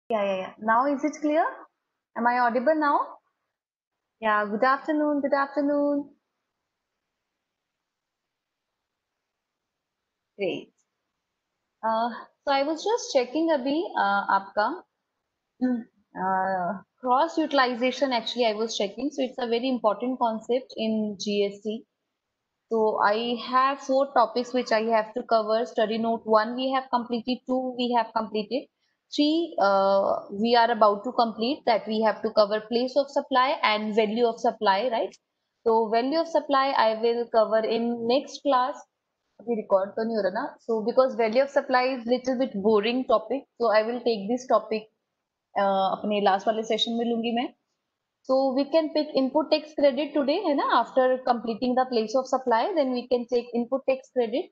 Yeah. Now is it clear? Am I audible now? Yeah, good afternoon, good afternoon. Great. Uh, so I was just checking अभी आपका cross utilization actually I was checking. So it's a very important concept in GST. So I have four topics which I have to cover. Study note one we have completed, two we have completed, three we are about to complete. That we have to cover place of supply and value of supply, right? So value of supply I will cover in next class. अभी record तो नहीं हो रहा ना? So because value of supply is little bit boring topic, so I will take this topic अपने last वाले session में लूंगी मैं. So we can pick input tax credit today, है ना? After completing the place of supply, then we can take input tax credit.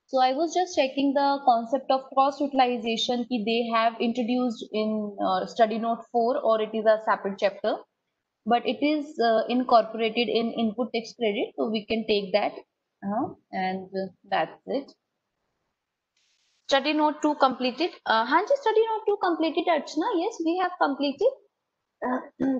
So I was just checking the concept of cross utilization कि they have introduced in study note 4 or it is a separate chapter, but it is incorporated in input tax credit. So we can take that and that's it. Study note 2 completed. हाँ जी, study note 2 completed Archana. Yes, we have completed.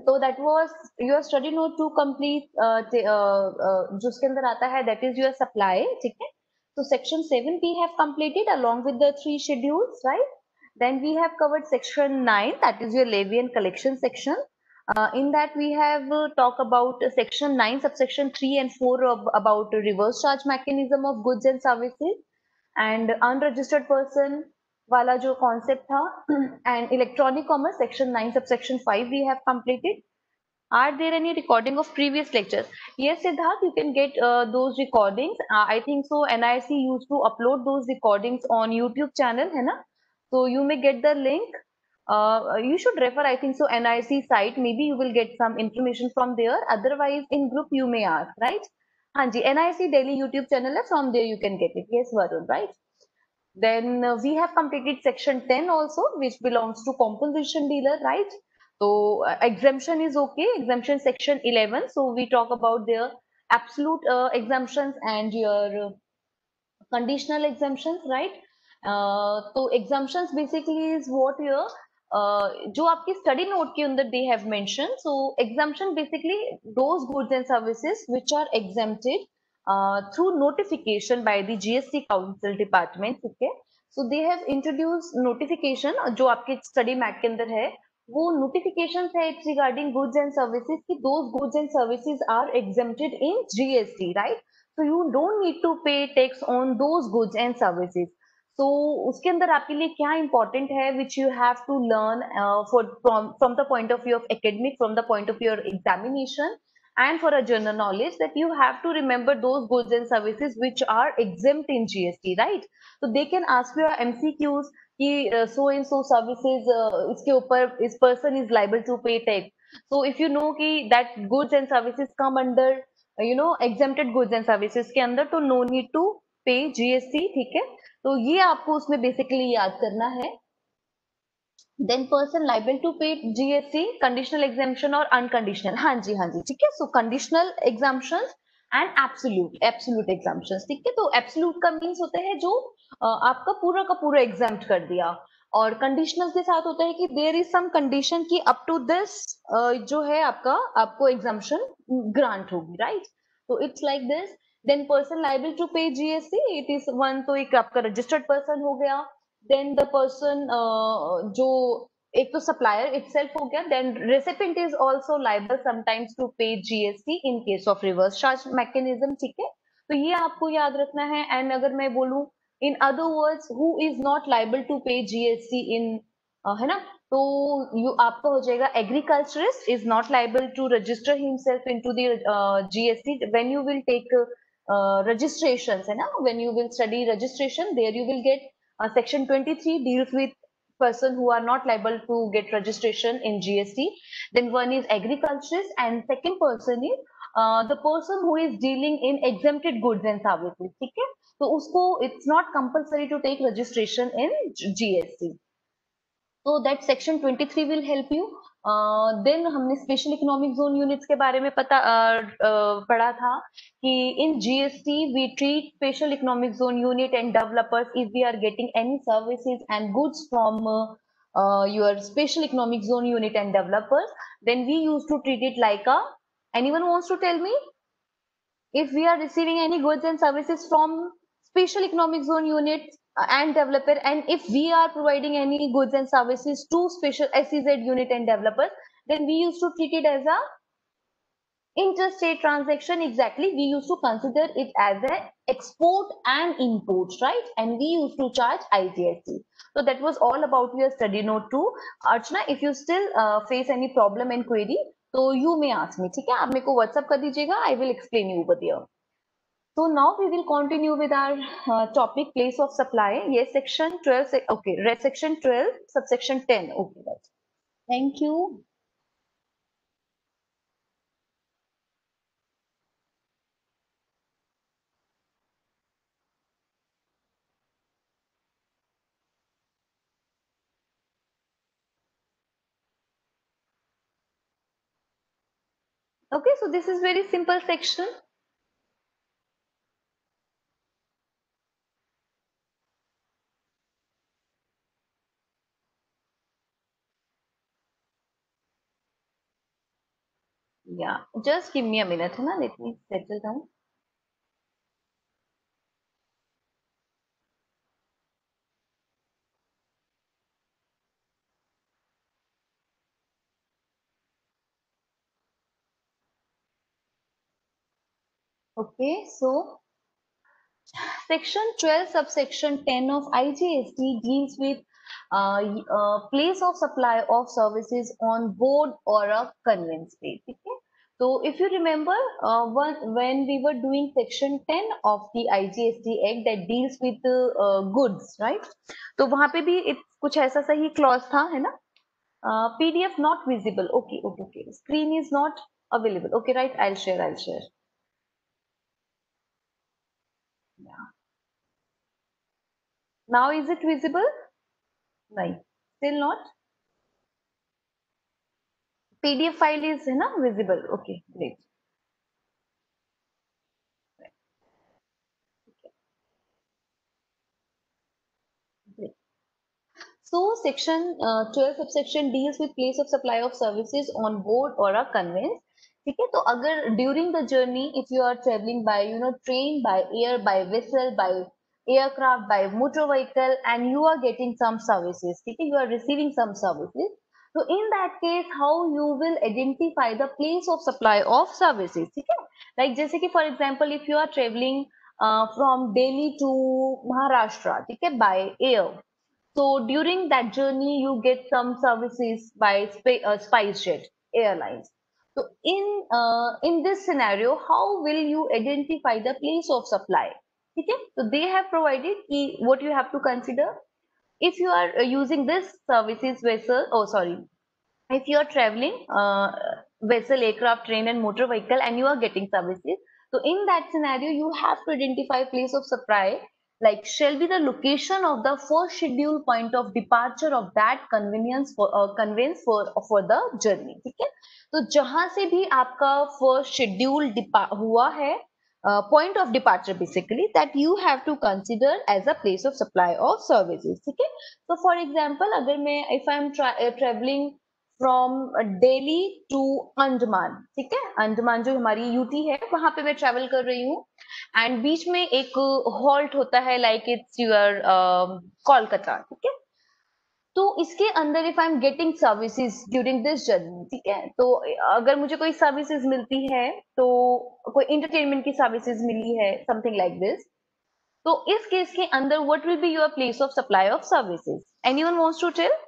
So that was your study note to complete जो उसके अंदर आता है that is your supply, ठीक है? So section 7 we have completed along with the 3 schedules, right? Then we have covered section 9, that is your levy and collection section. In that we have talk about section 9 subsection 3 and 4 about reverse charge mechanism of goods and services and unregistered person वाला जो concept था and electronic commerce section 9 subsection 5 we have completed. Are there any recording of previous lectures? Yes, Siddharth, you can get those recordings. I think so. NIC used to upload those recordings on YouTube channel, है ना? So you may get the link. You should refer, I think so, NIC site. Maybe you will get some information from there. Otherwise, in group you may ask, right? हाँ जी, NIC Delhi YouTube channel है. From there you can get it. Yes, Varun, right? Then we have completed section 10 also, which belongs to composition dealer, right? So exemption is okay. Exemption section 11. So we talk about their absolute exemptions and your conditional exemptions, right? So exemptions basically is what your जो आपकी study note के अंदर they have mentioned. So exemption basically those goods and services which are exempted through notification by the GST Council Department, ठीक है? So they have introduced notification जो आपके study mat के अंदर है वो notifications है it's regarding goods and services कि those goods and services are exempted in GST, right? So you don't need to pay tax on those goods and services. So उसके अंदर आपके लिए क्या important है which you have to learn from the point of view of academic, from the point of view of examination and for a general knowledge that you have to remember those goods and services which are exempt in GST, right? So they can ask you MCQs कि so and so services इसके ऊपर इस person is liable to pay tax. So if you know कि that goods and services come under exempted goods and services के अंदर तो no need to pay GST, ठीक है? तो ये आपको उसमें बेसिकली याद करना है. Then person liable to pay GST, conditional exemption और unconditional. हाँ जी ठीक है. So conditional exemptions and absolute exemptions, ठीक है? तो absolute का means होता है जो आपका पूरा का पूरा exempt कर दिया और कंडीशनल के साथ होता है कि देयर इज सम कंडीशन कि अप टू दिस जो है आपका आपको एग्जाम्पशन ग्रांट होगी, राइट? तो it's like this. Then person liable to pay GST it is one, तो एक आपका रजिस्टर्ड पर्सन हो गया. देन द पर्सन जो एक तो सप्लायर इटसेल्फ हो गया. Then recipient is also liable sometimes to pay GST in case of reverse charge mechanism, ठीक है? तो ये आपको याद रखना है. एंड अगर मैं बोलूं in other words who is not liable to pay GST in है ना? तो you आपका हो जाएगा agriculturist is not liable to register himself into the GST when you will take registrations, है ना? When you will study registration there you will get section 23 deals with person who are not liable to get registration in GST. Then one is agriculturist and second person is the person who is dealing in exempted goods and services, ठीक है? तो उसको it's not compulsory to take registration in GST. तो that section 23 will help you. Then हमने special economic zone units के बारे में पढ़ा था कि in GST we treat special economic zone unit and developers if we are getting any services and goods from your special economic zone unit and developers, then we used to treat it like a, anyone wants to tell me, if we are receiving any goods and services from special economic zone units and developer, and if we are providing any goods and services to special SEZ unit and developers, then we used to treat it as a interstate transaction. Exactly, we used to consider it as an export and import, right? And we used to charge IGST. So that was all about your study note 2. Archana, if you still face any problem and query, तो you may ask me, ठीक है? आप मेरे को WhatsApp कर दीजिएगा, I will explain you over there. So now we will continue with our topic, place of supply. Yes, section 12. Okay, section 12, subsection 10. Okay, right. Thank you. Okay, so this is very simple section. Yeah, just give me a minute, है ना? Let me settle down. Okay, so section 12, subsection 10 of IGST deals with place of supply of services on board or a conveyance pay. Okay? So if you remember, when we were doing section 10 of the IGST Act that deals with the goods, right? तो वहां पे भी कुछ ऐसा सा ही clause था, है ना? PDF not visible. Okay, okay, okay. Screen is not available. Okay, right? I'll share. I'll share. Yeah. Now is it visible? No. Still not. PDF file is है ना visible. Okay, great. Great. So section 12 subsection deals with place of supply of services on board or a conveyance. ठीक है, तो अगर during the journey if you are traveling by train, by air, by vessel, by aircraft, by motor vehicle, and you are getting some services, ठीक है, you are receiving some services. So in that case, how you will identify the place of supply of services, ठीक है? Like जैसे कि for example, if you are traveling from Delhi to Maharashtra, ठीक है, by air. So during that journey, you get some services by SpiceJet Airlines. So in this scenario, how will you identify the place of supply? Okay, so they have provided what you have to consider if you are using this services vessel. Oh, sorry, if you are traveling vessel, aircraft, train, and motor vehicle, and you are getting services. So in that scenario, you have to identify place of supply, like shall be the location of the first scheduled point of departure of that conveyance for the journey. ठीक है, तो जहां से भी आपका first schedule हुआ है, point of departure basically, that you have to consider as a place of supply of services. ठीक है, so for example, अगर मैं if I am traveling from Delhi to Andaman, ठीक है, अंडमान जो हमारी यूटी है वहां पे मैं ट्रेवल कर रही हूँ, एंड बीच में एक हॉल्ट होता है लाइक इट्स योर कोलकाता, ठीक है, तो इसके अंदर if I am getting services during this journey, ठीक है, तो अगर मुझे कोई सर्विसेज मिलती है, तो कोई इंटरटेनमेंट की सर्विसेज मिली है, समथिंग लाइक दिस, तो इस केस के अंदर what will be your place of supply of services? Anyone wants to tell?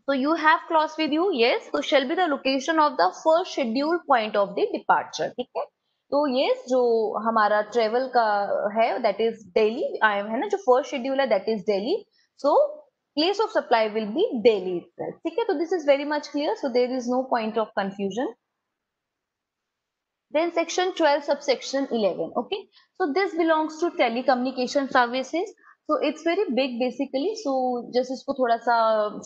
So you have clause with you, yes. So shall be the location of the first scheduled point of the departure. ठीक है. तो yes, जो हमारा travel का है, that is Delhi. I am है ना, जो first schedule है, that is Delhi. So place of supply will be Delhi itself. ठीक है. तो this is very much clear. So there is no point of confusion. Then section 12 subsection 11. Okay, so this belongs to telecommunication services. So it's very big basically. So just इसको थोड़ा सा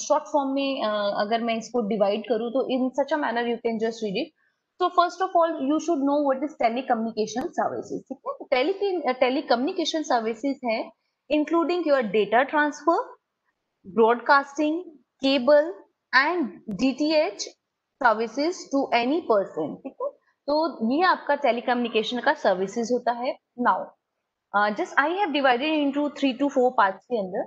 short form में अगर मैं इसको divide करूँ, तो in such a manner you can just read it. So first of all, you should know what is telecommunication services. ठीक है, telecommunication services है including your data transfer, broadcasting, cable and DTH services to any person, ठीक है। तो ये आपका telecommunication का services होता है। Now just I have divided into 3 to 4 parts के अंदर।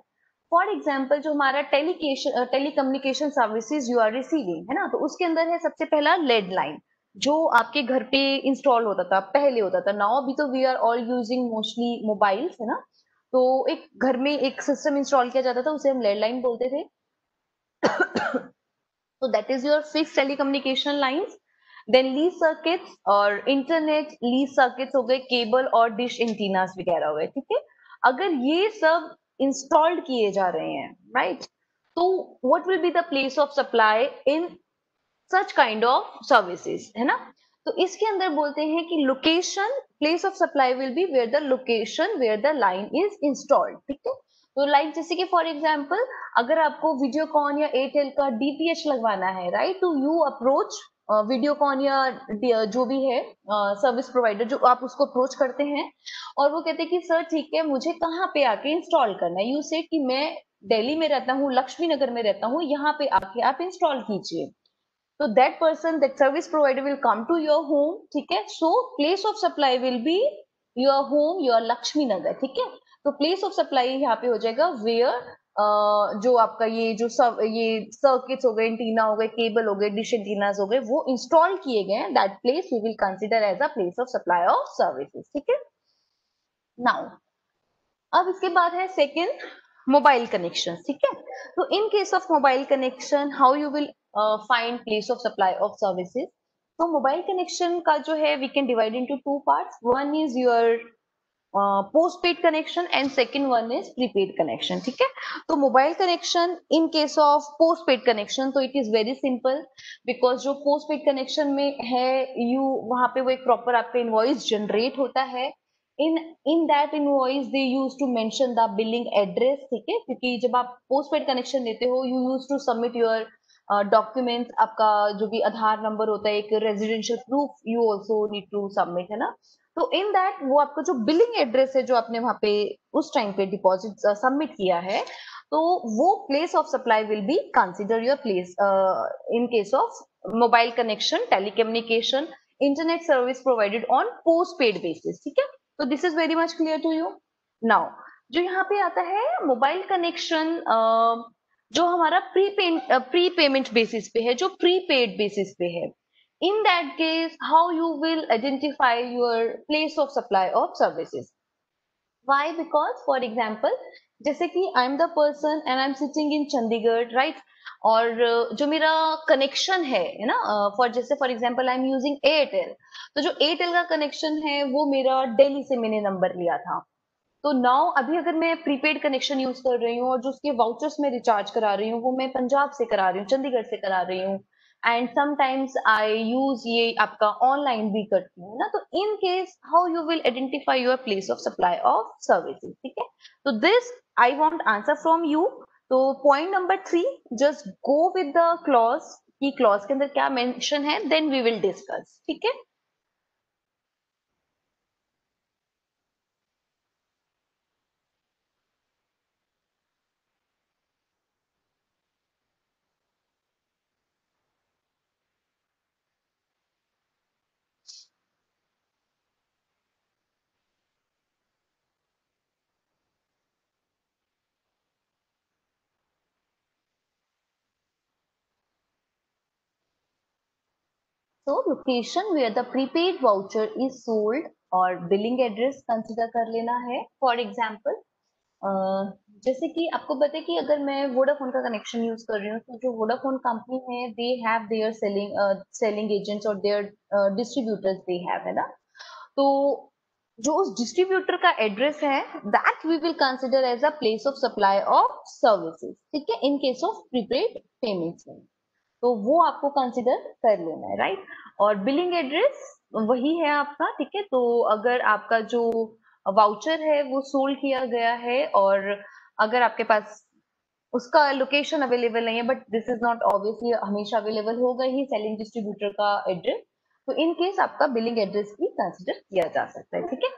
फॉर एग्जाम्पल जो हमारा telecommunication services you are receiving है ना, तो उसके अंदर है सबसे पहला लेड लाइन, जो आपके घर पे इंस्टॉल होता था, पहले होता था। नाउ अभी तो we are all using mostly mobiles है ना, तो एक घर में एक सिस्टम इंस्टॉल किया जाता था, उसे हम लैंडलाइन बोलते थे। So that is your fixed telecommunication lines. Then lease circuits और इंटरनेट लीज सर्किट्स हो गए, केबल और डिश एंटीनास वगैरह हो गए, ठीक है। अगर ये सब इंस्टॉल्ड किए जा रहे हैं, राइट, तो what will be the place of supply in such kind of services, है ना। तो इसके अंदर बोलते हैं कि location, place of supply will be where the location where the line is installed, ठीक है। तो लाइक जैसे कि फॉर एग्जांपल अगर आपको वीडियोकॉन या एयरटेल का डीटीएच लगवाना है, राइट, तो यू अप्रोच वीडियोकॉन या जो भी है सर्विस प्रोवाइडर, जो आप उसको अप्रोच करते हैं और वो कहते हैं कि सर ठीक है, मुझे कहाँ पे आके इंस्टॉल करना है। यू से कि मैं दिल्ली में रहता हूँ, लक्ष्मी नगर में रहता हूँ, यहाँ पे आके आप इंस्टॉल कीजिए। So that person, that service provider will come to your home, ठीक है। So place of supply will be your home, your Lakshmi Nagar, ठीक है। तो place of supply यहाँ पे हो जाएगा where जो आपका ये जो सब ये सर्किट्स हो गए, एंटीना हो गए, केबल हो गए, डिश एंटीनास हो गए, वो इंस्टॉल किए गए हैं, that place we will consider as a place of supply of services, ठीक है। नाउ अब इसके बाद है सेकेंड, मोबाइल कनेक्शन, ठीक है। तो in case of mobile connection how you will find place of supply of services. तो मोबाइल कनेक्शन का जो है we can divide into two parts, one is your postpaid connection and second one is prepaid connection, ठीक है। तो mobile connection in case of postpaid connection तो it is very simple, because जो postpaid connection में है you वहां पे वो एक प्रॉपर आपका इनवॉइस जनरेट होता है। In that invoice they use to mention the billing address, ठीक है, क्योंकि जब आप पोस्टपेड कनेक्शन लेते हो you use to submit your documents, आपका जो भी आधार नंबर होता है, एक residential proof you also need to submit, है ना। तो इन दैट वो आपका जो बिलिंग एड्रेस है जो आपने वहां पे उस टाइम पे डिपॉजिट सबमिट किया है, तो वो place of supply will be consider your place in case of mobile connection, telecommunication, internet service provided on postpaid basis, ठीक है। तो this is very much clear to you. Now जो यहाँ पे आता है मोबाइल कनेक्शन जो हमारा प्री पेमेंट बेसिस पे है, जो प्रीपेड बेसिस पे है, in that case how you will identify your place of supply of services। why? Because for example जैसे कि आई am the person and I am sitting in Chandigarh, right, और जो मेरा कनेक्शन है ना, फॉर जैसे for example I am using Airtel, तो जो एयरटेल का कनेक्शन है वो मेरा दिल्ली से मैंने नंबर लिया था। तो नाउ अभी अगर मैं प्रीपेड कनेक्शन यूज कर रही हूँ और जो उसके वाउचर्स में रिचार्ज करा रही हूँ वो मैं पंजाब से करा रही हूँ, चंडीगढ़ से करा रही हूँ, एंड समटाइम्स आई यूज ये आपका ऑनलाइन भी करती हूँ ना, तो in case how you will identify your place of supply of services, ठीक है। तो this I want answer from you. तो point number 3, just go with the clause, key clause के अंदर क्या मेंशन है, देन वी विल डिस्कस, ठीक है। So location where the prepaid voucher is sold और बिलिंग एड्रेस कंसिडर कर लेना है। फॉर एग्जाम्पल जैसे कि आपको पता है कि अगर मैं वोडाफोन का कनेक्शन यूज कर रही हूँ, तो जो वोडाफोन कंपनी है they have their selling agents और देयर डिस्ट्रीब्यूटर्स दे हैव, है ना। तो जो उस डिस्ट्रीब्यूटर का एड्रेस है that we will consider as a place of supply of services, ठीक है, in case of prepaid payments में। तो वो आपको कंसिडर कर लेना है, राइट। और बिलिंग एड्रेस वही है आपका, ठीक है। तो अगर आपका जो वाउचर है वो सोल्ड किया गया है और अगर आपके पास उसका लोकेशन अवेलेबल नहीं है, but this is not obviously हमेशा अवेलेबल होगा ही सेलिंग डिस्ट्रीब्यूटर का एड्रेस, तो इन केस आपका बिलिंग एड्रेस भी कंसिडर किया जा सकता है, ठीक है।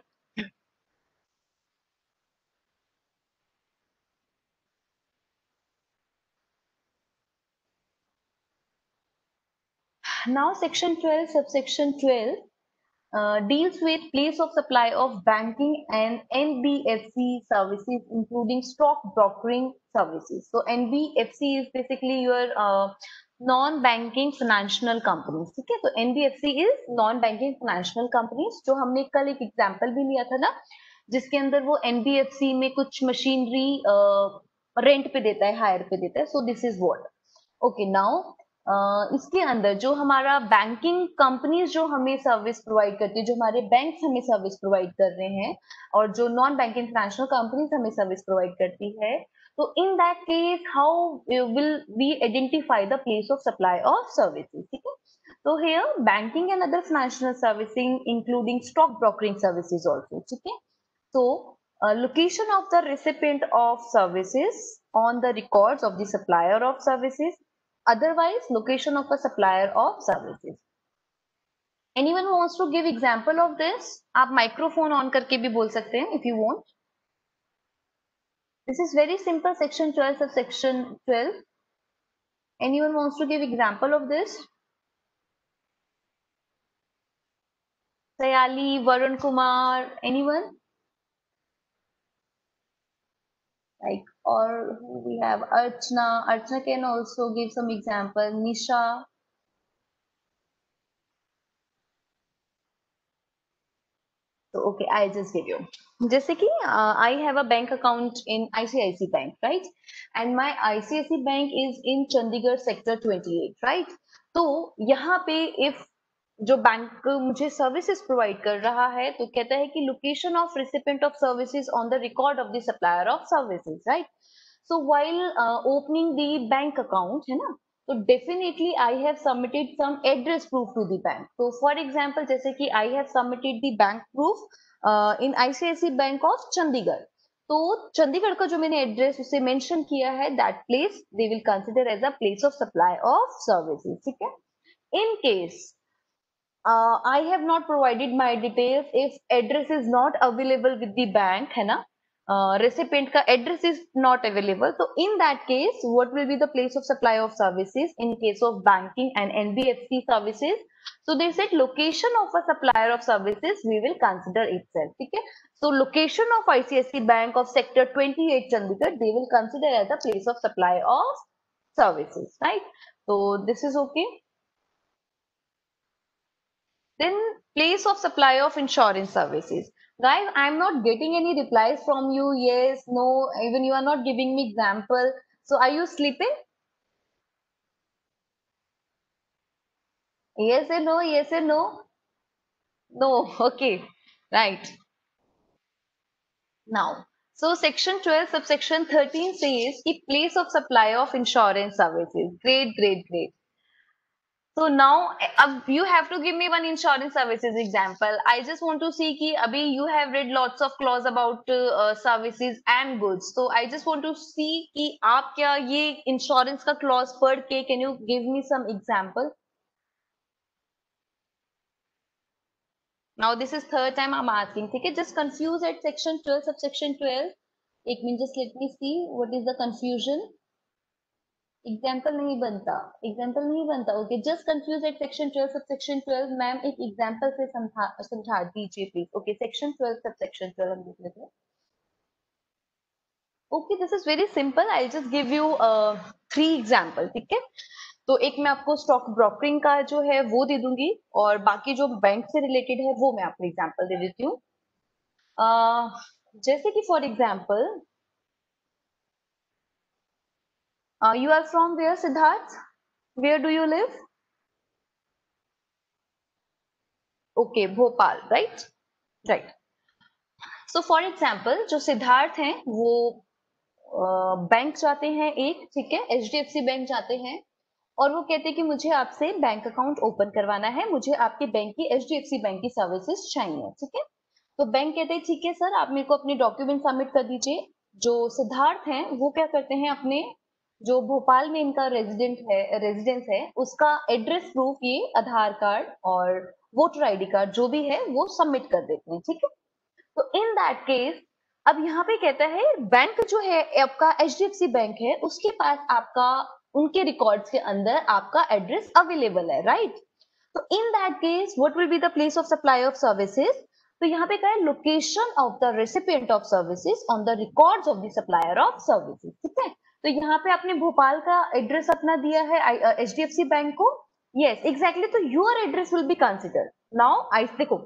Now section 12, subsection 12 deals with place of supply of banking and NBFC services, including stock brokering services. So NBFC is basically your non-banking financial companies. ठीक है, तो NBFC is non-banking financial companies, जो हमने कल एक एग्जांपल भी लिया था ना, जिसके अंदर वो NBFC में कुछ मशीनरी रेंट पे देता है, हायर पे देता है. सो this is what. Okay, now इसके अंदर जो हमारा बैंकिंग कंपनीज जो हमें सर्विस प्रोवाइड करती है, जो हमारे बैंक हमें सर्विस प्रोवाइड कर रहे हैं, और जो नॉन बैंकिंग फाइनेंशियल कंपनीज हमें सर्विस प्रोवाइड करती है, तो in that case how will we identify the place of supply of services. ठीक है, तो here banking and other financial servicing including stock brokering services also. ठीक है, so location of the recipient of services on the records of the supplier of services, otherwise location of a supplier of services. Anyone who wants to give example of this? आप microphone on करके भी बोल सकते हैं if you want. This is very simple, section 12 of section 12. Anyone wants to give example of this? Sayali, Varun Kumar, anyone? Like, or who we have Archana. Archana can also give some example. Nisha. So okay, I just give you. जैसे कि I have a bank account in ICICI Bank, right? And my ICICI Bank is in Chandigarh sector 28, right? तो यहाँ पे if जो bank मुझे services provide कर रहा है, तो कहता है कि location of recipient of services on the record of the supplier of services, right? So while opening the bank account, है ना, तो definitely I have submitted some address proof to the bank. तो फॉर एग्जांपल, जैसे कि I have submitted the bank proof in ICIC bank of Chandigarh. तो चंडीगढ़ का जो मैंने एड्रेस उसे मेंशन किया है, that place they will consider as a place of supply of services. ठीक है, in case I have not provided my details, if address is not available with the bank, है ना, recipient का address is not available, so in that case what will be the place of supply of services in case of banking and NBFC services? So they said location of a supplier of services we will consider itself. ठीक है, so location of ICICI Bank of sector 28 Chandigarh they will consider as a place of supply of services, right? So this is okay. Then place of supply of insurance services. Guys, I'm not getting any replies from you. Yes, no, even you are not giving me example. So are you sleeping? Yes or no? Yes or no? No. Okay. Right. Now, so section 12 subsection 13 says the place of supply of insurance services. Great, great, great. So now, you have to give me one insurance services example. I just want to see कि अभी you have read lots of clause about services and goods. So I just want to see कि आप क्या ये insurance का clause पढ़ के can you give me some example? Now this is third time I'm asking. ठीक है, just confused at section 12 subsection 12. एक minute, just let me see what is the confusion. Example नहीं बनता, एग्जाम्पल नहीं बनता. Okay, just confuse at section 12 sub section 12. Ma'am एक example से समझा दीजिए please. Okay, section 12 sub section 12 हम देख लेते हैं. Okay, this is very simple. I just give you 3 example. ठीक है, तो एक मैं आपको स्टॉक ब्रोकरिंग का जो है वो दे दूंगी, और बाकी जो बैंक से रिलेटेड है वो मैं आपको एग्जाम्पल दे देती हूँ. जैसे कि for example, you are from where, Siddharth? Where do you live? Okay, Bhopal, right? Right. So for example, जो सिद्धार्थ हैं वो बैंक जाते हैं एक, ठीक है, HDFC बैंक जाते हैं, और वो कहते हैं कि मुझे आपसे बैंक अकाउंट ओपन करवाना है, मुझे आपके बैंक की HDFC बैंक की सर्विसेज चाहिए. ठीक है, तो बैंक कहते हैं ठीक है सर, आप मेरे को अपने डॉक्यूमेंट सबमिट कर दीजिए. जो सिद्धार्थ हैं वो क्या करते हैं, अपने जो भोपाल में इनका रेजिडेंस है उसका एड्रेस प्रूफ, ये आधार कार्ड और वोटर आईडी कार्ड जो भी है वो सबमिट कर देते हैं. ठीक है, तो इन दैट केस अब यहाँ पे कहता है बैंक जो है आपका HDFC बैंक है, उसके पास आपका उनके रिकॉर्ड्स के अंदर आपका एड्रेस अवेलेबल है, राइट? तो in that case what will be the place of supply of services? तो यहाँ पे क्या है, location of the recipient of services on the records of the supplier of services, ठीक है। तो यहाँ पे आपने भोपाल का एड्रेस अपना दिया है HDFC बैंक को, यस एग्जैक्टली, तो your address will be considered. Now I देखो,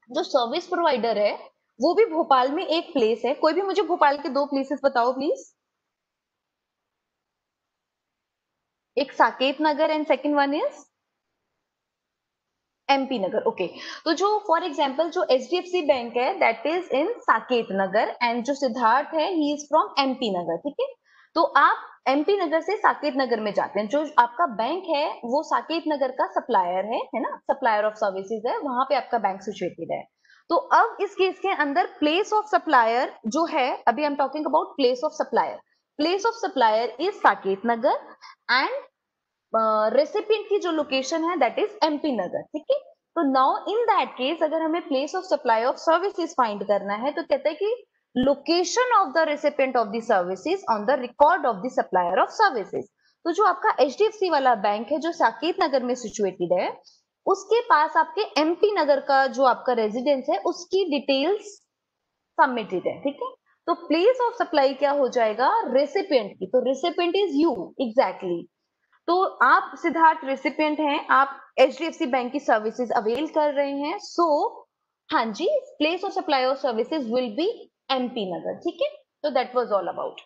जो सर्विस प्रोवाइडर है वो भी भोपाल में एक प्लेस है, कोई भी मुझे भोपाल के दो प्लेसेस बताओ प्लीज। एक Saket Nagar and second one is MP Nagar, okay. तो जो फॉर एग्जांपल जो HDFC बैंक है that is in Saket Nagar and जो सिद्धार्थ है he is from MP Nagar, ठीक है। तो आप MP नगर से साकेत नगर में जाते हैं, जो आपका बैंक है वो साकेत नगर का सप्लायर है ना, सप्लायर ऑफ सर्विसेज है, वहां पे आपका बैंक सिचुएटेड है। तो अब इस केस के अंदर प्लेस ऑफ सप्लायर जो है, अभी आई am talking about place of supplier, place of supplier is Saket Nagar and recipient की जो लोकेशन है दैट इज MP नगर, ठीक है। तो नाउ इन दैट केस अगर हमें place of supply of services find करना है तो कहते हैं कि location of the recipient of the services on the record of the supplier of services. तो जो आपका HDFC वाला बैंक है जो साकेत नगर में सिचुएटेड है, उसके पास आपके MP नगर का जो आपका रेजिडेंस है उसकी डिटेल्स सबमिटेड है, ठीक है। तो प्लेस ऑफ सप्लाई क्या हो जाएगा, रेसिपिएंट की, तो रेसिपिएंट इज यू एग्जैक्टली। तो आप सिद्धार्थ रेसिपिएंट हैं, आप HDFC बैंक की सर्विसेज अवेल कर रहे हैं, सो हाँ जी, place of supply of services will be MP Nagar, ठीक है। तो that was all about.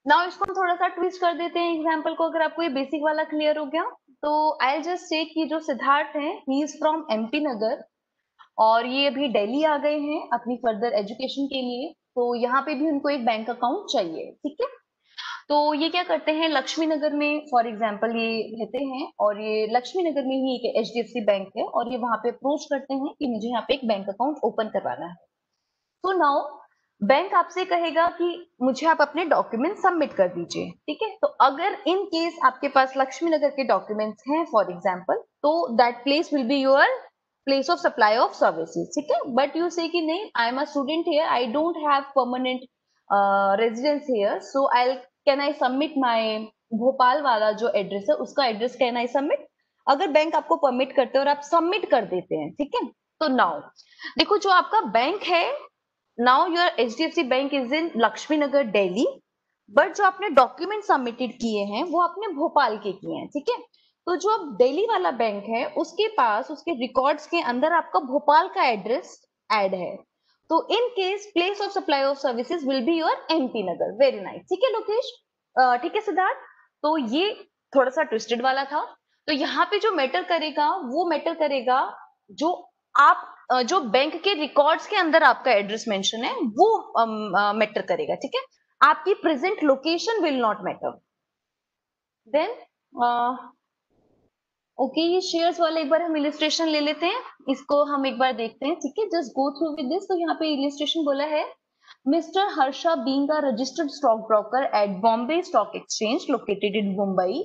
Now इसको हम थोड़ा सा ट्विस्ट कर देते हैं एग्जांपल को, अगर आपको ये बेसिक वाला क्लियर हो गया तो आई विल जस्ट से कि जो सिद्धार्थ हैं ही इज फ्रॉम MP नगर और ये अभी दिल्ली आ गए हैं अपनी फर्दर एजुकेशन के लिए, तो यहाँ पे भी उनको एक बैंक अकाउंट चाहिए, ठीक है। तो ये क्या करते हैं, लक्ष्मी नगर में फॉर एग्जांपल ये रहते हैं और ये लक्ष्मी नगर में ही एक HDFC बैंक है और ये वहां पे अप्रोच करते हैं कि मुझे यहाँ पे एक बैंक अकाउंट ओपन करवाना है। तो नाउ बैंक आपसे कहेगा कि मुझे आप अपने डॉक्यूमेंट सबमिट कर दीजिए, ठीक है। तो अगर इन केस आपके पास लक्ष्मी नगर के डॉक्यूमेंट्स हैं फॉर एग्जांपल, तो that place will be your place of supply of services, ठीक है। बट यू से कि नहीं, I am a student here, I don't have permanent residence here, so I can I submit my Bhopal वाला जो address है उसका एड्रेस कैन आई सबमिट। अगर बैंक आपको परमिट करते हैं और आप सबमिट कर देते हैं, ठीक है, तो नाउ देखो जो आपका बैंक है, now your HDFC bank is in Lakshmi Nagar Delhi, but जो आपने डॉक्यूमेंट सबमिटेड किए हैं वो आपने भोपाल के किए हैं, ठीक है। तो जो अब दिल्ली वाला बैंक है उसके पास उसके रिकॉर्ड्स के अंदर आपका भोपाल का एड्रेस ऐड है, तो in case place of supply of services will be your MP Nagar. Very nice, ठीक है लोकेश, ठीक है सिद्धार्थ। तो ये थोड़ा सा ट्विस्टेड वाला था। तो यहाँ पे जो मैटर करेगा वो मैटर करेगा जो आप जो बैंक के रिकॉर्ड्स के अंदर आपका एड्रेस मेंशन है वो मैटर करेगा, ठीक है। आपकी present location will not matter. Then okay, ये शेयर्स वाला एक बार हम इलिस्ट्रेशन ले लेते हैं, इसको हम एक बार देखते हैं, ठीक है। Just go through with this. तो यहाँ पे इलिस्ट्रेशन बोला है, mister Harsha being a registered stock broker at Bombay stock exchange located in Mumbai,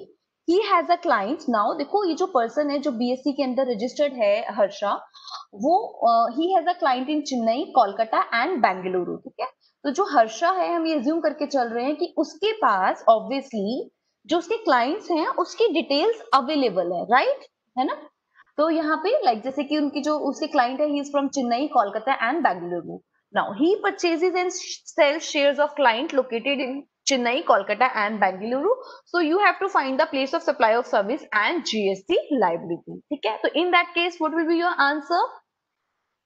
he has a client. Now देखो ये जो पर्सन है जो BSE के अंदर रजिस्टर्ड है हर्षा, वो ही has a client in Chennai, Kolkata and Bengaluru, ठीक है। तो जो हर्षा है हम ये अज्यूम करके चल रहे हैं कि उसके पास ऑब्वियसली जो उसके क्लाइंट्स हैं उसकी डिटेल्स अवेलेबल है, राइट, है ना। तो यहाँ पे लाइक जैसे कि उनकी जो उसके क्लाइंट है, he is from Chennai, Kolkata and Bengaluru. Now he purchases and sales shares of client located in Chennai, Kolkata and Bengaluru. So you have to find the place of supply of service and GST liability. ठीक है, तो in that case what will be your answer?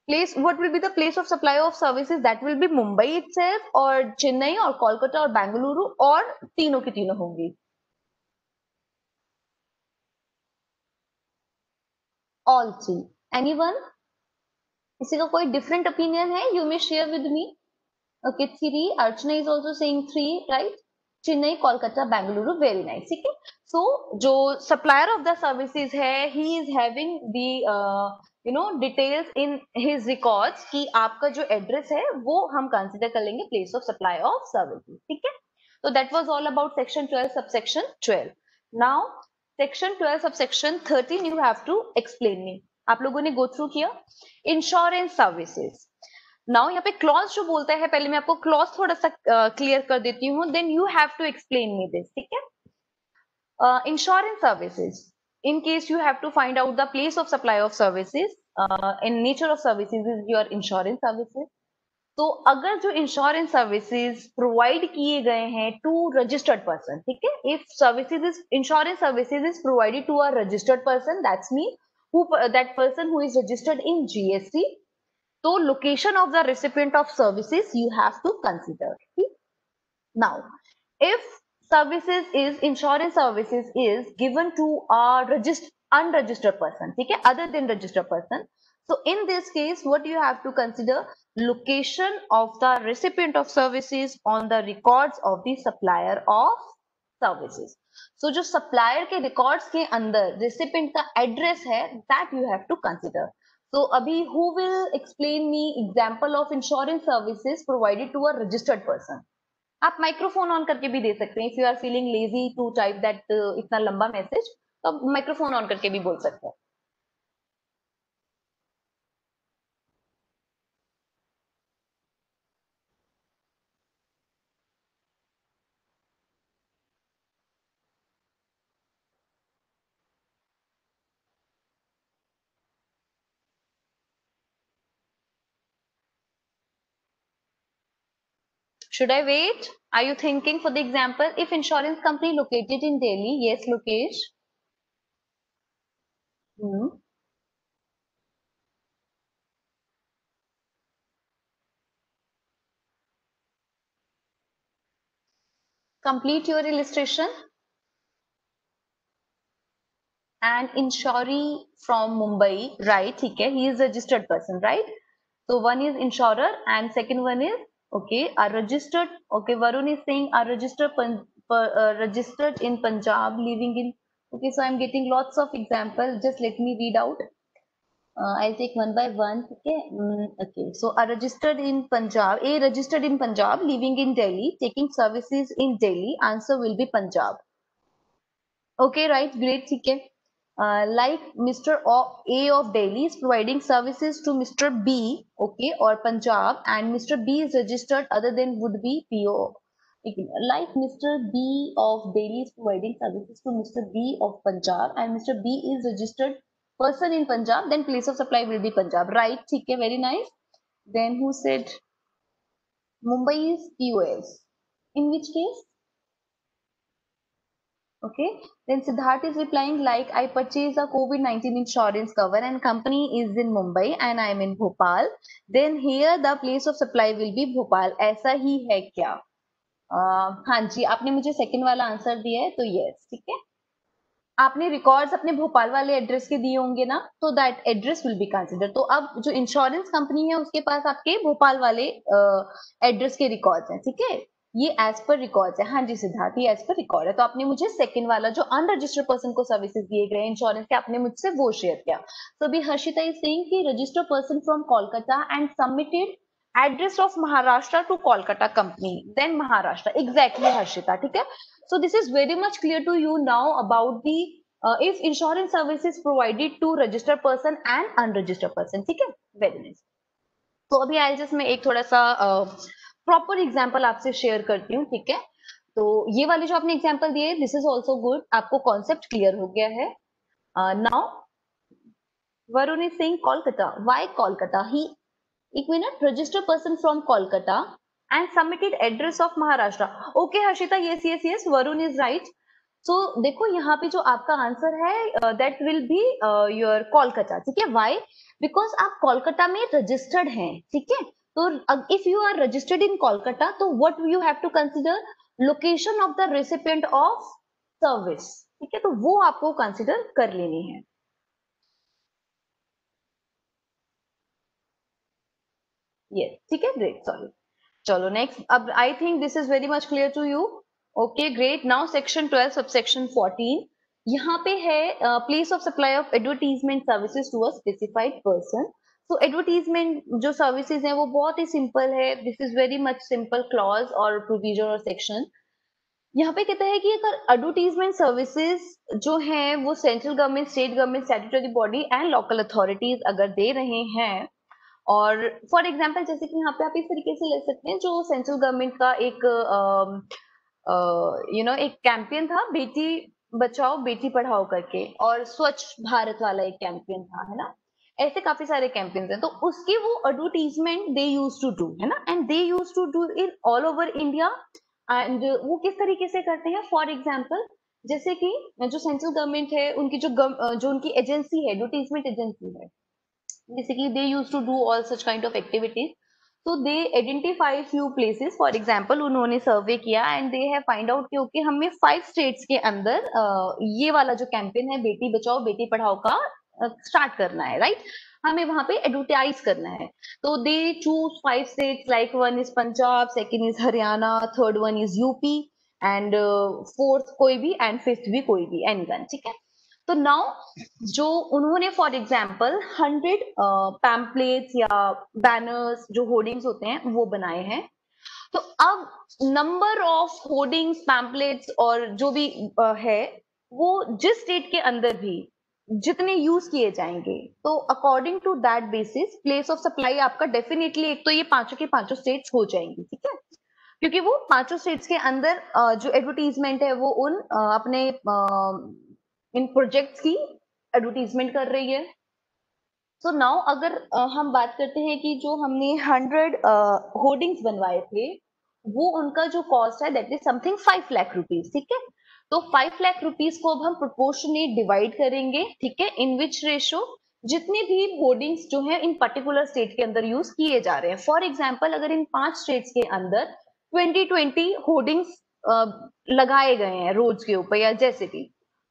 Place, what will be the place of supply of services? That will be Mumbai itself or Chennai or Kolkata or Bengaluru और तीनों की तीनों होंगी। All three. Anyone? किसी का कोई different opinion है? You may share with me. Okay, three. Archana is also saying three, right? Chennai, Kolkata, Bengaluru. Very nice. ठीक है. So जो supplier of the services है, he is having the details in his records कि आपका जो address है वो हम consider कर लेंगे place of supply of services. ठीक है. So that was all about section 12 subsection 12. Now section 12 subsection 13 you have to explain me. आप लोगों ने go through किया insurance services. नाउ यहाँ पे क्लॉज जो बोलता है, पहले मैं आपको क्लॉज थोड़ा सा क्लियर कर देती हूँ, then you have to explain me this, ठीक है। Insurance services, in case you have to find out the place of supply of services, in nature of services is your insurance services. तो अगर जो insurance services provide किए गए हैं to registered person, ठीक है, if services is insurance services is provided to a registered person, that's mean who that person who is registered in GST, so location of the recipient of services you have to consider. Now if services is insurance services is given to a unregistered person, okay, other than registered person, so in this case what you have to consider, location of the recipient of services on the records of the supplier of services. So जो supplier के records के अंदर recipient का address है, that you have to consider. So अभी who will explain me example of insurance services provided to a registered person? आप microphone on करके भी दे सकते हैं, if you are feeling lazy to type that इतना लंबा मैसेज, तो आप माइक्रोफोन ऑन करके भी बोल सकते हैं. Should I wait? Are you thinking for the example? If insurance company located in Delhi, yes, Lokesh. Hmm. Complete your illustration. And insuree from Mumbai, right? ठीक है, he is registered person, right? So one is insurer and second one is okay, a registered. Okay, Varun is saying a registered in Punjab, living in. Okay, so I'm getting lots of examples. Just let me read out. I'll take one by one. Okay. Okay. So a registered in Punjab, a registered in Punjab, living in Delhi, taking services in Delhi. Answer will be Punjab. Okay, right, great, ठीक है. Like Mr. A of Delhi is providing services to Mr. B, okay, or Punjab, and Mr. B is registered other than would be PO. Like Mr. B of Delhi is providing services to Mr. B of Punjab, and Mr. B is registered person in Punjab, then place of supply will be Punjab, right? ठीक है, very nice. Then who said Mumbai is POS? In which case? Okay, then Siddharth is replying like I purchased a COVID-19 insurance cover and company is in Mumbai and I am in Bhopal. Then here the place of supply will be Bhopal. ऐसा ही है क्या? हाँ जी, आपने मुझे second वाला answer दिया है तो यस, ठीक है. आपने रिकॉर्ड्स अपने भोपाल वाले एड्रेस के दिए होंगे ना, तो that address will be consider. तो अब जो इंश्योरेंस कंपनी है उसके पास आपके भोपाल वाले एड्रेस के रिकॉर्ड्स हैं, ठीक है, ये एज पर रिकॉर्ड्स है. हाँ जी सिद्धार्थ, ये एज पर रिकॉर्ड है. तो आपने मुझे सेकंड वाला जो अनरजिस्टर्ड पर्सन को सर्विसेज दिए गए इंश्योरेंस के, आपने मुझसे वो शेयर किया. तो अभी हर्षिता इज सेइंग कि registered person from Kolkata and submitted address of Maharashtra to Kolkata company, then Maharashtra. Exactly Harshita, ठीक है. So this is very much clear to you now about the if insurance service is provided to registered person and unregistered person, ठीक है, very nice. तो अभी I just मैं एक थोड़ा सा प्रॉपर एग्जांपल आपसे शेयर करती हूँ, ठीक है. तो ये वाले जो आपने एग्जांपल दिए, दिस इज आल्सो गुड, आपको कॉन्सेप्ट क्लियर हो गया है. Now Varun is saying Kolkata. Why Kolkata? ही एक minute, registered person from Kolkata and submitted address of Maharashtra. Okay Harshita, yes yes yes, Varun is right. So देखो यहाँ पे जो आपका आंसर है that will be your Kolkata, ठीक है. व्हाई? बिकॉज आप कोलकाता में रजिस्टर्ड हैं, ठीक है. तो if you are registered in Kolkata, तो what you have to consider, location of the recipient of service, ठीक है, तो वो आपको कंसिडर कर लेनी है. यस, ठीक है, ग्रेट, सॉरी. चलो नेक्स्ट. अब I think this is very much clear to you. Okay great. Now section 12 sub section 14, यहाँ पे है place of supply of advertisement services to a specified person. तो एडवर्टीजमेंट जो सर्विसेज हैं वो बहुत ही सिंपल है. This is very much simple clause और प्रोविजन और सेक्शन. यहाँ पे कहता है कि अगर एडवर्टीजमेंट सर्विसेज जो हैं वो central government, state government, statutory body and local authorities अगर दे रहे हैं, और फॉर एग्जाम्पल जैसे कि यहाँ पे आप इस तरीके से ले सकते हैं, जो सेंट्रल गवर्नमेंट का एक एक कैंपेन था, बेटी बचाओ बेटी पढ़ाओ करके, और स्वच्छ भारत वाला एक कैंपेन था, है ना। ऐसे काफी सारे कैंपेन्स हैं, तो उसकी वो advertisement they use to do, है ना, and they use to do in all over India. And वो किस तरीके से करते हैं, फॉर एग्जाम्पल जैसे कि जो सेंट्रल गवर्नमेंट है, उनकी जो उनकी एजेंसी है, एडवर्टीजमेंट एजेंसी है, basically they used to do all such kind of activities. So they identify few places, for example उन्होंने सर्वे किया and they have find out कि ओके हमें 5 स्टेट्स के अंदर ये वाला जो कैंपेन है बेटी बचाओ बेटी पढ़ाओ का स्टार्ट करना है, राइट। हमें वहां पे एडवर्टाइज करना है। तो they choose 5 states, like one is Punjab, second is Haryana, third one is UP, and fourth कोई भी, एंड फिफ्थ भी कोई भी, एनी वन, ठीक है। तो नाउ जो उन्होंने फॉर एग्जाम्पल 100 पैम्पलेट्स या बैनर्स जो होर्डिंग्स होते हैं वो बनाए हैं। तो अब नंबर ऑफ होर्डिंग्स पैम्पलेट्स और जो भी है, वो जिस स्टेट के अंदर भी जितने यूज किए जाएंगे, तो according to that basis place of supply आपका डेफिनेटली, एक तो ये पांचों के पांचों स्टेट्स हो जाएंगी, ठीक है। क्योंकि वो पांचों स्टेट्स के अंदर जो एडवर्टीजमेंट है वो उन अपने इन प्रोजेक्ट्स की एडवर्टीजमेंट कर रही है। सो नाउ अगर हम बात करते हैं कि जो हमने 100 होर्डिंग्स बनवाए थे, वो उनका जो कॉस्ट है that is something 5 lakh rupees, ठीक है। तो 5 लाख रुपीज को अब हम प्रोपोर्शनेट डिवाइड करेंगे, ठीक है, इन विच रेशो जितने भी होर्डिंग्स जो है इन पर्टिकुलर स्टेट के अंदर यूज किए जा रहे हैं। फॉर एग्जाम्पल अगर इन 5 स्टेट्स के अंदर 2020 होर्डिंग्स लगाए गए हैं रोड्स के ऊपर या जैसे भी,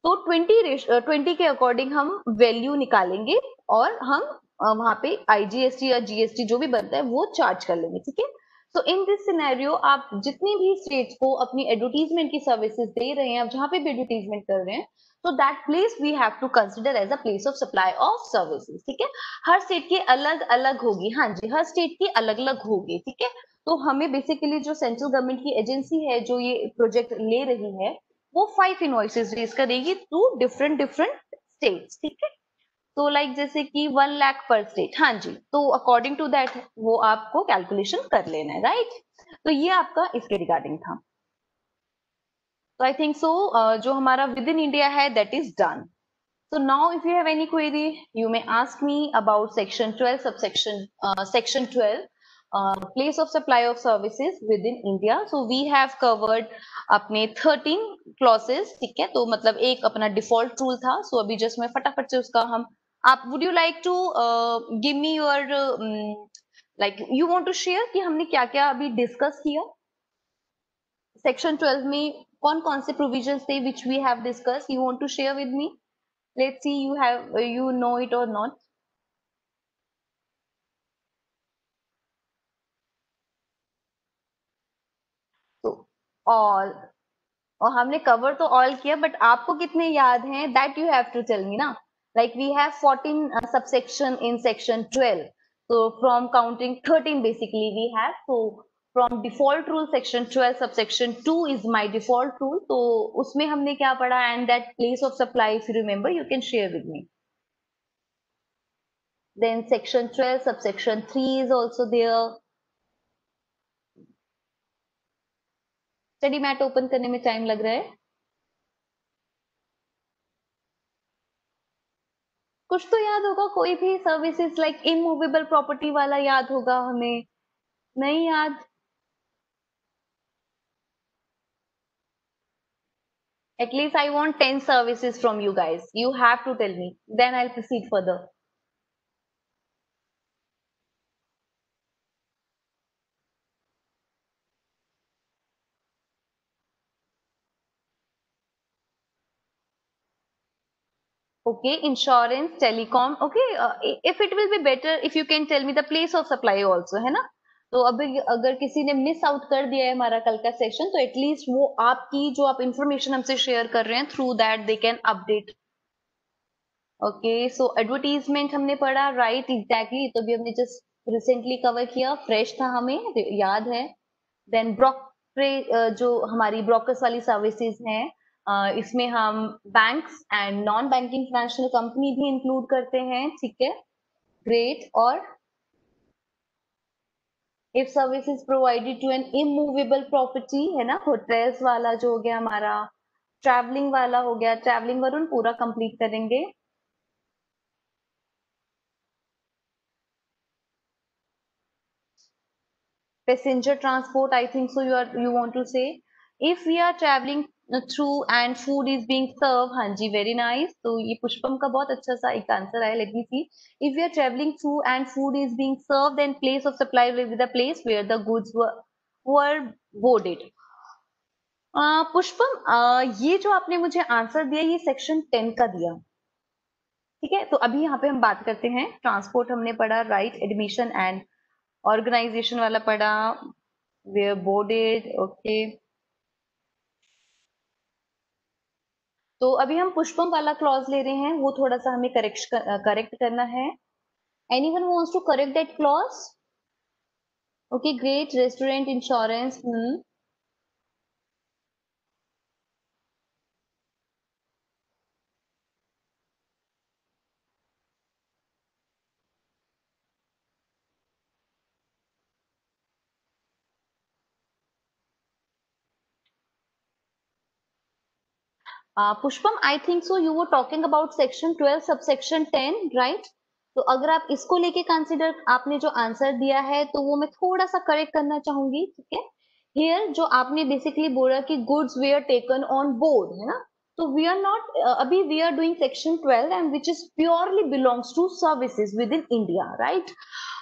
तो 20 के अकॉर्डिंग हम वैल्यू निकालेंगे और हम वहां पे आईजीएसटी या जीएसटी जो भी बनता है वो चार्ज कर लेंगे, ठीक है। तो इन दिस सिनेरियो आप जितनी भी स्टेट्स को अपनी एडवर्टीजमेंट की सर्विसेज दे रहे हैं, आप जहां पे भी एडवर्टीजमेंट कर रहे हैं, तो that place we have to consider as a place of supply of services, ठीक है। हर स्टेट की अलग अलग होगी, हाँ जी, हर स्टेट की अलग अलग होगी, ठीक है। तो हमें बेसिकली जो सेंट्रल गवर्नमेंट की एजेंसी है जो ये प्रोजेक्ट ले रही है, वो 5 इनवॉइसेस रेज करेगी टू डिफरेंट डिफरेंट स्टेट्स, ठीक है। तो लाइक जैसे कि 1 लाख पर स्टेट, हाँ जी, तो अकॉर्डिंग टू दैट वो आपको कैलकुलेशन कर लेना है, राइट। तो ये आपका इसके रिगार्डिंग था। तो आई थिंक सो जो हमारा विद इन इंडिया है that is done. So now if you have any query, you may ask me about section 12, section 12, place of supply of services within India. So we have covered अपने 13 clauses, ठीक है। तो मतलब एक अपना default rule था, so अभी just मैं फटाफट से उसका हम, आप would you like to give me your like you want to share कि हमने क्या क्या अभी discuss किया section 12 में, कौन कौन से provisions थे which we have discussed, you want to share with me? Let's see you have you know it or not. तो all, और हमने कवर तो ऑल किया, बट आपको कितने याद हैं that you have to tell me ना। Like we have 14 subsection in section 12, so from counting 13 basically we have, so from default rule section 12 subsection 2 is my default rule, तो उसमें हमने क्या पढ़ा, and that place of supply if you remember you can share with me. Then section 12 subsection 3 is also there. Study mat open करने में time लग रहा है, कुछ तो याद होगा, कोई भी सर्विसेज लाइक इमूवेबल प्रॉपर्टी वाला याद होगा हमें, नहीं याद? At least I want 10 services from you guys. You have to tell me. Then I'll proceed further. Okay, insurance, telecom. Okay, if it will be better if you can tell me the place of supply also, है ना? तो अभी अगर किसी ने miss out कर दिया है हमारा कल का सेशन, तो एटलीस्ट वो आपकी जो आप इंफॉर्मेशन हमसे शेयर कर रहे हैं, through that they can update. Okay, so advertisement हमने पढ़ा, राइट, एग्जैक्टली, तो भी हमने जस्ट रिसेंटली कवर किया, फ्रेश था, हमें याद है। देन ब्रोकरे जो हमारी ब्रोकर्स वाली सर्विसेज हैं, इसमें हम banks and non banking financial company भी इंक्लूड करते हैं, ठीक है, ग्रेट। और if services provided to an immovable property, है ना, होटल्स वाला जो हो गया हमारा, ट्रैवलिंग वाला हो गया, ट्रैवलिंग वरुण पूरा कंप्लीट करेंगे। Passenger transport, I think so you want to say, if we are traveling through and food is being served, हाँ जी, very nice, तो ये पुष्पम का बहुत अच्छा सा एक आंसर है। Let me see, if we are traveling through and food is being served, then place of supply will be the place where the goods were boarded. पुष्पम, ये जो आपने मुझे आंसर दिया ये सेक्शन 10 का दिया, ठीक है। तो अभी यहाँ पे हम बात करते हैं, ट्रांसपोर्ट हमने पढ़ा, राइट, एडमिशन एंड ऑर्गेनाइजेशन वाला पढ़ा, वेयर बोर्डेड, ओके। तो अभी हम पुष्पम वाला क्लॉज ले रहे हैं, वो थोड़ा सा हमें करेक्ट करना है। Anyone wants to correct that clause? Okay great, restaurant insurance. Pushpam, I think so you were talking about section 12 subsection 10, right? तो अगर आप इसको लेके कंसिडर, आपने जो आंसर दिया है तो वो मैं थोड़ा सा करेक्ट करना चाहूंगी, ठीक है। हियर जो आपने बेसिकली बोला कि goods were taken on board, है ना, तो वी आर नॉट, अभी we are doing section 12 and which is purely belongs to services within India, right.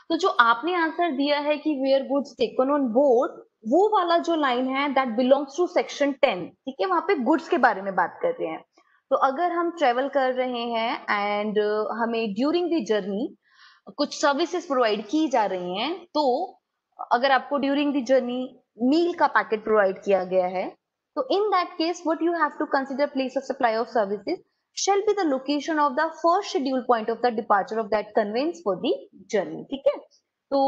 तो जो आपने आंसर दिया है कि where goods taken on board, वो वाला जो लाइन है दैट बिलोंग्स टू सेक्शन 10, ठीक है, वहां पे गुड्स के बारे में बात कर रहे हैं। तो अगर हम ट्रेवल कर रहे हैं एंड हमें ड्यूरिंग द जर्नी कुछ सर्विसेज प्रोवाइड की जा रही हैं, तो अगर आपको ड्यूरिंग द जर्नी मील का पैकेट प्रोवाइड किया गया है, तो in that case what you have to consider place of supply of services shall be the location of the first scheduled point of the departure of that conveyance for the journey, ठीक है। तो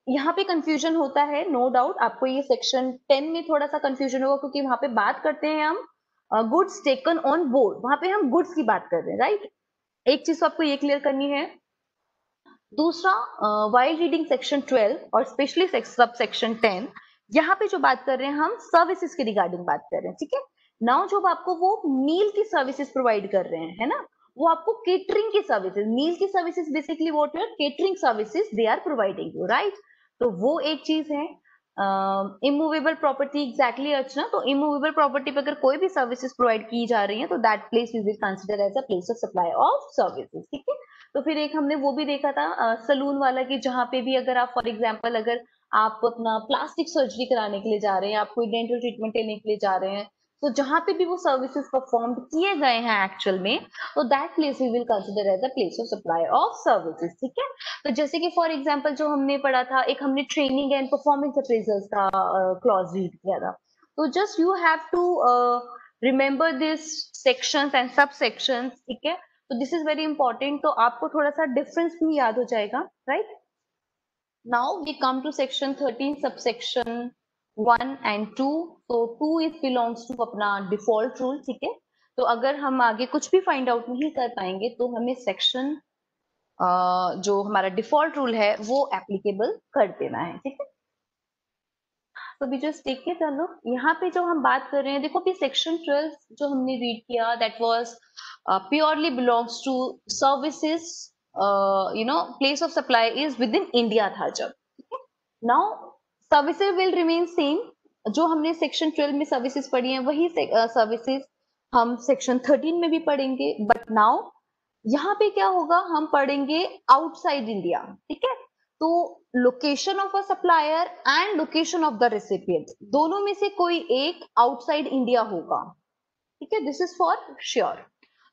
यहाँ पे confusion होता है, no doubt आपको ये section 10 में थोड़ा सा कंफ्यूजन होगा, क्योंकि वहां पे बात करते हैं हम गुड्स टेकन ऑन बोर्ड, वहां पे हम गुड्स की बात कर रहे हैं, राइट। एक चीज तो आपको ये क्लियर करनी है। दूसरा, वाइल रीडिंग सेक्शन 12 और स्पेशली सब सेक्शन 10, यहाँ पे जो बात कर रहे हैं हम सर्विसेज के रिगार्डिंग बात कर रहे हैं, ठीक है। नाउ जो आपको वो मील की सर्विसेज प्रोवाइड कर रहे हैं, है ना, वो आपको केटरिंग की सर्विसेज, मील की services basically what your catering services they are providing you, right. तो वो एक चीज है। इमूवेबल प्रॉपर्टी, एग्जैक्टली अर्चना, तो इमूवेबल प्रॉपर्टी पे अगर कोई भी सर्विसेज प्रोवाइड की जा रही है तो that place we will consider as a place of supply of services, ठीक है। तो फिर एक हमने वो भी देखा था सलून वाला, कि जहाँ पे भी अगर आप फॉर एग्जांपल अगर आप अपना प्लास्टिक सर्जरी कराने के लिए जा रहे हैं, आप कोई डेंटल ट्रीटमेंट लेने के लिए जा रहे हैं, तो जहाँ पे भी वो सर्विसेज परफॉर्म किए गए हैं एक्चुअल में, तो that place we will consider as a place of supply of services, ठीक है। तो जैसे कि फॉर एग्जांपल जो हमने पढ़ा था, एक हमने ट्रेनिंग एंड परफॉर्मेंस अप्रेजल्स का क्लॉज रीड किया था। तो just you have to remember this sections and sub sections, ठीक है। तो दिस इज वेरी इंपॉर्टेंट, तो आपको थोड़ा सा डिफरेंस भी याद हो जाएगा, right. Now we come to section 13 subsection 1 and 2। तो 2 इज बिलोंग्स टू अपना डिफॉल्ट रूल, ठीक है। तो अगर हम आगे कुछ भी फाइंड आउट नहीं कर पाएंगे तो हमें सेक्शन जो हमारा डिफॉल्ट रूल है वो एप्लीकेबल कर देना है, ठीक है। तो भी जस्ट देखिए चलो, यहाँ पे जो हम बात कर रहे हैं, देखो अभी सेक्शन 12 जो हमने रीड किया that was purely belongs to services, place of supply is within India था जब, now services will remain same. जो हमने सेक्शन 12 में सर्विसेज पढ़ी हैं वही सर्विसेज हम सेक्शन 13 में भी पढ़ेंगे, बट नाउ यहाँ पे क्या होगा, हम पढ़ेंगे आउटसाइड इंडिया, ठीक है। तो location of a supplier and location of the recipient, दोनों में से कोई एक आउटसाइड इंडिया होगा, ठीक है, दिस इज फॉर श्योर।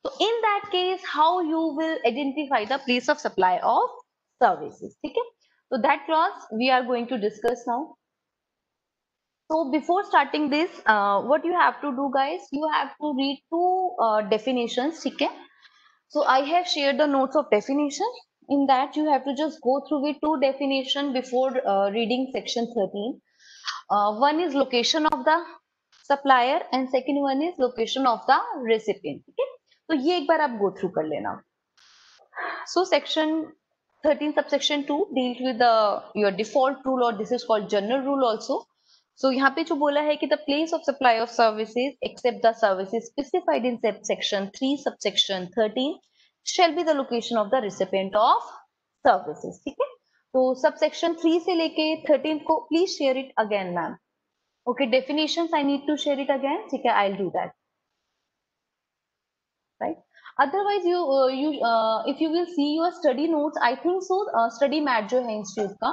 तो in that case how you will identify the place of supply of services, ठीक है। तो that clause we are going to discuss now. So before starting this, what you have to do, guys, you have to read two definitions, okay? So I have shared the notes of definition. In that, you have to just go through with two definition before reading section 13. One is location of the supplier and second one is location of the recipient, okay? तो ये एक बार आप go through कर लेना. So section 13 subsection 2 deals with the your default rule, or this is called general rule also. सो यहाँ पे जो बोला है कि the place of supply of services except the services specified in section 3 subsection 13 shall be the location of the recipient of services. ठीक है, तो subsection 3 से लेके 13 को please share it again ma'am. Okay, definitions I need to share it again. ठीक है, I will do that, right. Otherwise if you will see your study notes, I think so study mat जो है institute का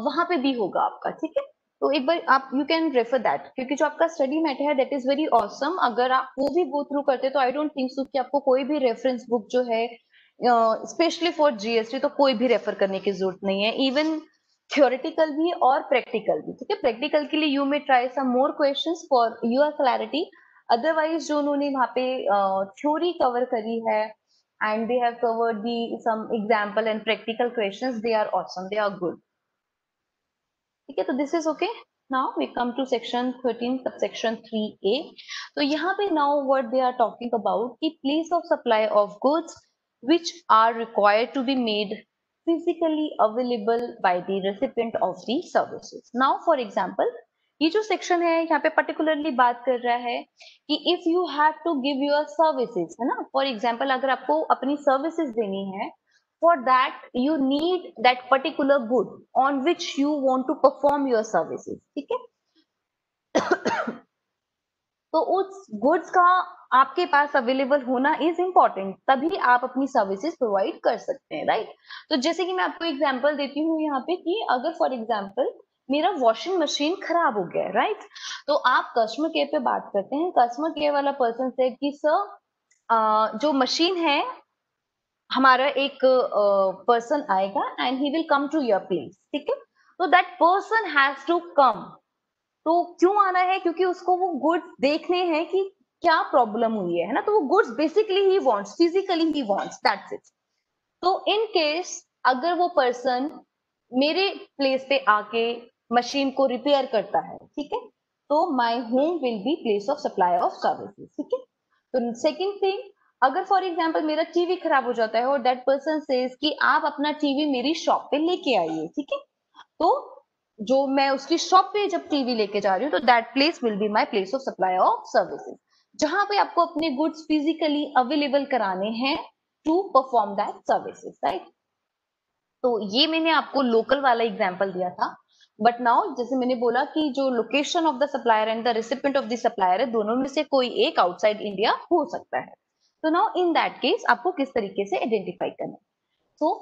वहां पे भी होगा आपका। ठीक है, तो एक बार आप यू कैन रेफर दैट, क्योंकि जो आपका स्टडी मैट है दैट इज वेरी ऑसम। अगर आप वो भी गो थ्रू करते तो आई डोंट थिंक सो कि आपको कोई भी रेफरेंस बुक जो है स्पेशली फॉर जीएसटी तो कोई भी रेफर करने की जरूरत नहीं है, इवन थ्योरेटिकल भी और प्रैक्टिकल भी। ठीक है, प्रैक्टिकल के लिए you may try some more questions for your clarity. Otherwise जो उन्होंने वहां पे थ्योरी कवर करी है and they have covered the some example and practical questions, they are awesome, they are good. ठीक है, तो this is okay. Now we come to section 13 subsection 3A। तो यहाँ पे now what they are talking about कि place of supply of goods which are required to be made physically available by the recipient of the services. Now for example, ये जो section है यहाँ पे particularly बात कर रहा है कि if you have to give your services, है ना, फॉर एग्जाम्पल अगर आपको अपनी सर्विसेज देनी है, for that you need that particular good on which you want to perform your services। ठीक है, तो उस गुड्स का आपके पास अवेलेबल होना इज इम्पोर्टेंट, तभी आप अपनी सर्विसेज प्रोवाइड कर सकते हैं, राइट। तो जैसे कि मैं आपको एग्जांपल देती हूँ यहाँ पे कि अगर फॉर एग्जांपल मेरा वॉशिंग मशीन खराब हो गया है, राइट, तो आप कस्टमर केयर पे बात करते हैं, कस्टमर केयर वाला पर्सन से कि सर जो मशीन है हमारा एक पर्सन आएगा and he will come to your place. ठीक है, तो that person has to come. तो क्यों आना है, क्योंकि उसको वो गुड्स देखने हैं कि क्या प्रॉब्लम हुई है ना, तो वो goods basically he wants, physically he wants, that's it. तो इन केस अगर वो पर्सन मेरे प्लेस पे आके मशीन को रिपेयर करता है, ठीक है, तो my home will be place of supply of services. ठीक है, तो सेकंड थिंग, अगर फॉर एग्जांपल मेरा टीवी खराब हो जाता है और दैट पर्सन सेज कि आप अपना टीवी मेरी शॉप पे लेके आइए, ठीक है, तो जो मैं उसकी शॉप पे जब टीवी लेके जा रही हूँ तो that place will be my place of supply of services, जहां पे आपको अपने गुड्स फिजिकली अवेलेबल कराने हैं to perform that services, right. तो ये मैंने आपको लोकल वाला एग्जांपल दिया था, बट नाउ जैसे मैंने बोला कि जो location of the supplier and the recipient of the supplier है, दोनों में से कोई एक आउटसाइड इंडिया हो सकता है। तो नाउ इन दैट केस आपको किस तरीके से आइडेंटिफाई करना है। सो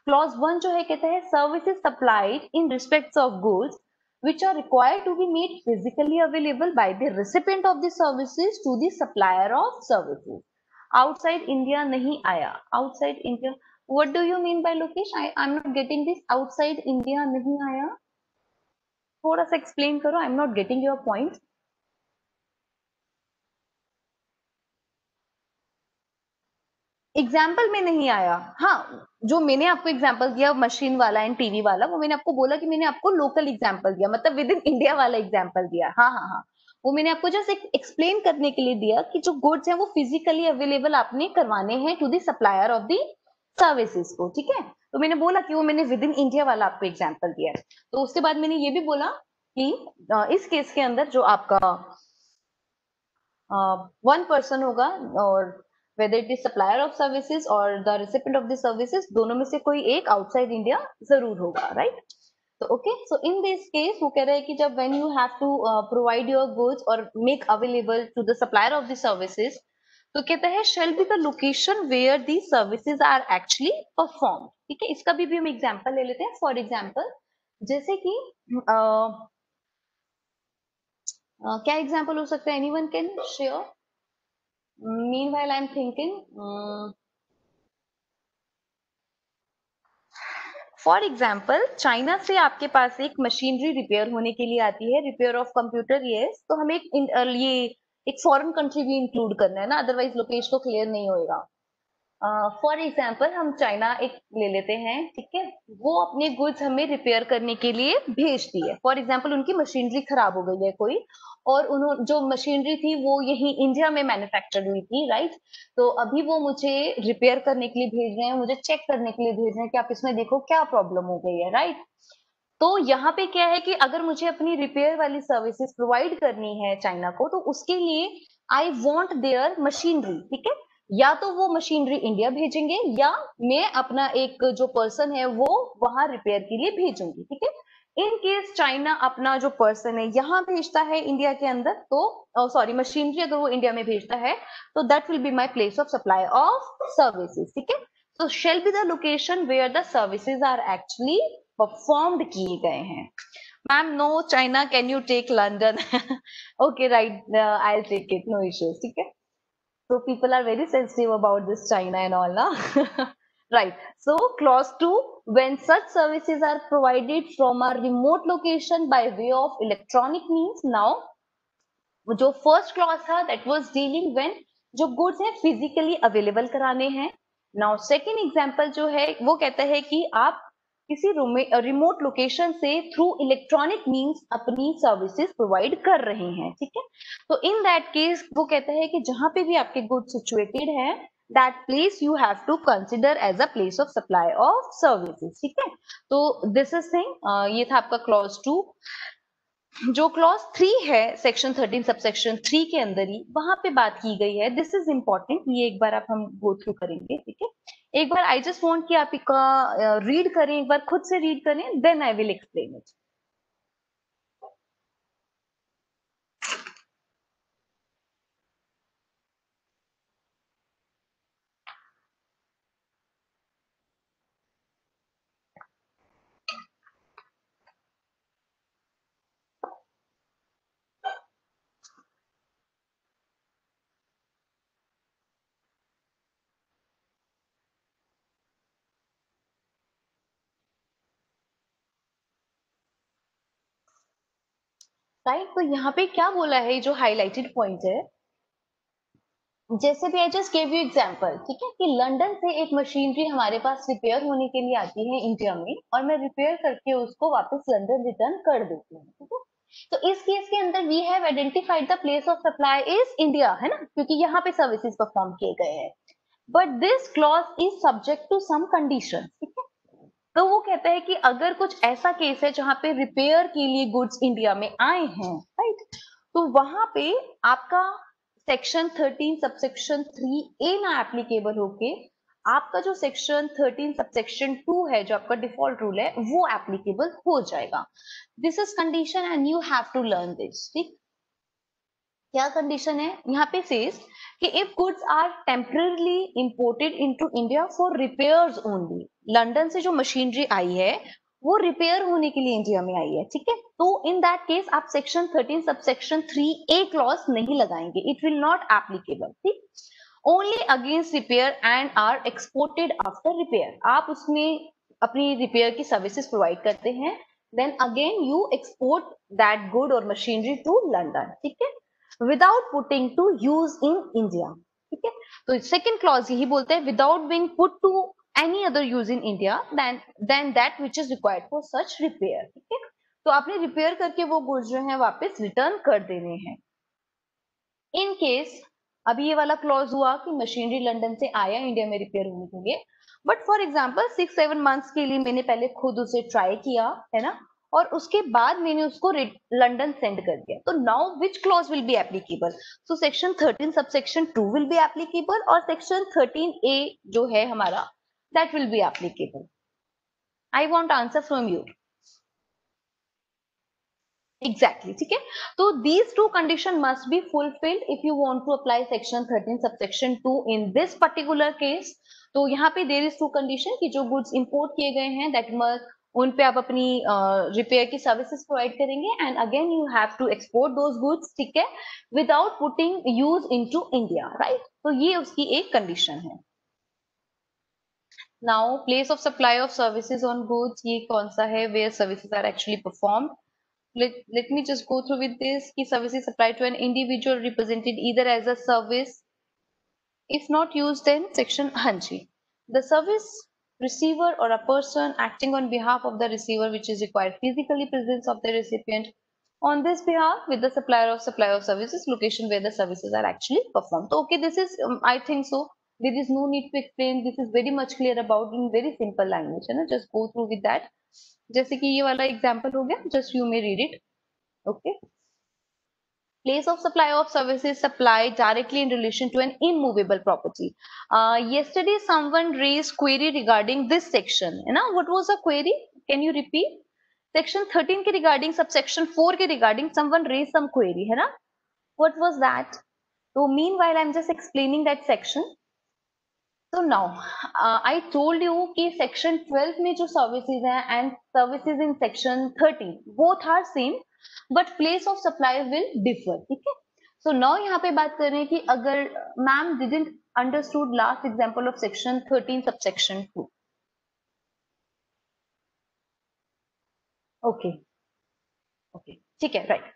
क्लॉज 1 जो है कहता है services supplied in respect of goods which are required to be made physically available by the recipient of the services to the supplier of services। outside India नहीं आया, outside India, what do you mean by Lokesh? I'm not getting this, outside India नहीं आया, थोड़ा सा explain करो, I'm not getting your point। Example में नहीं आया, हाँ, जो मैंने आपको एग्जाम्पल दिया मशीन वाला एंड टीवी वाला, वो मैंने आपको बोला कि मैंने आपको लोकल एग्जाम्पल दिया, मतलब विद इन इंडिया वाला एग्जाम्पल दिया। हाँ हाँ हाँ, वो मैंने आपको जस्ट एक्सप्लेन करने के लिए दिया कि जो गुड्स हैं वो फिजिकली अवेलेबल आपने करवाने हैं to the supplier of the services को। ठीक है, तो मैंने बोला कि वो मैंने विद इन इंडिया वाला आपको एग्जाम्पल दिया है। तो उसके बाद मैंने ये भी बोला कि इस केस के अंदर जो आपका वन पर्सन होगा और whether it is supplier of services or the recipient of the services, दोनों में से कोई एक आउटसाइड इंडिया जरूर होगा, राइट। तो okay, so in this case वो कह रहे हैं कि जब when you have to provide your goods और make available to the supplier of the services, तो कहता है shall be the location where the services are actually perform. ठीक है, इसका भी हम एग्जांपल ले लेते हैं। फॉर एग्जांपल जैसे कि क्या एग्जांपल हो सकता है, anyone can share. meanwhile I'm thinking, for example China से आपके पास एक मशीनरी रिपेयर होने के लिए आती है, रिपेयर ऑफ कंप्यूटर, यस, तो हमें ये एक फॉरेन कंट्री भी इंक्लूड करना है ना, अदरवाइज लोकेश को क्लियर नहीं होएगा। फॉर एग्जाम्पल हम चाइना एक ले लेते हैं, ठीक है, वो अपने गुड्स हमें रिपेयर करने के लिए भेजती है। फॉर एग्जाम्पल उनकी मशीनरी खराब हो गई है कोई, और उन्होंने जो मशीनरी थी वो यही इंडिया में मैन्युफैक्चर हुई थी, राइट। तो अभी वो मुझे रिपेयर करने के लिए भेज रहे हैं, मुझे चेक करने के लिए भेज रहे हैं कि आप इसमें देखो क्या प्रॉब्लम हो गई है, राइट। तो यहाँ पे क्या है कि अगर मुझे अपनी रिपेयर वाली सर्विसेज प्रोवाइड करनी है चाइना को, तो उसके लिए आई वांट देयर मशीनरी, ठीक है, या तो वो मशीनरी इंडिया भेजेंगे या मैं अपना एक जो पर्सन है वो वहां रिपेयर के लिए भेजूंगी, ठीक है। इन केस चाइना अपना जो पर्सन है यहाँ भेजता है इंडिया के अंदर, तो सॉरी मशीनरी अगर वो इंडिया में भेजता है, तो that will be my place of supply of services, ठीक है। तो shall be the location where the services are actually performed किए गए हैं। Ma'am no China, can you take London? Okay right, I will take it, no issues, ठीक है। So people are very sensitive about this China and all, na? Right. So clause 2, when such services are provided from a remote location by way of electronic means. Now, जो first clause था that was dealing when जो goods है physically available कराने हैं. Now second example जो है वो कहता है कि आप किसी रिमोट लोकेशन से थ्रू इलेक्ट्रॉनिक मींस अपनी सर्विसेज प्रोवाइड कर रहे हैं, ठीक है। तो इन दैट केस वो कहता है कि जहां पे भी आपके गुड्स सिचुएटेड है, that place you have to consider as a place of supply of services, ठीक है। तो दिस इज थिंग, ये था आपका क्लॉज 2। जो क्लॉज 3 है सेक्शन 13 सबसेक्शन 3 के अंदर ही वहां पे बात की गई है, दिस इज इंपॉर्टेंट, ये एक बार आप हम गो थ्रू करेंगे, ठीक है। एक बार आई जस्ट वांट कि आप इसका रीड करें, एक बार खुद से रीड करें, then I will explain it. Right, तो यहाँ पे क्या बोला है, जो हाईलाइटेड पॉइंट है, जैसे भी I just gave you example, ठीक है, कि लंदन से एक मशीनरी हमारे पास रिपेयर होने के लिए आती है इंडिया में, और मैं रिपेयर करके उसको वापस लंदन रिटर्न कर देती हूँ, ठीक है। तो इस केस के अंदर we have identified the place of supply is India, है ना, क्योंकि यहाँ पे सर्विसेज परफॉर्म किए गए हैं। But this clause is subject to some condition, ठीक है। तो वो कहता है कि अगर कुछ ऐसा केस है जहां पे रिपेयर के लिए गुड्स इंडिया में आए हैं, राइट, तो वहां पे आपका सेक्शन 13 सबसेक्शन 3 ए ना एप्लीकेबल होके आपका जो सेक्शन 13 सबसेक्शन 2 है, जो आपका डिफॉल्ट रूल है, वो एप्लीकेबल हो जाएगा। This is condition and you have to learn this, ठीक। क्या कंडीशन है यहाँ पे, सेज कि if goods are temporarily imported into India for repairs only, London से जो मशीनरी आई है वो रिपेयर होने के लिए इंडिया में आई है, ठीक है। तो इन दैट केस आप सेक्शन 13 सबसेक्शन 3 ए क्लॉज नहीं लगाएंगे, इट विल नॉट एप्लीकेबल, ठीक। Only against repair and are exported after repair, आप उसमें अपनी रिपेयर की सर्विसेज प्रोवाइड करते हैं, then again you export that good और मशीनरी टू लंदन, ठीक है, without putting to use in India, ठीक है। तो सेकंड क्लॉज यही बोलते हैं, without being put to any other use in India then that which is required for such repair, ठीक है। तो आपने रिपेयर करके वो गुड्स जो है वापस रिटर्न कर देने हैं। इन केस अभी ये वाला क्लॉज हुआ कि मशीनरी लंदन से आया इंडिया में रिपेयर होने के लिए, बट फॉर एग्जांपल 6-7 मंथ्स के लिए मैंने पहले खुद उसे ट्राई किया, है ना, और उसके बाद मैंने उसको लंदन सेंड कर दिया, तो now which clause will be applicable? So section 13 subsection 2 will be applicable और सेक्शन 13 ए जो है हमारा, that will be applicable. I want answer from you. Exactly, ठीक है। तो these two condition must be fulfilled if you want to apply section 13 subsection 2 in this particular case। तो यहाँ पे there is two condition कि जो goods import किए गए हैं that must, उन पे आप अपनी रिपेयर की सर्विसेज प्रोवाइड करेंगे, and again you have to export those goods, ठीक है, without putting use into India, right. तो ये उसकी एक कंडीशन है। Now place of supply of services on goods, ये कौन सा है, where services are actually performed. Let me just go through with this कि services supplied to an individual represented either as a service, if not used then section, हाँ जी, the service receiver or a person acting on behalf of the receiver which is required physically presence of the recipient on this behalf with the supplier of supply of services location where the services are actually performed. So okay, this is I think so there is no need to explain, this is very much clear about in very simple language, है ना, just go through with that. जैसे कि ये वाला example हो गया, just you may read it. Okay. Place of supply of services supplied directly in relation to an immovable property. Yesterday someone raised query regarding this section. है ना? What was the query? Can you repeat? Section 13 के regarding, subsection 4 के regarding someone raised some query. है ना? What was that? So meanwhile I'm just explaining that section. So now I told you कि section 12 में जो services हैं and services in section 13 both are same but place of supply will differ. ठीक है. So now यहाँ पे बात कर रहे हैं कि अगर ma'am didn't understood last example of section 13 subsection 2. Okay. Okay. ठीक है. Right.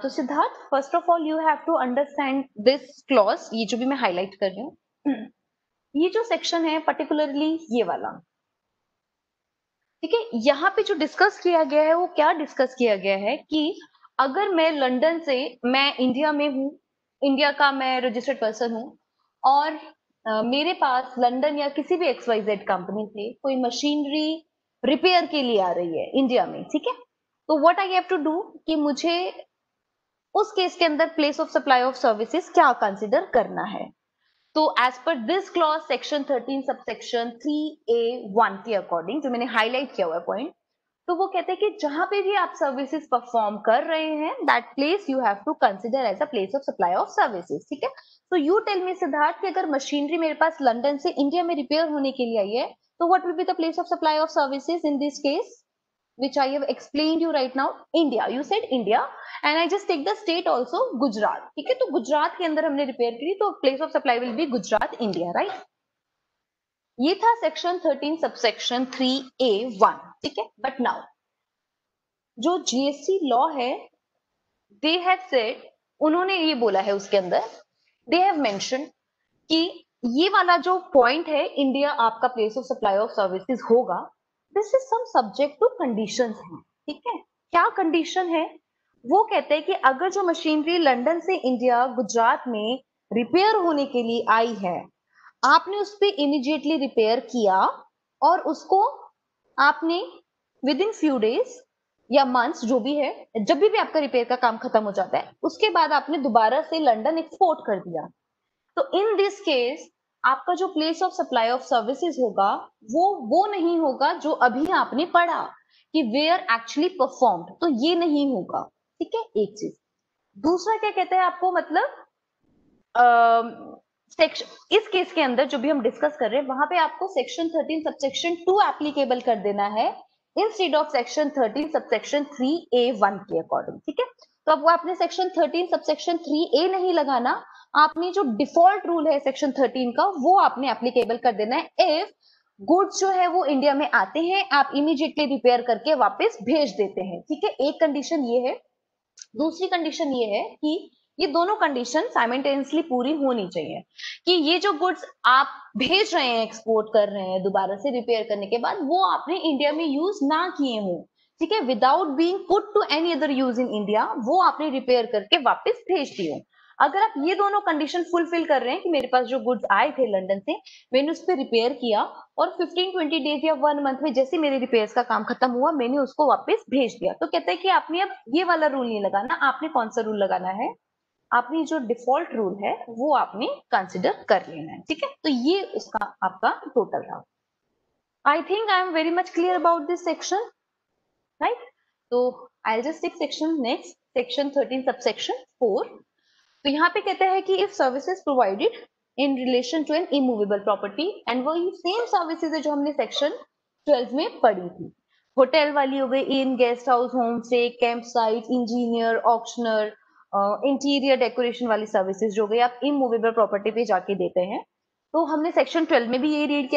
तो Siddharth, first of all you have to understand this clause, ये जो भी मैं हाईलाइट कर रही हूँ. ये जो सेक्शन है पर्टिकुलरली ये वाला, ठीक है, यहाँ पे जो डिस्कस किया गया है वो क्या डिस्कस किया गया है कि अगर मैं लंदन से, मैं इंडिया में हूँ, इंडिया का मैं रजिस्टर्ड पर्सन हूँ और मेरे पास लंदन या किसी भी XYZ कंपनी से कोई मशीनरी रिपेयर के लिए आ रही है इंडिया में, ठीक है, तो what I have to do कि मुझे उस केस के अंदर place of supply of services क्या कंसिडर करना है. तो as per this clause section 13 subsection 3A1 के अकॉर्डिंग, जो मैंने हाईलाइट किया हुआ है पॉइंट, तो वो कहते हैं कि जहां पे भी आप सर्विसेज परफॉर्म कर रहे हैं that place you have to consider as a place of supply of services. ठीक है. तो यू टेल मी सिद्धार्थ कि अगर मशीनरी मेरे पास लंदन से इंडिया में रिपेयर होने के लिए आई है, तो what will be the place of supply of services in this case which I have explained you right now. India, you said India and I just take the state also Gujarat. ठीक है, तो गुजरात के अंदर हमने repair की तो place of supply will B Gujarat India. Right. ये था सेक्शन 13 सबसेक्शन 3A1. ठीक है. बट नाउ जो GST लॉ है, दे हैव सेड, उन्होंने ये बोला है उसके अंदर, दे हैव मेंशन कि ये वाला जो पॉइंट है इंडिया आपका place of supply of services होगा, this is some subject to conditions हैं. ठीक है. क्या कंडीशन है? वो कहते हैं कि अगर जो मशीनरी लंदन से इंडिया गुजरात में रिपेयर होने के लिए आई है, आपने उस पर इमीडिएटली रिपेयर किया और उसको आपने विद इन फ्यू डेज या मंथ्स जो भी है, जब भी आपका रिपेयर का काम खत्म हो जाता है, उसके बाद आपने दोबारा से लंदन एक्सपोर्ट कर दिया, तो इन दिस केस आपका जो place of supply of services होगा वो नहीं होगा जो अभी आपने पढ़ा कि वेयर एक्चुअली परफॉर्म्ड, तो ये नहीं होगा. ठीक है. एक चीज. दूसरा क्या कहते हैं आपको, मतलब सेक्शन, इस केस के अंदर जो भी हम डिस्कस कर रहे हैं वहां पे आपको सेक्शन 13 सबसेक्शन 2 एप्लीकेबल कर देना है instead of section 13 subsection 3A1 के अकॉर्डिंग. ठीक है. तो अब वो आपने सेक्शन 13 सबसेक्शन 3A नहीं लगाना, आपने जो डिफॉल्ट रूल है सेक्शन 13 का वो आपने एप्लीकेबल कर देना है. इफ गुड्स जो है वो इंडिया में आते हैं, आप इमीडिएटली रिपेयर करके वापस भेज देते हैं. ठीक है. एक कंडीशन ये है. दूसरी कंडीशन ये है कि ये दोनों कंडीशन साइमल्टेनियसली पूरी होनी चाहिए कि ये जो गुड्स आप भेज रहे हैं, एक्सपोर्ट कर रहे हैं दोबारा से रिपेयर करने के बाद, वो आपने इंडिया में यूज ना किए हों. ठीक है. Without being put to any other use in India, वो आपने रिपेयर करके वापस भेज दिए हों. अगर आप ये दोनों कंडीशन फुलफिल कर रहे हैं कि मेरे पास जो गुड्स आए थे लंदन से, मैंने उस पर रिपेयर किया और 15-20 डेज या 1 मंथ में जैसे मेरे रिपेयर्स का काम खत्म हुआ मैंने उसको वापस भेज दिया, तो कहता है कि आपने अब ये वाला रूल नहीं लगाना. आपने कौन सा रूल लगाना है? आपने जो डिफॉल्ट रूल है वो आपने कंसिडर कर लेना है. ठीक है. तो ये उसका आपका टोटल था. I think I am very much clear about this section. Right. तो I just take section next, section 13 subsection 4. तो यहाँ पे कहते हैं कि if services provided in relation to an immovable property, and वही सेम सर्विसेज है जो हमने सेक्शन 12 में पढ़ी थी. होटल वाली हो गई, inn, guest house, home stay, camp site, engineer, auctioneer, interior decoration वाली सर्विसेज जो गई आप इमूवेबल प्रॉपर्टी पे जाके देते हैं. तो हमने सेक्शन 12 में भी ये रीड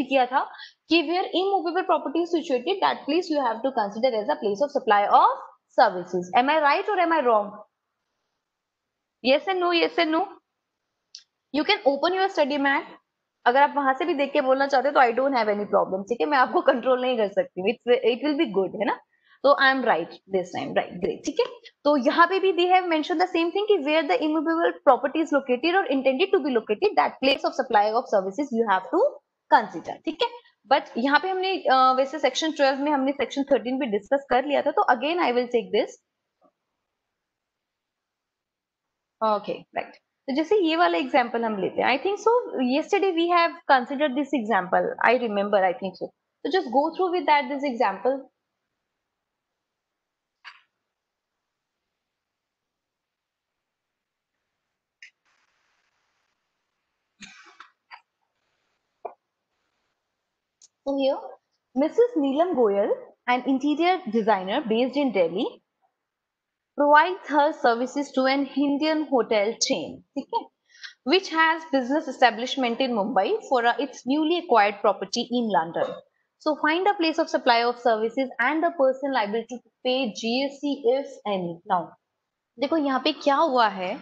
किया था कि where immovable property is situated that place you have to consider as a place of supply of services. Am I right और am I wrong? Yes and no, yes and no. You can open your study mat. अगर आप वहां से भी देख के बोलना चाहते हो तो I don't have any problem. ठीक है. मैं आपको कंट्रोल नहीं कर सकती. इट विल बी गुड, है ना. तो I am right this time. Right. Great. ठीक है. तो यहाँ पे भी they have mention the same thing कि where the immovable property is located और intended to be located that place of supply of services you have to consider. ठीक है. बट यहाँ पे हमने वैसे सेक्शन 12 में हमने सेक्शन 13 भी डिस्कस कर लिया था, तो again I will take this. Okay right. तो जैसे ये वाला एग्जांपल हम लेते हैं, I think so yesterday we have considered this example, I remember, I think so. So just go through with that this example. So here Mrs. Neelam Goyal, an interior designer based in Delhi, provides her services to an Indian hotel chain, okay, which has business establishment in Mumbai for its newly acquired property in London. So find a place of supply of services and the person liable to pay GST if any. Now, देखो यहाँ पे क्या हुआ है,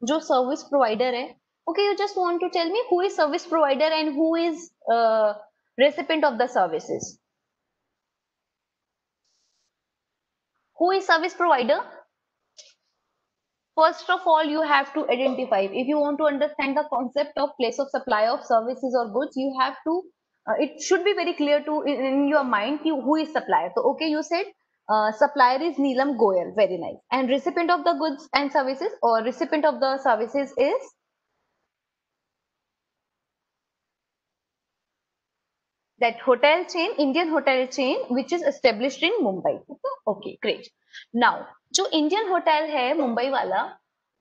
जो service provider है, okay, you just want to tell me who is service provider and who is recipient of the services. Who is service provider? First of all, you have to identify. If you want to understand the concept of place of supply of services or goods, you have to, it should be very clear to in your mind who is supplier. So, okay, you said supplier is Neelam Goyal, very nice. And recipient of the goods and services or recipient of the services is that hotel chain, Indian hotel chain, which is established in Mumbai. Okay, great. Now, जो Indian hotel है मुंबई वाला,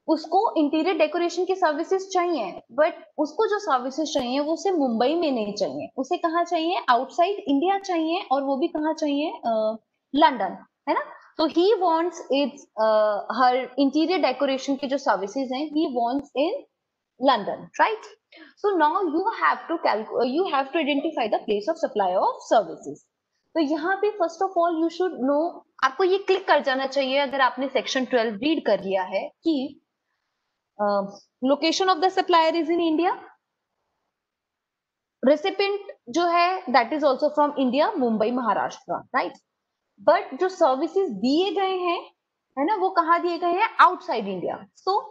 उसको interior decoration की services चाहिए, but उसको जो services चाहिए वो उसे मुंबई में नहीं चाहिए, उसे कहाँ चाहिए, आउटसाइड इंडिया चाहिए, और वो भी कहाँ चाहिए, लंदन, है ना। तो he wants it's her interior decoration की जो सर्विसेज हैं, he wants in London, right? So now you have to identify the place of supply of services. तो यहाँ पे first of all you should know, आपको ये क्लिक कर जाना चाहिए अगर आपने सेक्शन 12 रीड कर लिया है कि location of the supplier is in India, recipient जो है that is also from India, Mumbai Maharashtra, right. But जो सर्विसेज दिए गए हैं, है ना, वो कहाँ दिए गए हैं, outside India. So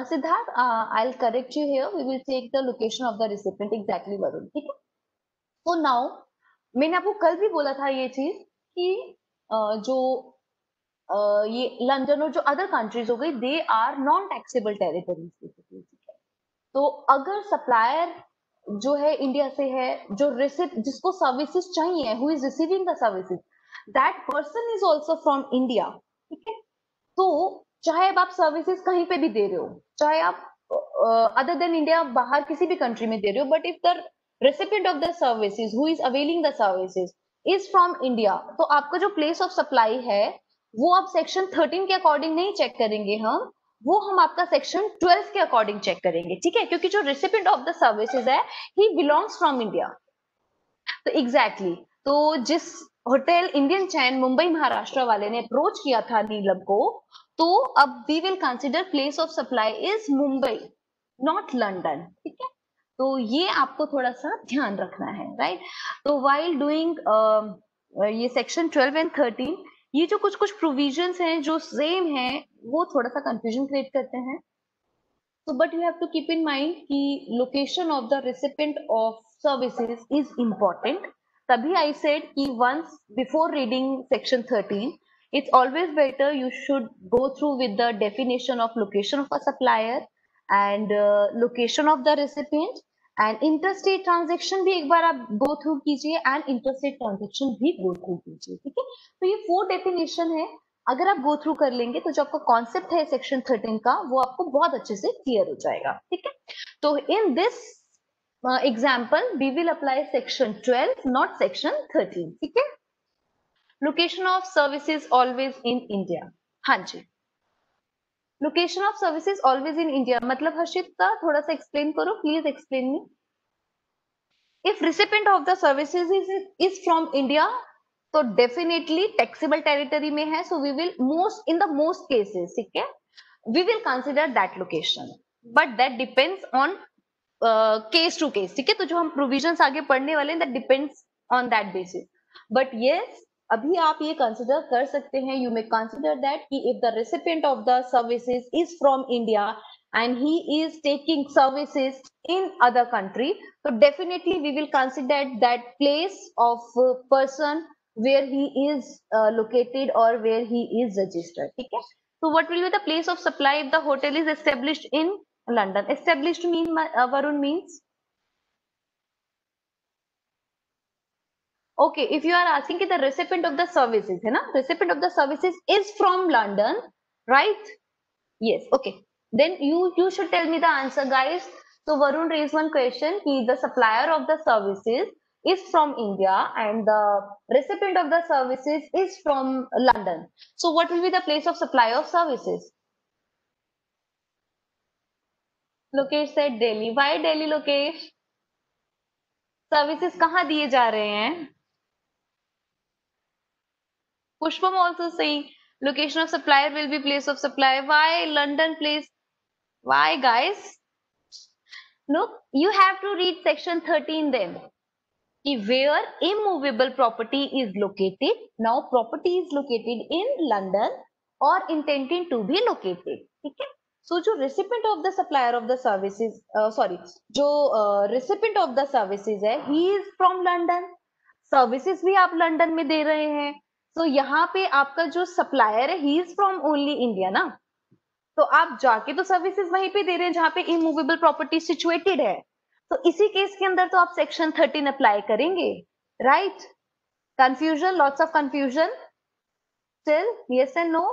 Siddharth, I'll correct you here. We will take the location of the recipient exactly, Varun, ठीक है। So now, मैंने आपको कल भी बोला था ये चीज कि जो ये लंदन और जो अदर कंट्रीज हो गई, they are non taxable territories basically, ठीक है। तो अगर सप्लायर जो है इंडिया से है, जो जिसको सर्विसेज चाहिए, who is receiving the services, that person is also from India, ठीक है। तो चाहे अब आप सर्विसेज कहीं पे भी दे रहे हो, चाहे आप अदर देन इंडिया बाहर किसी भी कंट्री में दे रहे हो, but if the recipient of the services who is availing the services is from India, तो आपका जो प्लेस ऑफ सप्लाई है वो आप सेक्शन 13 के अकॉर्डिंग नहीं चेक करेंगे हम, वो हम आपका सेक्शन 12 के अकॉर्डिंग चेक करेंगे, ठीक है, क्योंकि जो रेसिपिएंट ऑफ द सर्विसेज है ही बिलोंग्स फ्रॉम इंडिया। तो एग्जैक्टली तो जिस hotel Indian chain Mumbai Maharashtra वाले ने अप्रोच किया था नीलम को, तो अब we will consider place of supply is Mumbai, not London, ठीक है। तो ये आपको थोड़ा सा ध्यान रखना है, राइट। तो वाइल डूइंग ये सेक्शन 12 एंड 13, ये जो कुछ कुछ प्रोविजंस हैं जो सेम है, वो थोड़ा सा कंफ्यूजन क्रिएट करते हैं। So, but you have to keep in mind कि location of the recipient of services is important. तभी I said कि once before reading section 13, it's always better you should go through with the definition of location of a supplier and location of the recipient and interstate transaction भी एक बार आप go through कीजिए and interstate transaction भी go through कीजिए, ठीक है। तो ये 4 definition है, अगर आप गो थ्रू कर लेंगे तो जो आपका कॉन्सेप्ट है सेक्शन 13 का वो आपको बहुत अच्छे से क्लियर हो जाएगा, ठीक है। तो in this example we will apply section 12 not section 13, ठीक है। Location of services always in India, हाँ जी, location of services always in India मतलब हर्षित का थोड़ा सा एक्सप्लेन करो, please explain me. If recipient of the services is from India तो डेफिनेटली टैक्सेबल टेरिटरी में है, so we will most in the most cases, ठीक है, we will consider that location, but that depends on case to case, ठीक है। तो जो हम प्रोविजंस आगे पढ़ने वाले हैं that depends on that basis, but yes अभी आप ये कंसिडर कर सकते हैं, यू मे कंसिडर दैट कि if the recipient of the services is from India and he is taking services in other country, So definitely we will consider that place of person where he is located or where he is registered. ठीक है? So what will be the place of supply if the hotel is established in London? Established mean Varun means, okay, if you are asking कि the recipient of the services है ना, recipient of the services is from London, right? Yes, okay. Then you should tell me the answer, guys. So Varun raised one question. He, the supplier of the services is from India and the recipient of the services is from London. So what will be the place of supply of services? Lokesh said Delhi. Why Delhi, Lokesh? Services कहाँ दिए जा रहे हैं? Pushpam also saying location of supplier will be place of supply. Why London place? Why, guys? Look, you have to read section 13 then. Where immovable property is located. Now property is located in London or intending to be located. ठीक है? So जो recipient of the supplier of the services, जो recipient of the services है, he is from London. Services भी आप London में दे रहे हैं. So यहाँ पे आपका जो supplier है, he is from only India ना. तो आप जाके तो सर्विसेज वहीं पे दे रहे हैं जहां पे इमूवेबल प्रॉपर्टी सिचुएटेड है. तो इसी केस के अंदर तो आप सेक्शन 13 अप्लाई करेंगे, right? Confusion, lots of confusion still, yes and no?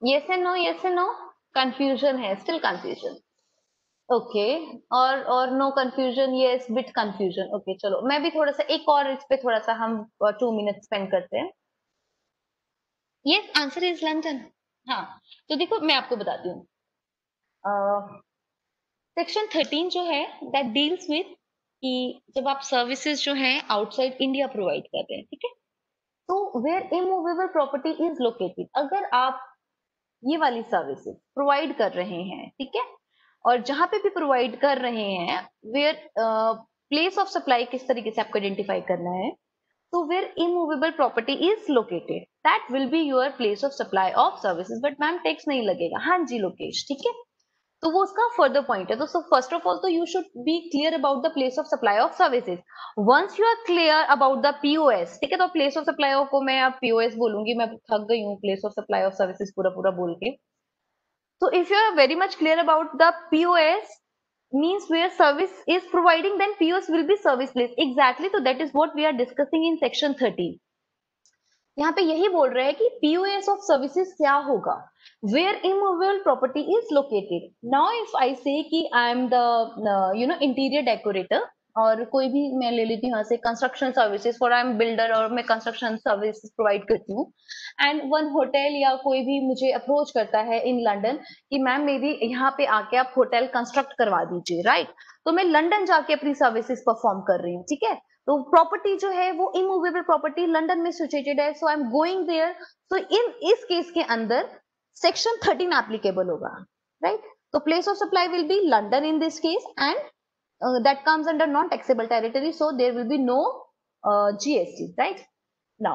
Yes and no, yes and no? Confusion है, स्टिल कंफ्यूजन. ओके, और no confusion, yes bit confusion. Okay, चलो मैं भी थोड़ा सा एक और इस पे थोड़ा सा हम 2 मिनट स्पेंड करते हैं. Yes, answer is London. हाँ, तो देखो मैं आपको बताती हूँ. सेक्शन 13 जो है दैट डील्स विथ कि जब आप सर्विसेज जो है आउटसाइड इंडिया प्रोवाइड कर रहे हैं, ठीक है? तो where immovable property is located, अगर आप ये वाली सर्विसेज प्रोवाइड कर रहे हैं, ठीक है, और जहां पे भी प्रोवाइड कर रहे हैं, वेयर प्लेस ऑफ सप्लाई किस तरीके से आपको आइडेंटिफाई करना है, तो where immovable property is located that will be your place of supply of services. But ma'am tax नहीं लगेगा. हाँ जी लोकेश, ठीक है, तो वो उसका फर्दर पॉइंट है. तो सो फर्स्ट ऑफ ऑल तो you should be clear about the place of supply of services. Once you are clear about the POS, ठीक है, तो प्लेस ऑफ सप्लाई को मैं अब पीओएस बोलूंगी, मैं थक गई हूँ place of supply of services पूरा पूरा बोल के. So if you are very much clear about the POS means where service is providing, then POS will be service place. Exactly. So that is what we are discussing in section 13. यहाँ पे यही बोल रहे हैं कि POS of services क्या होगा, where immovable property is located. Now if I say कि I am the interior decorator, और कोई भी मैं ले लेती हूँ यहाँ से construction services for I am builder और मैं कंस्ट्रक्शन सर्विसेज प्रोवाइड करती हूँ, एंड वन होटल या कोई भी मुझे अप्रोच करता है इन लंदन कि मैम मेरी यहाँ पे आके आप होटल कंस्ट्रक्ट करवा दीजिए, राइट? तो मैं लंदन जाके अपनी सर्विसेज परफॉर्म कर रही हूँ, ठीक है? तो प्रॉपर्टी जो है वो इमूवेबल प्रॉपर्टी लंदन में सिचुएटेड है, so I am going there. सो इन इस केस के अंदर सेक्शन 13 एप्लीकेबल होगा, राइट? तो place of supply will B London in this case and that comes under non-taxable territory, so there will be no GST, right? Now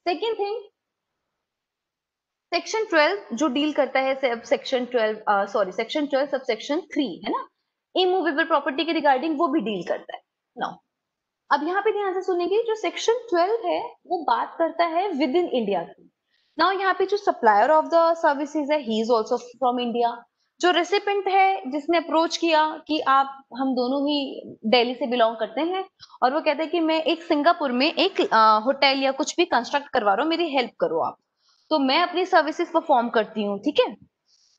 second thing, section 12 जो deal करता है section 12 sub section 3 है ना, immovable property के regarding वो भी deal करता है. नाउ अब यहाँ पे ध्यान से सुनेंगे, जो सेक्शन 12 है वो बात करता है विद इन इंडिया की. नाउ यहाँ पे जो सप्लायर ऑफ द सर्विसेज है he is also from India. जो रेसिपेंट है जिसने अप्रोच किया कि आप हम दोनों ही दिल्ली से बिलोंग करते हैं और वो कहते हैं कि मैं एक सिंगापुर में एक होटल या कुछ भी कंस्ट्रक्ट करवा रहा हूँ, मेरी हेल्प करो आप, तो मैं अपनी सर्विसेज परफॉर्म करती हूँ, ठीक है?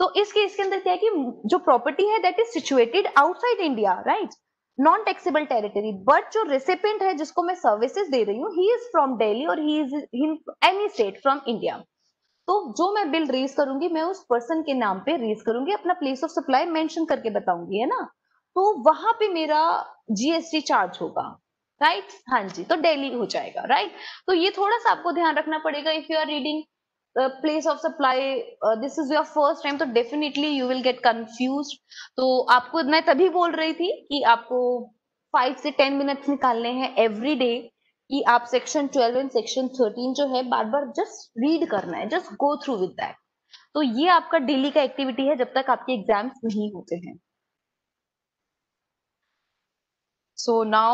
तो इस केस के अंदर क्या है कि जो प्रॉपर्टी है that is situated outside India, right, non taxable territory, but जो रेसिपेंट है जिसको मैं सर्विसेज दे रही हूँ ही इज फ्रॉम दिल्ली और he is in any state from India. तो जो मैं बिल रेज करूंगी मैं उस पर्सन के नाम पे रेज करूंगी, अपना प्लेस ऑफ सप्लाई मेंशन करके बताऊंगी, है ना? तो वहां पे मेरा जीएसटी चार्ज होगा, राइट? हाँ जी, तो दिल्ली हो जाएगा, राइट? तो ये थोड़ा सा आपको ध्यान रखना पड़ेगा. If you are reading place of supply this is your first time, तो definitely you will get confused. तो आपको मैं तभी बोल रही थी कि आपको 5 से 10 मिनट्स निकालने हैं एवरी डे कि आप सेक्शन 12 एंड सेक्शन 13 जो है बार बार जस्ट रीड करना है, just go through with that. तो ये आपका डेली का एक्टिविटी है जब तक आपके एग्जाम्स नहीं होते हैं. So now,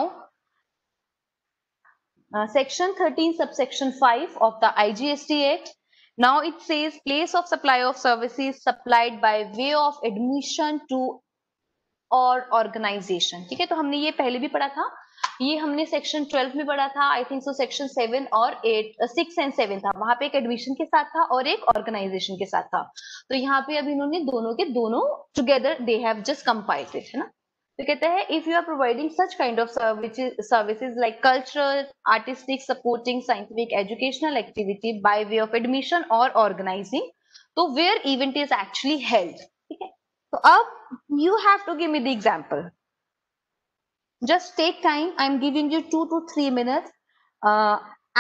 Section 13, subsection 5 of the IGST Act. Now it says place of supply of services supplied by way of admission to और ऑर्गेनाइजेशन. ठीक है, तो हमने ये पहले भी पढ़ा था, ये हमने सेक्शन 12 में पढ़ा था, आई थिंक सो सेक्शन 7 और 8, 6 एंड 7 था, वहां पे एक एडमिशन के साथ था और एक ऑर्गेनाइजेशन के साथ था. तो यहाँ पे अब इन्होंने दोनों के दोनों together they have just compiled it, है ना. तो कहते हैं if you are providing such kind of services like cultural, artistic, supporting scientific, educational activity by way of admission और ऑर्गेनाइजिंग, तो where event is actually held. ठीक है, तो अब you have to give me the example. Just take time. I'm giving you 2 to 3 minutes.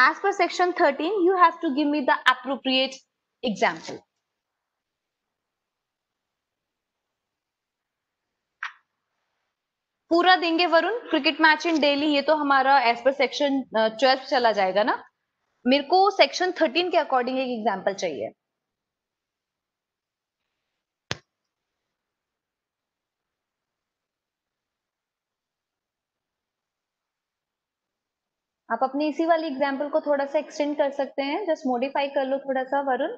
As per section 13, you have to give me the appropriate example. पूरा देंगे Varun? Cricket match इन दिल्ली, ये तो हमारा as per section 12 चला जाएगा ना. मेरे को सेक्शन 13 के अकॉर्डिंग एक एग्जाम्पल चाहिए. आप अपने इसी वाली एग्जाम्पल को थोड़ा सा एक्सटेंड कर सकते हैं, जस्ट मॉडिफाई कर लो थोड़ा सा Varun.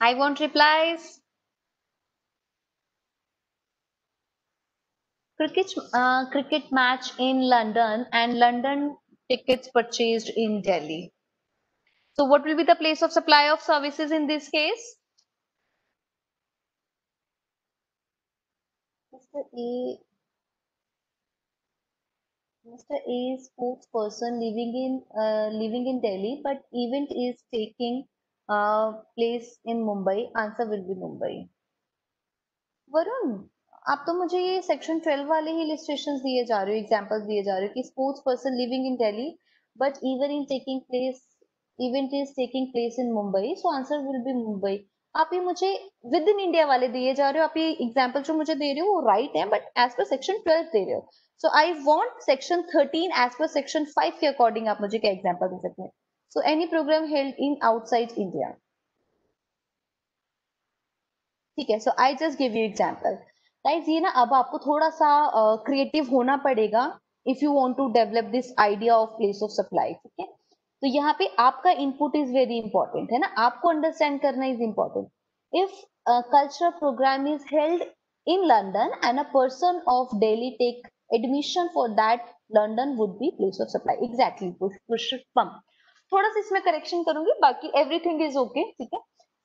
I want replies. Cricket match in London and London tickets purchased in Delhi. So what will be the place of supply of services in this case? Mr. A. Mr. A is sports person living in Delhi, but event is taking place in Mumbai. Answer will be Mumbai. Varun, आप तो मुझे ये section 12 वाले ही illustrations दिए जा रहे हो, examples दिए जा रहे हो कि sports person living in Delhi but event is taking place in Mumbai, so answer will be Mumbai. आप ये मुझे विद इन इंडिया वाले दिए जा रहे हो, आप ये एग्जांपल जो मुझे दे रहे हो वो राइट है, बट एज पर सेक्शन 12 दे रहे हो. So I want section 13 as per section 5 के अकॉर्डिंग आप मुझे क्या एग्जांपल दे सकते हैं. So any program held in outside India. ठीक है, so I just give you example. Guys, ये ना अब आपको थोड़ा सा क्रिएटिव होना पड़ेगा if you want to develop this idea of place of supply. ठीक है, तो यहाँ पे आपका इनपुट इज वेरी इंपॉर्टेंट, है ना, आपको अंडरस्टैंड करना is important. If cultural program is held in London and a person of Delhi take admission for that, London would be place of supply. Exactly Pushpam. थोड़ा सा इसमें करेक्शन करूंगी, बाकी एवरीथिंग इज ओके. ठीक है,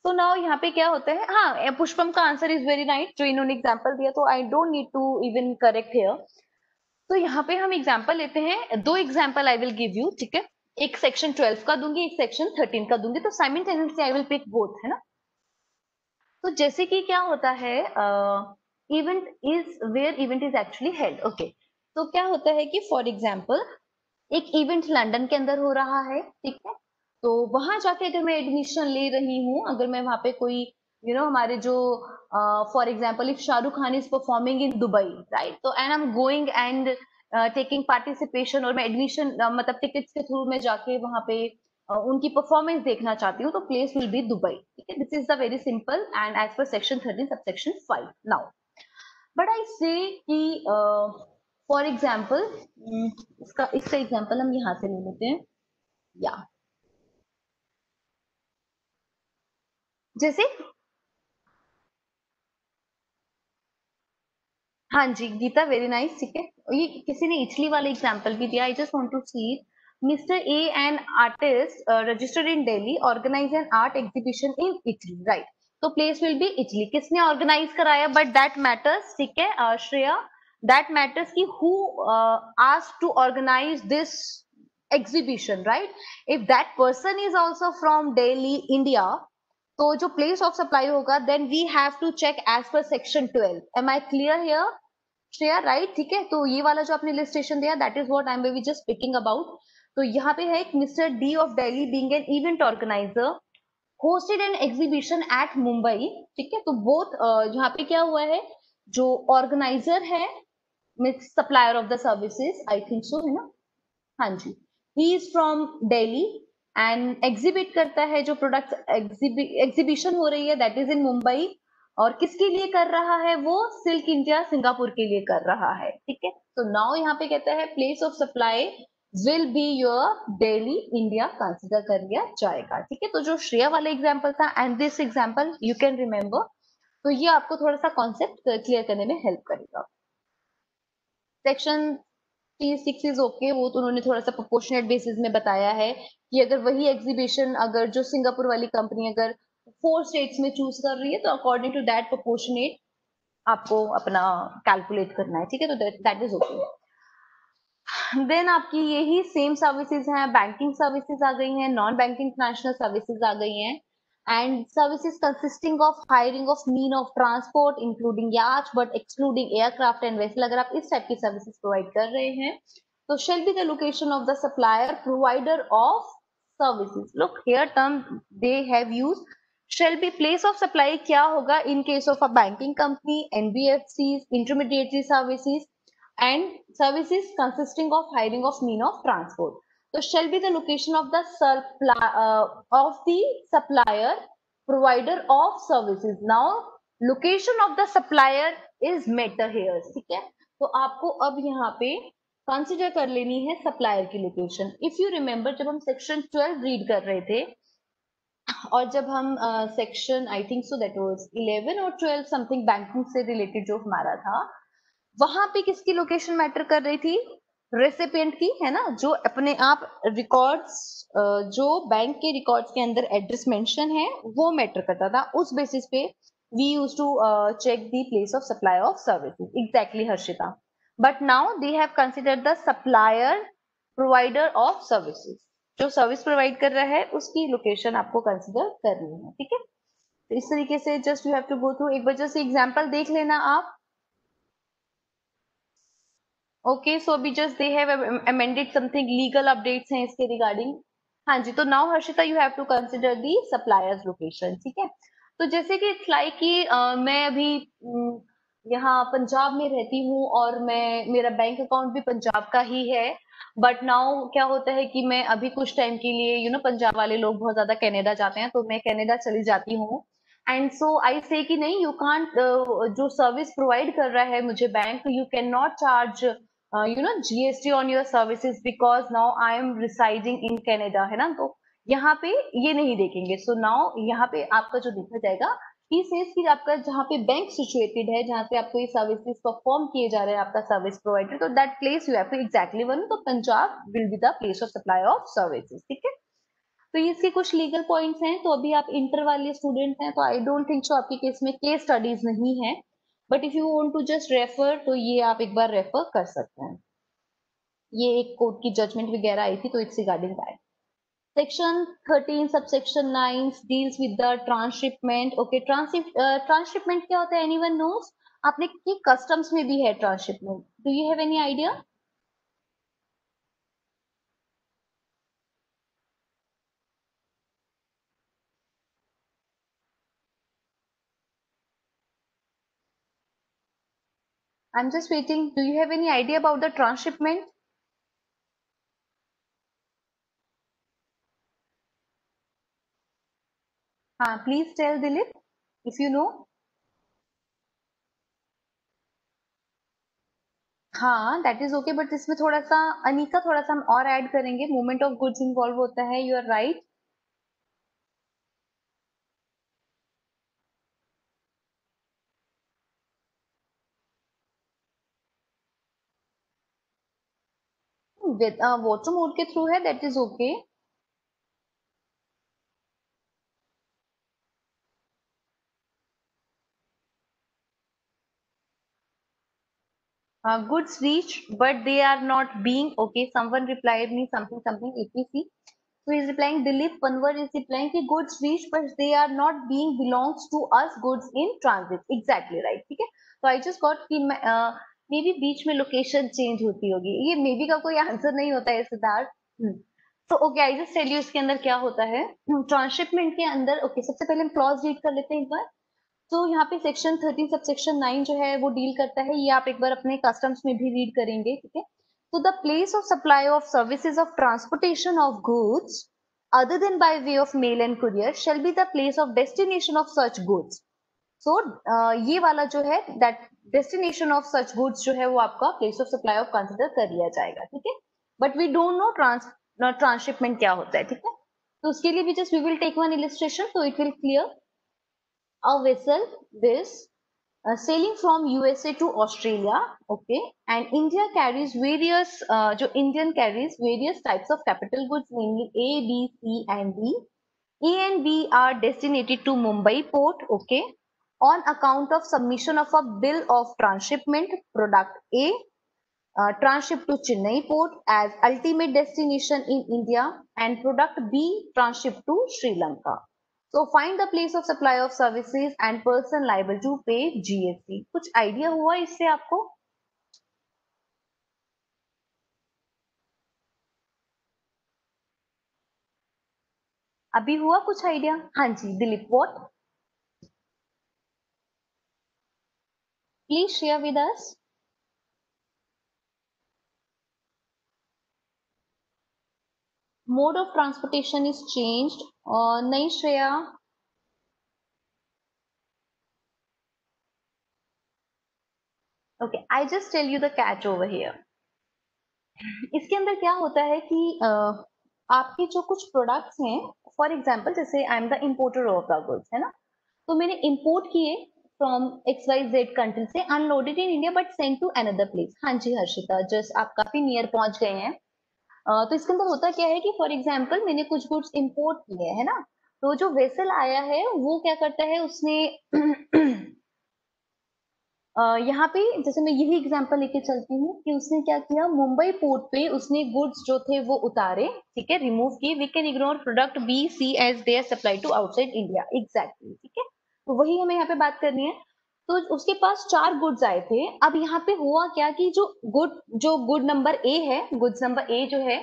तो नाउ यहाँ पे क्या होता है, हाँ, पुष्पम का आंसर इज वेरी राइट जो इन्होंने एग्जांपल दिया, तो I don't need to even correct here. तो यहाँ पे हम एग्जांपल लेते हैं, दो example I will give you. ठीक है, एक सेक्शन 12 का दूंगी, एक सेक्शन 13 का दूंगी, तो simultaneously I will pick both, है ना. तो जैसे कि क्या होता है, event is where event is actually held. Okay, तो क्या होता है कि फॉर एग्जाम्पल एक इवेंट लंदन के अंदर हो रहा है. ठीक है, तो वहां जाके अगर मैं एडमिशन ले रही हूँ, अगर मैं वहां पे कोई हमारे जो for example if Shahrukh Khan is performing in Dubai, right, तो and I am going and taking participation, और मैं एडमिशन मतलब टिकट्स के थ्रू मैं जाके वहां पे उनकी परफॉर्मेंस देखना चाहती हूँ, तो प्लेस विल बी दुबई. ठीक है, this is the very simple and as per section 13 sub section 5. Now but I से कि फॉर एग्जाम्पल इसका एग्जाम्पल हम यहाँ से ले लेते हैं. या जैसे, हाँ जी गीता, वेरी नाइस. ठीक है, ये किसी ने इटली वाला एग्जांपल भी दिया. I just want to see mister A N artist registered in Delhi organize an art exhibition in Italy, right. तो प्लेस विल बी इटली. किसने ऑर्गेनाइज कराया, बट दैट मैटर्स. ठीक है, श्रेया, दैट मैटर्स कि who asked to organize this exhibition, right. If that person is also from Delhi India, तो जो place of supply होगा then we have to check as per section 12. M I clear here Shreya, right. ठीक है, तो ये वाला जो आपने लिस्टेशन दिया that is what I am be just picking about. तो यहाँ पे है mister D of Delhi being an event organizer hosted an exhibition at Mumbai, ठीक है। तो बोथ यहाँ पे क्या हुआ है, जो ऑर्गेनाइजर है means supplier of the services, I think so, है ना, हाँ जी, he is from Delhi and exhibit करता है जो प्रोडक्ट्स, एग्जीबिशन हो रही है दैट इज इन मुंबई, और किसके लिए कर रहा है वो, सिल्क इंडिया सिंगापुर के लिए कर रहा है, ठीक है। तो नाउ यहाँ पे कहता है place of supply will be your Delhi India, consider कर लिया जाएगा, ठीक है। तो जो श्रेया वाला एग्जाम्पल था and this example you can remember, तो ये आपको थोड़ा सा कॉन्सेप्ट क्लियर करने में हेल्प करेगा। सेक्शन 6 इज ओके, वो तो उन्होंने थोड़ा सा प्रोपोर्शनेट बेसिस में बताया है कि अगर वही एग्जीबिशन अगर जो सिंगापुर वाली कंपनी अगर 4 स्टेट्स में चूज कर रही है तो अकॉर्डिंग टू दैट प्रोपोर्शनेट आपको अपना कैलकुलेट करना है, ठीक है। तो दैट इज ओके। देन आपकी यही सेम सर्विसेज हैं, बैंकिंग सर्विसेज आ गई हैं, नॉन बैंकिंग फाइनेंशियल सर्विसेज आ गई हैं, and services consisting of hiring of mean of transport including yacht but excluding aircraft and vessel. अगर आप इस टाइप की सर्विसेज प्रोवाइड कर रहे हैं तो shall be the location of the supplier provider of services. Look here term they have use shall be place of supply क्या होगा इन case of a banking company, NBFC, intermediary services and services consisting of hiring of mean of transport. So shall be the location of the supplier provider of services. Now location of the supplier is matter here, ठीक है। तो आपको अब यहाँ पे consider कर लेनी है सप्लायर की लोकेशन। इफ यू रिमेम्बर जब हम सेक्शन 12 रीड कर रहे थे और जब हम section I think so that was 11 और 12 समथिंग बैंकिंग से रिलेटेड जो हमारा था, वहां पे किसकी लोकेशन मैटर कर रही थी, रेसिपिएंट की, है ना, जो अपने आप रिकॉर्ड्स, जो बैंक के रिकॉर्ड्स के अंदर एड्रेस मेंशन है वो मैटर करता था, उस बेसिस पे we use to check the place of supply of services. Exactly Harshita, but now they have considered the supplier provider of services, जो सर्विस प्रोवाइड कर रहा है उसकी लोकेशन आपको कंसिडर करनी है, ठीक है। तो इस तरीके से just you have to go through, एक बार जैसे एग्जांपल देख लेना आप। ओके, सो अभी just they have amended something, legal updates हैं इसके रिगार्डिंग। हाँ जी, तो now Harshita you have to consider the supplier's location, ठीक है। तो जैसे कि इट्स लाइक कि मैं अभी यहाँ पंजाब में रहती हूँ और मैं, मेरा बैंक अकाउंट भी पंजाब का ही है, बट नाउ क्या होता है कि मैं अभी कुछ टाइम के लिए पंजाब वाले लोग बहुत ज्यादा कनाडा जाते हैं तो मैं कनाडा चली जाती हूँ, एंड सो आई से कि नहीं, यू कांट, जो सर्विस प्रोवाइड कर रहा है मुझे bank, you can not charge GST on your services because now I am residing in Canada, है ना। तो यहाँ पे ये नहीं देखेंगे। सो नाउ यहाँ पे आपका जो देखा जाएगा, ही सेज कि आपका जहाँ पे बैंक सिचुएटेड है, जहाँ पे आपको ये सर्विसेज परफॉर्म किए जा रहे हैं, आपका सर्विस प्रोवाइडर, तो that place you have to exactly one, तो Punjab will be the place of supply of services, ठीक है। तो ये इसके कुछ लीगल पॉइंट्स हैं। तो अभी आप इंटर वाले स्टूडेंट हैं तो आई डोंट थिंक सो आपके केस में केस स्टडीज नहीं है, but if you want to just refer तो ये आप एक बार रेफर कर सकते हैं। ये एक कोर्ट की जजमेंट वगैरह आई थी तो it's regarding that. Section 13 subsection 9 deals with the transshipment. Okay, transshipment क्या होता है, एनीवन नोस? आपने कि कस्टम्स में भी है transshipment, do you have any idea? I am just waiting, do you have any idea about the transshipment? हाँ, please tell Dilip if you know. हाँ, दैट इज ओके, बट इसमें थोड़ा सा अनिका, थोड़ा सा हम और ऐड करेंगे, मूवमेंट ऑफ गुड्स इन्वॉल्व होता है, you are right. With water mode के थ्रू है, that is okay. Goods reach, but they are not being okay. Someone replied me something something etc. So he's replying, Dilip Panwar is replying कि goods reach, but they are not being belongs to us goods in transit. Exactly right, ठीक है। तो I just got कि may be बीच में location change होती होगी, ये may be का कोई आंसर नहीं होता है सिद्धार्थ। तो okay, I just tell you इसके अंदर क्या होता है। ट्रांसशिपमेंट के अंदर ओके, सबसे पहले हम क्लॉज रीड कर लेते हैं एक बार। तो यहाँ पे सेक्शन 13 सबसेक्शन 9 जो है वो डील करता है, ये आप एक बार अपने कस्टम्स में भी रीड करेंगे, ठीक है। तो the place of supply of services of transportation of goods other than by way of mail and courier shall be the place of destination of such goods. So ये वाला जो है that destination of such goods जो है वो आपका place of supply of consider कर लिया जाएगा, ठीक है। But we don't know transshipment क्या होता है, ठीक है। तो उसके लिए भी just we will take one illustration so it will clear. A vessel this sailing from USA to Australia, okay, and India carries various जो Indian carries various types of capital goods, namely A, B, C, and D. A and B are destinated to Mumbai port, okay, on account of submission of a bill of transshipment. Product A transshipped to Chennai port as ultimate destination in India, and product B transshipped to Sri Lanka. So find the place of supply of services and person liable to pay GST. कुछ idea हुआ इससे आपको? अभी हुआ कुछ idea? हाँ जी, Dilip, what? Please share with us. Mode of transportation is changed. नहीं Shreya. Okay, I just tell you the catch over here. इसके अंदर क्या होता है कि आपके जो कुछ प्रोडक्ट्स हैं, फॉर एग्जांपल जैसे I am the importer of the goods, है ना, तो मैंने इंपोर्ट किए from X Y Z country से, unloaded in India but sent to another place. हाँ जी हर्षिता, जस्ट आप काफी नियर पहुंच गए हैं. तो इसके अंदर होता क्या है कि फॉर एग्जांपल मैंने कुछ गुड्स इंपोर्ट किए है ना, तो जो वेसल आया है वो क्या करता है, उसने यहाँ पे जैसे मैं यही एग्जांपल लेके चलती हूँ कि उसने क्या किया, मुंबई पोर्ट पे उसने गुड्स जो थे वो उतारे, ठीक है, रिमूव किए. We can ignore product B C as they are supply to outside India, exactly, ठीक है. तो वही हमें यहाँ पे बात करनी है. तो उसके पास 4 गुड्स आए थे. अब यहाँ पे हुआ क्या कि जो गुड नंबर ए है, गुड्स नंबर ए जो है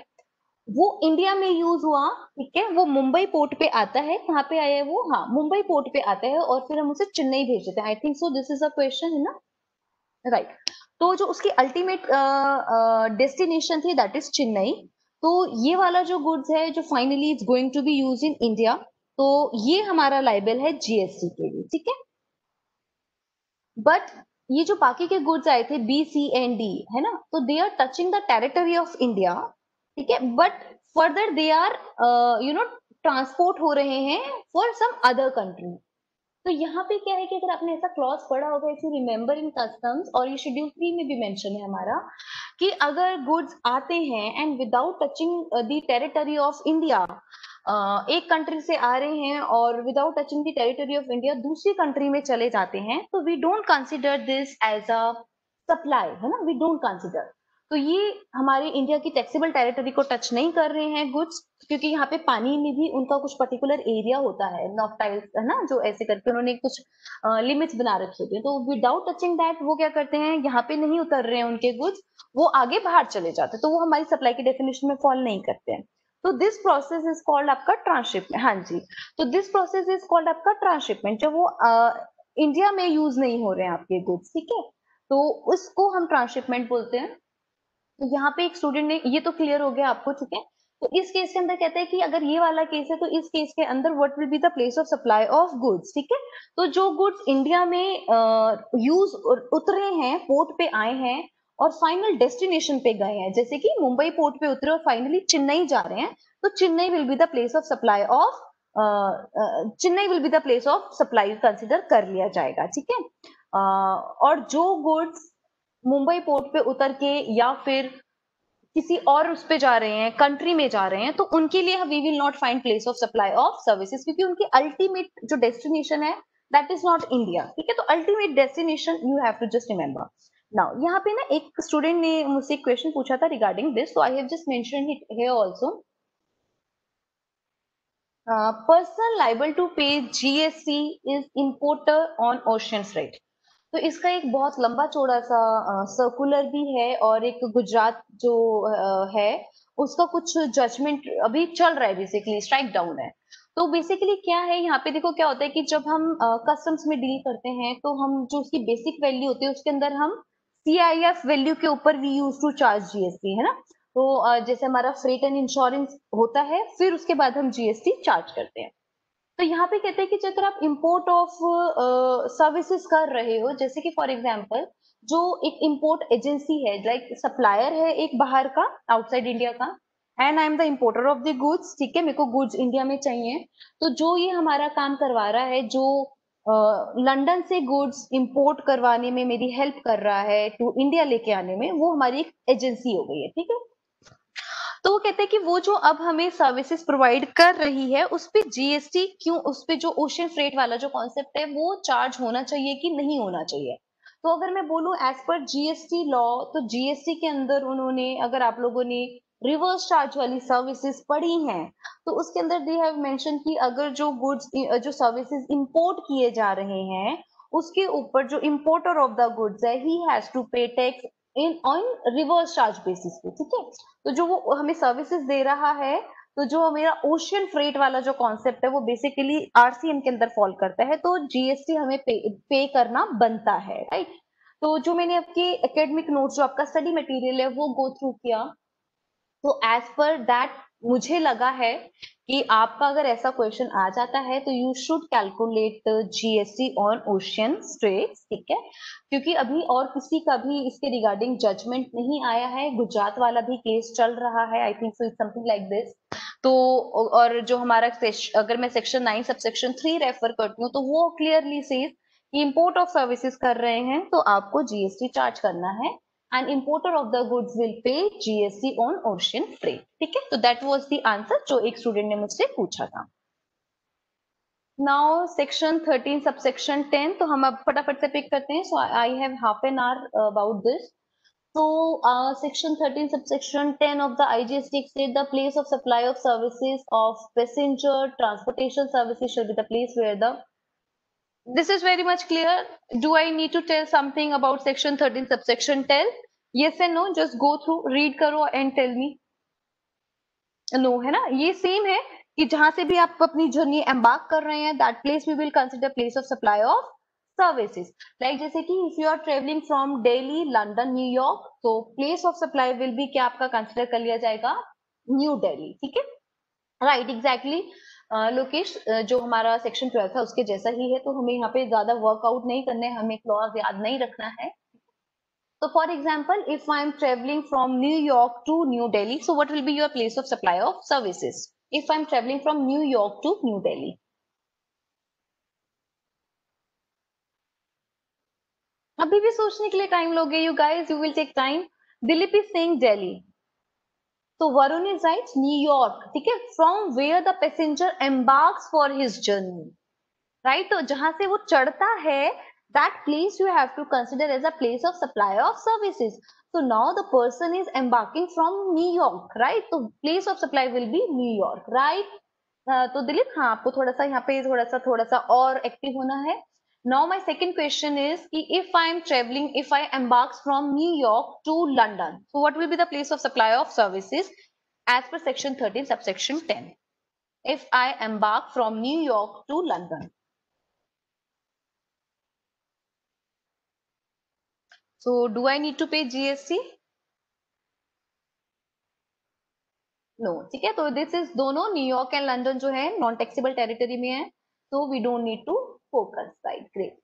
वो इंडिया में यूज हुआ, ठीक है, वो मुंबई पोर्ट पे आता है. कहाँ पे आया है वो? हाँ, मुंबई पोर्ट पे आता है और फिर हम उसे चेन्नई भेज देते हैं. I think so this is a question, है ना, राइट. तो जो उसकी अल्टीमेट डेस्टिनेशन थी दैट इज चेन्नई. तो ये वाला जो गुड्स है जो finally is going to be use in India, तो ये हमारा लाइबल है जीएसटी के लिए, ठीक है. बट ये जो बाकी के गुड्स आए थे बी सी एंड डी, है ना, तो they are touching the territory of India, ठीक है, but further they are transport हो रहे हैं फॉर सम अदर कंट्री. तो यहाँ पे क्या है कि अगर आपने ऐसा क्लॉज पढ़ा होगा, if you remember in customs, और ये शेड्यूल 3 में भी मेंशन है हमारा, कि अगर गुड्स आते हैं and without touching the territory of India, एक कंट्री से आ रहे हैं और without touching the territory of India दूसरी कंट्री में चले जाते हैं, तो we don't consider this as a supply, है ना, वी डोंट कंसिडर. तो ये हमारे इंडिया की टैक्सेबल टेरिटरी को टच नहीं कर रहे हैं गुड्स, क्योंकि यहाँ पे पानी में भी उनका कुछ पर्टिकुलर एरिया होता है, नॉकटाइल्स, है ना, जो ऐसे करके उन्होंने कुछ लिमिट्स बना रखी होती है. तो विदाउट टचिंग दैट वो क्या करते हैं, यहाँ पे नहीं उतर रहे हैं उनके गुड्स, वो आगे बाहर चले जाते हैं, तो वो हमारी सप्लाई की डेफिनेशन में फॉल नहीं करते हैं. तो दिस प्रोसेस इज कॉल्ड आपका ट्रांसशिपमेंट. हाँ जी, तो दिस प्रोसेस इज कॉल्ड आपका ट्रांसशिपमेंट, जब वो इंडिया में यूज नहीं हो रहे हैं आपके गुड्स, ठीक है, तो उसको हम ट्रांसशिपमेंट बोलते हैं. तो यहाँ पे एक स्टूडेंट ने, ये तो क्लियर हो गया आपको, ठीक है. तो इस केस के अंदर कहते हैं कि अगर ये वाला केस है तो इस केस के अंदर what will be the place of supply of goods, ठीक है. तो जो गुड्स इंडिया में यूज उतरे हैं, पोर्ट पे आए हैं और फाइनल डेस्टिनेशन पे गए हैं, जैसे कि मुंबई पोर्ट पे उतरे और फाइनली चेन्नई जा रहे हैं, तो Chennai will be the place of supply of, Chennai will be the place of supply consider कर लिया जाएगा, ठीक है. और जो गुड्स मुंबई पोर्ट पे उतर के या फिर किसी और उस पे जा रहे हैं, कंट्री में जा रहे हैं, तो उनके लिए we will not find place of supply of services, क्योंकि उनकी अल्टीमेट जो डेस्टिनेशन है दैट इज नॉट इंडिया, ठीक है. तो ultimate destination you have to just remember. Now यहाँ पे ना एक स्टूडेंट ने मुझसे एक क्वेश्चन पूछा था regarding this, so I have just mentioned it here also. Person liable to pay GST is importer on ocean freight. तो इसका एक बहुत लंबा चौड़ा सा सर्कुलर भी है और एक गुजरात जो है उसका कुछ जजमेंट अभी चल रहा है, बेसिकली स्ट्राइक डाउन है। तो बेसिकली क्या है यहाँ पे, देखो क्या होता है कि जब हम कस्टम्स में डील करते हैं तो हम जो उसकी बेसिक वैल्यू होती है उसके अंदर हम CIF वैल्यू के ऊपर we use to charge GST, है ना। तो जैसे हमारा फ्रेट एंड इंश्योरेंस होता है, फिर उसके बाद हम GST चार्ज करते हैं। तो यहाँ पे कहते हैं कि अगर आप इंपोर्ट ऑफ सर्विसेज कर रहे हो, जैसे कि फॉर एग्जांपल जो एक इंपोर्ट एजेंसी है, लाइक सप्लायर है एक बाहर का, आउटसाइड इंडिया का, and I am the importer of the goods, ठीक है, मेरे को गुड्स इंडिया में चाहिए। तो जो ये हमारा काम करवा रहा है, जो लंदन से गुड्स इंपोर्ट करवाने में मेरी हेल्प कर रहा है टू इंडिया लेके आने में, वो हमारी एक एजेंसी हो गई है, ठीक है। तो वो कहते हैं कि वो जो अब हमें सर्विसेज प्रोवाइड कर रही है उस पे GST क्यों, उस पे जो ओशन फ्रेट वाला जो कॉन्सेप्ट है वो चार्ज होना चाहिए कि नहीं होना चाहिए। तो अगर मैं बोलूं एज पर GST लॉ, तो GST के अंदर उन्होंने, अगर आप लोगों ने रिवर्स चार्ज वाली सर्विसेज पढ़ी हैं, तो उसके अंदर दे हैव मेंशन कि अगर जो गुड्स, जो सर्विसेज इंपोर्ट किए जा रहे हैं, उसके ऊपर जो इंपोर्टर ऑफ द गुड्स है, ही हैज टू पे tax in on reverse charge basis पे, ठीक है। तो जो वो हमें सर्विसेज दे रहा है, तो जो मेरा ओशियन फ्रेट वाला जो कॉन्सेप्ट है वो बेसिकली RCM के अंदर फॉल करता है, तो GST हमें पे करना बनता है, राइट। तो जो मैंने आपके एकेडमिक नोट्स, जो आपका स्टडी मटेरियल है, वो गो थ्रू किया, तो एज पर दैट मुझे लगा है कि आपका अगर ऐसा क्वेश्चन आ जाता है तो you should calculate GST on ocean trades, ठीक है। क्योंकि अभी और किसी का भी इसके रिगार्डिंग जजमेंट नहीं आया है, गुजरात वाला भी केस चल रहा है, आई think so it's something like this. तो और जो हमारा अगर मैं सेक्शन 9 सबसेक्शन 3 रेफर करती हूँ, तो वो क्लियरली सेज कि इंपोर्ट ऑफ सर्विसेज कर रहे हैं तो आपको GST चार्ज करना है, and importer of the goods will pay GST on ocean freight, ठीक है। तो that was the answer जो एक स्टूडेंट ने मुझसे पूछा था। Now section 13 subsection 10, तो हम अब फटाफट से पिक करते हैं, so I have half an hour about this. So section 13 subsection 10 of the IGST state the place of supply of services of passenger transportation services shall be the place where the, this is very much clear. Do I need to tell something about section 13 subsection 10? Yes and no, just go through, read करो and tell me. No, है ना, ये same है कि जहां से भी आप अपनी जर्नी एम्बार्क कर रहे हैं, that place we will consider place of supply of services. Like जैसे कि if you are travelling from Delhi, London, New York, तो place of supply will be क्या आपका कंसिडर कर लिया जाएगा, न्यू दिल्ली, ठीक है, राइट, एग्जैक्टली। लोकेश, जो हमारा सेक्शन 12 था उसके जैसा ही है, तो हमें यहाँ पे ज्यादा वर्कआउट नहीं करने हैं, हमें क्लॉज याद नहीं रखना है। So for example, if I am traveling from New York to New Delhi, so what will be your place of supply of services? If I am traveling from New York to New Delhi. अभी भी सोचने के लिए time लोगे, you guys, you will take time. Dilip is saying Delhi. So Varun is right, New York, ठीक है, from where the passenger embarks for his journey. Right, तो जहां से वो चढ़ता है, that place you have to consider as a place of supply of services. so now the person is embarking from New York, right, तो place of supply will B New York, right. तो दिलीप, हाँ, आपको थोड़ा सा यहाँ पे थोड़ा सा और एक्टिव होना है। now my second question is कि if I embarks from New York to London, so what will be the place of supply of services as per section 13 subsection 10? if I embark from New York to London, so do I need to pay GST? No, ठीक है, तो this is दोनों New York and London जो है non taxable territory में है, so we don't need to focus, right, great.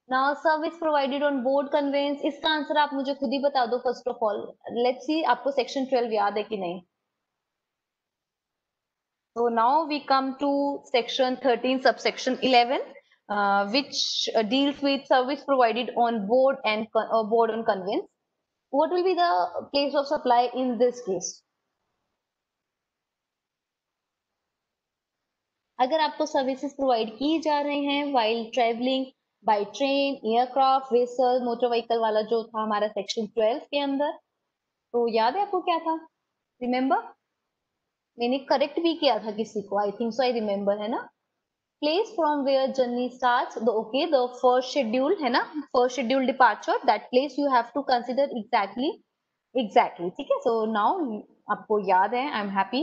now service provided on board conveyance, इसका answer आप मुझे खुद ही बता दो first of all. Let's see आपको सेक्शन 12 याद है कि नहीं। so now we come to section 13 subsection 11, which deals with service provided on board and board on conveyance. what will be the place of supply in this case? अगर आपको services provide की जा रहे हैं while travelling by train, aircraft, vessel, motor vehicle वाला जो था हमारा सेक्शन 12 के अंदर, तो याद है आपको क्या था, रिमेम्बर? मैंने करेक्ट भी किया था किसी को, आई थिंक सो, आई रिमेम्बर, है ना। Place from where journey starts, the okay, the first schedule, है ना, first schedule departure, that place you have to consider exactly, ठीक है। सो नाउ आपको याद है, आई एम हैप्पी,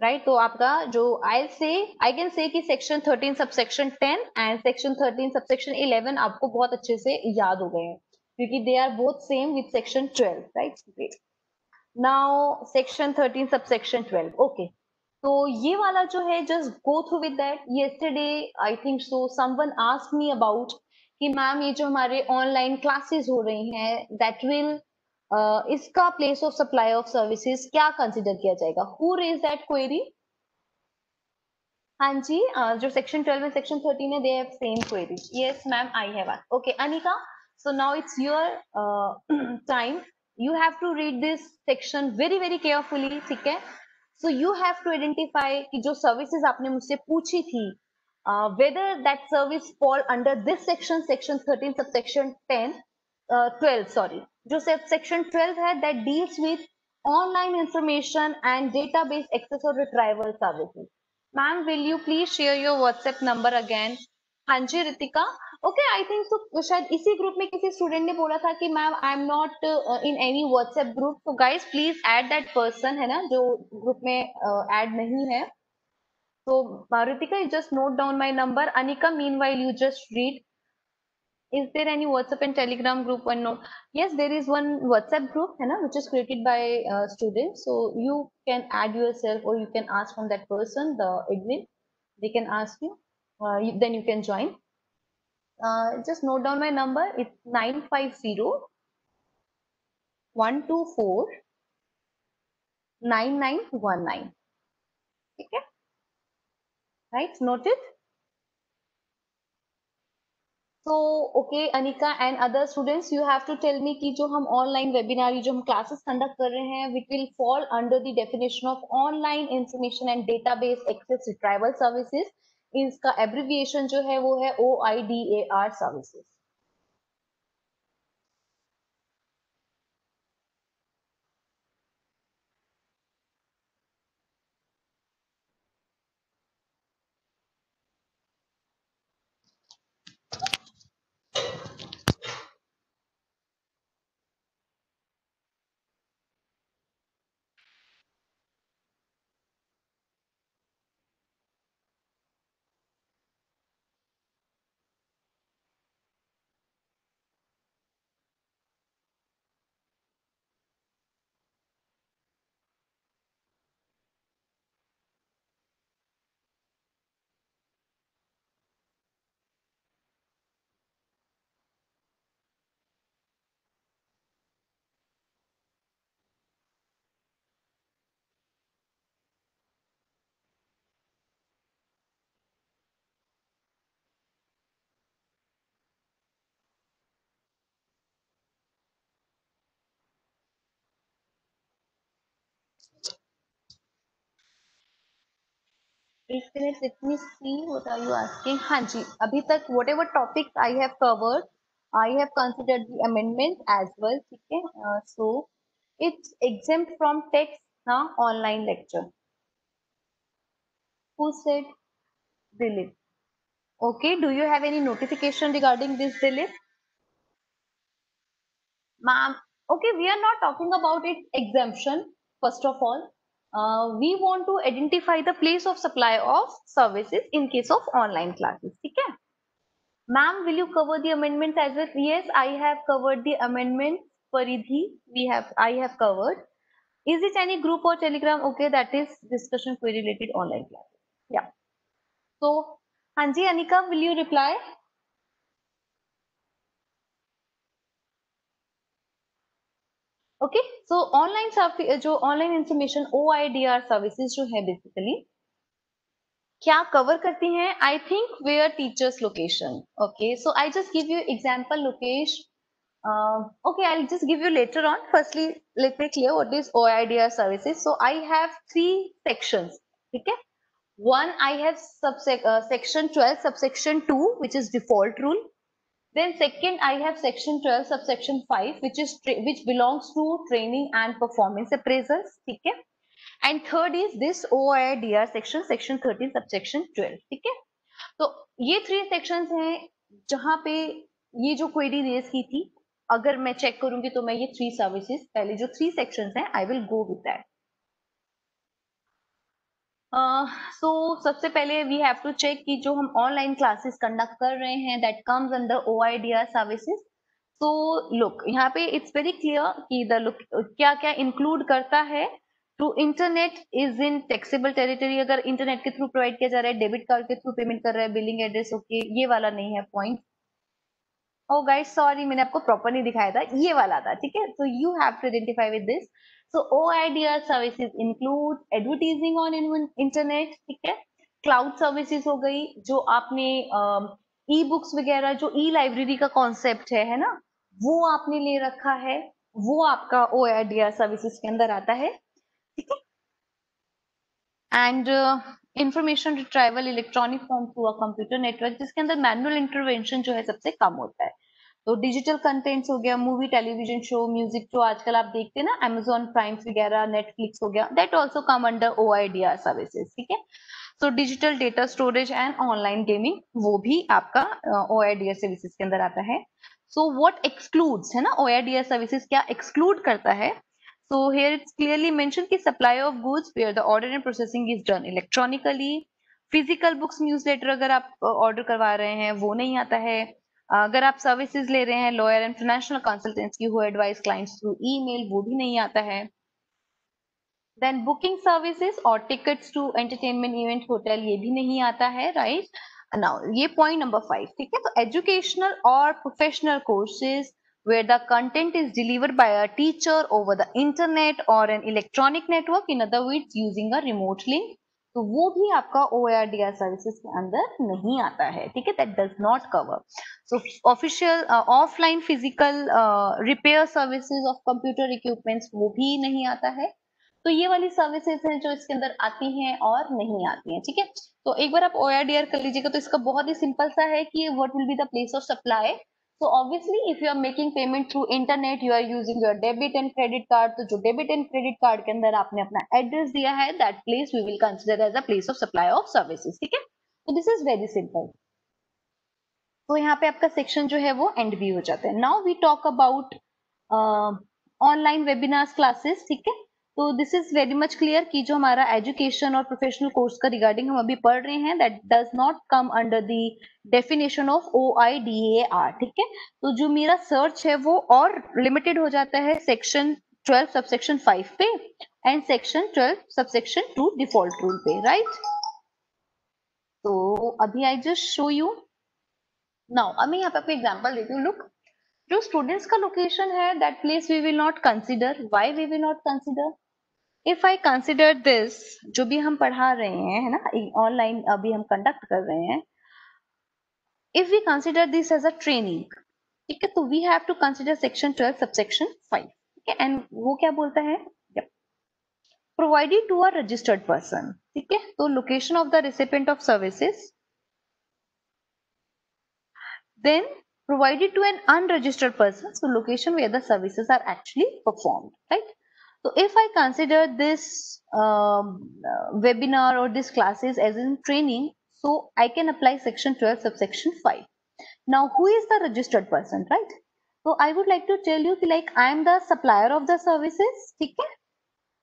राइट। तो आपका जो आई कैन से कि section 13 subsection 10 and section 13 subsection 11 आपको बहुत अच्छे से याद हो गए हैं, क्योंकि they are both same with section 12, right. Great. Now section 13 subsection 12, okay. तो ये वाला जो है, just go through with that. Yesterday I think so someone asked me about कि मैम ये जो हमारे ऑनलाइन क्लासेस हो रही हैं, दैट विल इसका place of supply of services क्या कंसिडर किया जाएगा? Who raise that query? हाँ जी, जो सेक्शन 12 and सेक्शन 13 है, they have same query. Yes ma'am, I have asked. Okay Anika, so now it's your time. You have to read this section very very carefully, ठीक है? So you have to identify कि जो services आपने मुझसे पूछी थी, whether that service fall under this section, section 13 subsection 10, 12 sorry, जो section 12 है, that deals with online information and database access or retrieval services. Ma'am will you please share your WhatsApp number again? हाँ जी Ritika, okay. I think so शायद इसी group में किसी student ने बोला था कि ma'am I am not in any WhatsApp group, तो guys please add that person, है ना, जो ग्रुप में ऐड नहीं है। तो Ritika, you just note down my number. Anika, meanwhile you just read, is there any WhatsApp and Telegram group or no? Yes, there is one WhatsApp group, है ना, which is created by students. So you can add yourself, or you can ask from that person, the admin. They can ask you. Then you can join. Just note down my number. It's 950-124-9919. Okay, right? Noted. So okay Anika and other students, you have to tell me कि जो हम online webinar, जो हम classes conduct कर रहे हैं, which will fall under the definition of online information and database access retrieval services, इसका abbreviation जो है वो है OIDAR services. एक minute, let me see what are you asking. हाँ जी, अभी तक whatever topics I have covered, I have considered the amendment as well, ठीक है? So it's exempt from text, हाँ, online lecture. Who said Dilip? Okay, do you have any notification regarding this, Dilip? Ma'am, okay, we are not talking about its exemption, first of all. We want to identify the place of supply of services in case of online classes, ठीक है? Ma'am, will you cover the amendments as well? Yes, I have covered the amendments. Paridhi, I have covered. Is it any group or telegram? Okay, that is discussion query related online classes. Yeah. So, Hanji Anika, will you reply? Okay, so जो online information OIDR services जो है basically क्या cover करती हैं? I think where teachers location. Okay, so I just give you example Lokesh. Okay, I'll just give you later on. Firstly, let me clear what is OIDR services. So I have three sections. Okay, one I have section 12 subsection 2, which is default rule. Then second, I have section 12 subsection 5, which belongs to training and performance appraisals. ठीक है? And third is this OIDR section 13 subsection 12. ठीक है? तो ये three sections हैं जहां पे ये जो क्वेरी रेज की थी, अगर मैं चेक करूंगी तो मैं ये थ्री सर्विसेज, पहले जो थ्री सेक्शंस हैं, I will go with that. So सबसे पहले वी हैव टू चेक कि जो हम ऑनलाइन क्लासेस कंडक्ट कर रहे हैं that comes under OIDR services. So look यहाँ पे इट्स वेरी क्लियर कि द लुक क्या क्या इंक्लूड करता है. To internet is in taxable territory. अगर इंटरनेट के थ्रू प्रोवाइड किया जा रहा है, डेबिट कार्ड के थ्रू पेमेंट कर रहा है, बिलिंग एड्रेस ओके, ये वाला नहीं है पॉइंट. ओ गाइस सॉरी, मैंने आपको प्रॉपर नहीं दिखाया था, ये वाला था. ठीक है, so you have to identify with this. So OIDR services include advertising on internet. ठीक है, क्लाउड सर्विसेज हो गई, जो आपने ई बुक्स वगैरह, जो ई लाइब्रेरी का कॉन्सेप्ट है ना, वो आपने ले रखा है, वो आपका OIDR सर्विसेज के अंदर आता है. ठीक है, and information retrieval electronic form through a computer network, जिसके अंदर मैनुअल इंटरवेंशन जो है सबसे कम होता है. तो डिजिटल कंटेंट्स हो गया, मूवी, टेलीविजन शो, म्यूजिक, जो आजकल आप देखते हैं ना, Amazon प्राइम वगैरह, नेटफ्लिक्स हो गया, that also come under OIDR services. ठीक है, so digital data storage and online gaming, वो भी आपका OIDR सर्विसेज के अंदर आता है. सो व्हाट एक्सक्लूड्स है ना, OIDR सर्विसेज क्या एक्सक्लूड करता है. So here it's clearly mentioned कि supply of goods where the order and processing is done electronically. Physical books, newsletter अगर आप order करवा रहे हैं वो नहीं आता है. अगर आप सर्विसेज ले रहे हैं लॉयर एंड फाइनेंशियल कंसल्टेंट्स की, who advise clients through email, वो भी नहीं आता है. देन बुकिंग सर्विसेज और tickets to entertainment event hotel, ये भी नहीं आता है. राइट नाउ ये पॉइंट नंबर 5. ठीक है, तो एजुकेशनल और professional courses where the content is delivered by a teacher over the internet or an electronic network, in other words using a remote link, तो वो भी आपका OIDR सर्विसेज के अंदर नहीं आता है. ठीक है, that does not cover. So official offline physical repair services of computer equipments, वो भी नहीं आता है. तो ये वाली सर्विसेज हैं जो इसके अंदर आती हैं और नहीं आती हैं. ठीक है, तो एक बार आप OIDR कर लीजिएगा. तो इसका बहुत ही सिंपल सा है कि what will be the place of supply. So obviously, if you are making payment through internet, you are using your debit and credit card. तो जो debit and credit card के अंदर आपने अपना एड्रेस दिया है, that place we will consider as a place of supply of services. ठीक है, तो this is very simple. तो यहाँ पे आपका सेक्शन जो है वो एंड भी हो जाता है. Now we talk about online webinars classes. ठीक है, तो this is very much clear कि जो हमारा एजुकेशन और प्रोफेशनल कोर्स का रिगार्डिंग हम अभी पढ़ रहे हैं, that does not come under the definition of OIDAR. ठीक है, तो जो मेरा सर्च है वो और लिमिटेड हो जाता है सेक्शन 12 सबसेक्शन 5 पे and section 12 subsection 2 default rule पे. राइट, तो अभी I just show you. Now अब मैं यहाँ पे आपको एग्जांपल देती हूँ. लुक, जो स्टूडेंट्स का लोकेशन है, that place we will not consider. Why we will not consider? If I consider this, जो भी हम पढ़ा रहे हैं है ना, ऑनलाइन अभी हम कंडक्ट कर रहे हैं, if we consider this as a training, ठीक है, तो we have to consider section 12 subsection 5. ठीक है, एंड वो क्या बोलता है, provided to a registered person. ठीक है, तो location of the recipient of services, then provided to an unregistered person, so location where the services are actually performed. Right, so if I consider this webinar or this classes as in training, so I can apply section 12 subsection 5. Now who is the registered person? Right, so I would like to tell you like I am the supplier of the services. ठीक है,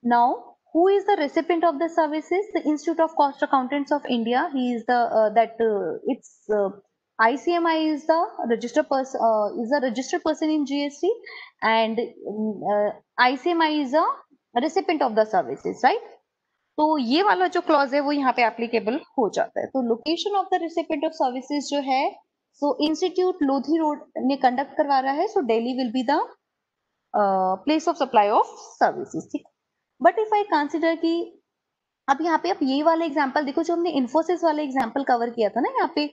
now who is the recipient of the services? The Institute of Cost Accountants of India. He is the ICMI is the registered person, is a registered person in GST, and ICMI is a recipient of the services. Right, तो ये वाला जो clause है वो यहाँ पे applicable हो जाता है. तो location of the recipient of services जो है, सो इंस्टीट्यूट लोधी रोड ने कंडक्ट करवा रहा है, so Delhi will be the place of supply of services. ठीक, बट इफ आई कंसिडर कि अब यहाँ पे आप ये वाला एग्जांपल देखो, जो हमने इन्फोसिस वाला एग्जांपल कवर किया था ना यहाँ पे,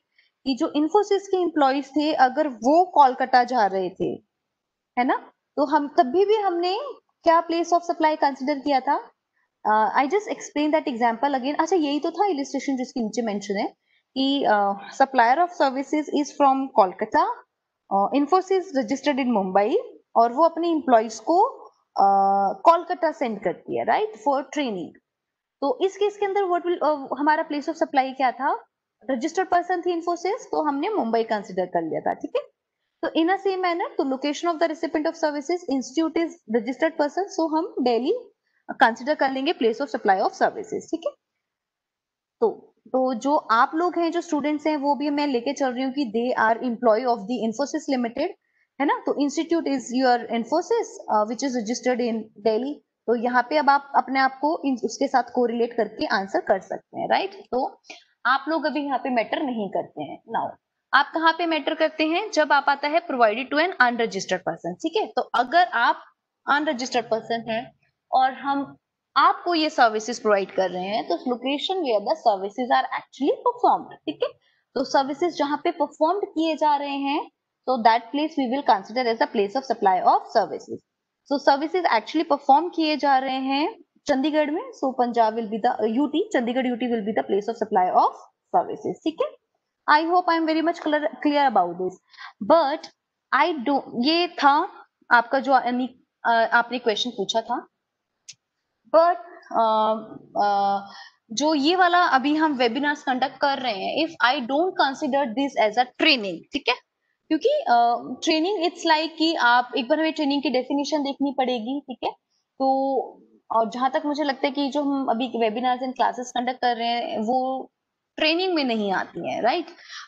कि जो इन्फोसिस के एम्प्लॉयज थे अगर वो कोलकाता जा रहे थे, है ना, तो हम तभी भी हमने क्या प्लेस ऑफ सप्लाई कंसिडर किया था. I just explain that example again. अच्छा, यही तो था इलिस्ट्रेशन जिसके नीचे मेंशन है कि supplier of services is from Kolkata, Infosys registered in Mumbai, और वो अपने एम्प्लॉयज को कोलकाता सेंड करती है, राइट, फॉर ट्रेनिंग. तो इस केस के अंदर व्हाट विल हमारा प्लेस ऑफ सप्लाई क्या था, रजिस्टर्ड पर्सन थी इन्फोसिस, तो हमने मुंबई कंसिडर कर लिया था. ठीक है, तो इन अ सेम मैनर, तो location of the recipient of services, institute is registered person, so हम दिल्ली कंसिडर कर लेंगे place of supply of services. ठीक है, तो जो आप लोग हैं, जो स्टूडेंट्स हैं, वो भी मैं लेके चल रही हूँ कि they are employ of the Infosys limited, है ना। तो institute is your Infosys which is registered in Delhi. तो यहाँ पे अब आप अपने आप को उसके साथ कोरिलेट करके आंसर कर सकते हैं, राइट। तो आप लोग अभी यहाँ पे मैटर नहीं करते हैं। नाउ आप कहाँ पे मैटर करते हैं, जब आप आता है provided to an unregistered person, ठीक है। तो अगर आप अनरजिस्टर्ड पर्सन है और हम आपको ये सर्विसेज प्रोवाइड कर रहे हैं, तो location where the services are actually performed, ठीक है। तो सर्विसेज जहां पे परफॉर्म्ड किए जा रहे हैं, so that place we will consider as a place of supply of services. So services actually perform किए जा रहे हैं चंडीगढ़ में, so Punjab will be the UT, Chandigarh UT will be the place of supply of services, ठीक है। I hope I am very much clear about this, but I do, ये था आपका जो आपने क्वेश्चन पूछा था। बट जो ये वाला अभी हम वेबिनार्स कंडक्ट कर रहे हैं, if I don't consider this as a training, ठीक है, क्योंकि ट्रेनिंग इट्स लाइक कि आप एक बार हमें ट्रेनिंग की डेफिनेशन देखनी पड़ेगी, ठीक है। तो और जहां तक मुझे लगता है कि जो हम अभी वेबिनार्स एंड क्लासेस कंडक्ट कर रहे हैं, वो ट्रेनिंग में नहीं आती है, राइट।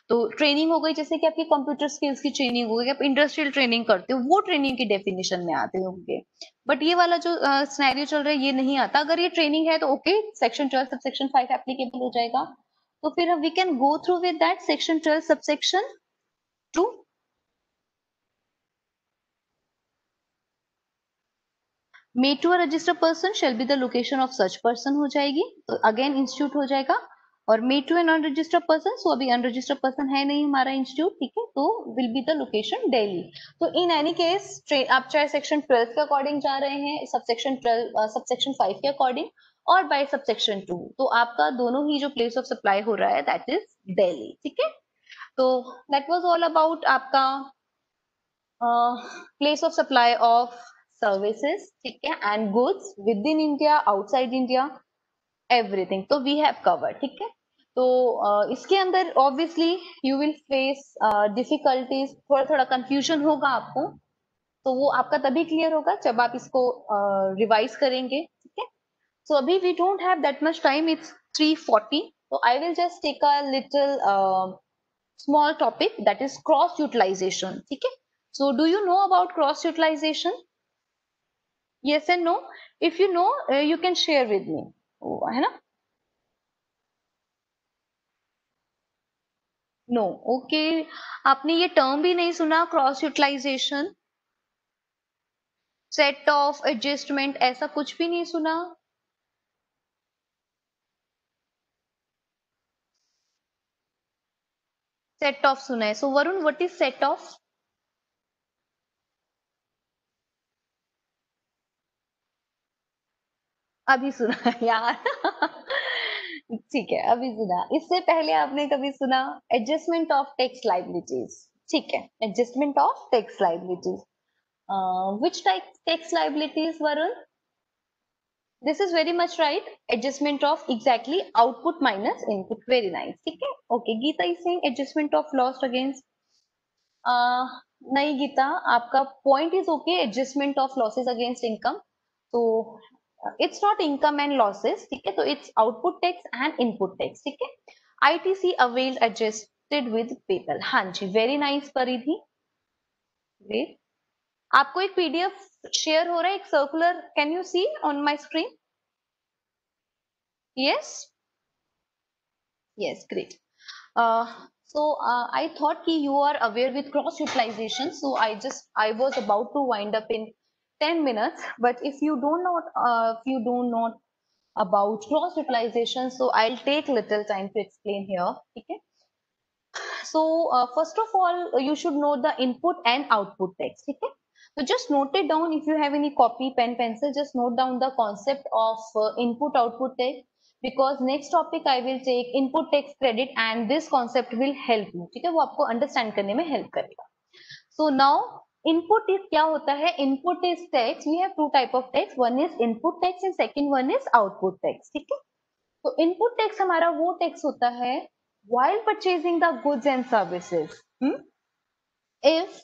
तो ट्रेनिंग हो गई जैसे कि आपकी कंप्यूटर स्किल्स की ट्रेनिंग हो गई, आप इंडस्ट्रियल ट्रेनिंग करते हो, वो ट्रेनिंग की डेफिनेशन में आते होंगे। बट ये वाला जो सिनेरियो चल रहा है, ये नहीं आता। अगर ये ट्रेनिंग है तो ओके, सेक्शन 12 सबसेक्शन 5 एप्लीकेबल हो जाएगा। तो फिर we can go through with that section 12 subsection 2। Made to a registered person shall be the location of such person हो जाएगी, तो अगेन इंस्टीट्यूट हो जाएगा। और made to an unregistered person, so अभी अनरजिस्टर्ड पर्सन है नहीं हमारा इंस्टीट्यूट, ठीक है, तो will be the location Delhi. तो इन एनी केस आप चाहे सेक्शन 12 के अकॉर्डिंग जा रहे हैं, सबसेक्शन 12 सबसेक्शन 5 के अकॉर्डिंग, और बाय सबसेक्शन 2, तो आपका दोनों ही जो प्लेस ऑफ सप्लाई हो रहा है दैट इज दिल्ली, ठीक है। तो दैट वाज ऑल अबाउट आपका place of supply of services, ठीक है, and goods with in India, outside India, everything तो वी हैव कवर्ड, ठीक है। तो इसके अंदर obviously you will face difficulties, थोड़ा थोड़ा कंफ्यूजन होगा आपको, तो वो आपका तभी क्लियर होगा जब आप इसको रिवाइज करेंगे, ठीक है। सो अभी we don't have that much time, it's 3:40, so I will just take a little small topic, that is cross utilization, ठीक है। So do you know about cross utilization? Yes and no? If you know, you can share with me, है ना। No, okay. आपने ये term भी नहीं सुना, cross utilisation, set off, adjustment, ऐसा कुछ भी नहीं सुना? सेट ऑफ सुना है। So Varun, what is set off? अभी सुना यार। ठीक है, अभी सुना। इससे पहले आपने कभी सुना एडजस्टमेंट ऑफ टैक्स लाइबिलिटीज? ठीक है, adjustment of tax liabilities, which type tax liabilities Varun? This is very much right, adjustment of exactly output minus input, very nice, ठीक है। Okay, Geeta is saying adjustment of loss against, नहीं गीता, आपका point is okay, adjustment of losses against income, तो it's not income and losses, ठीक है, तो it's output tax and input tax, ठीक है। ITC availed adjusted with PayPal, हाँ जी, very nice Paridhi, great. आपको एक पीडीएफ शेयर हो रहा है, एक circular, can you see on my screen? Yes, yes, great. I thought कि you are aware with cross utilization, so I was about to wind up in 10 minutes, but if you do not about cross utilization, so I'll take little time to explain here, okay? So first of all, you should know the input and output tax, okay? So just note it down, if you have any copy, pen, pencil, just note down the concept of input output tax, because next topic I will take input tax credit and this concept will help you, ठीक है, वो आपको understand करने में help करेगा। So now input is क्या होता है? Input is tax, we have two type of tax, one is input tax and second one is output tax, ठीक है। तो इनपुट टैक्स हमारा वो टैक्स होता है while purchasing the goods and services. If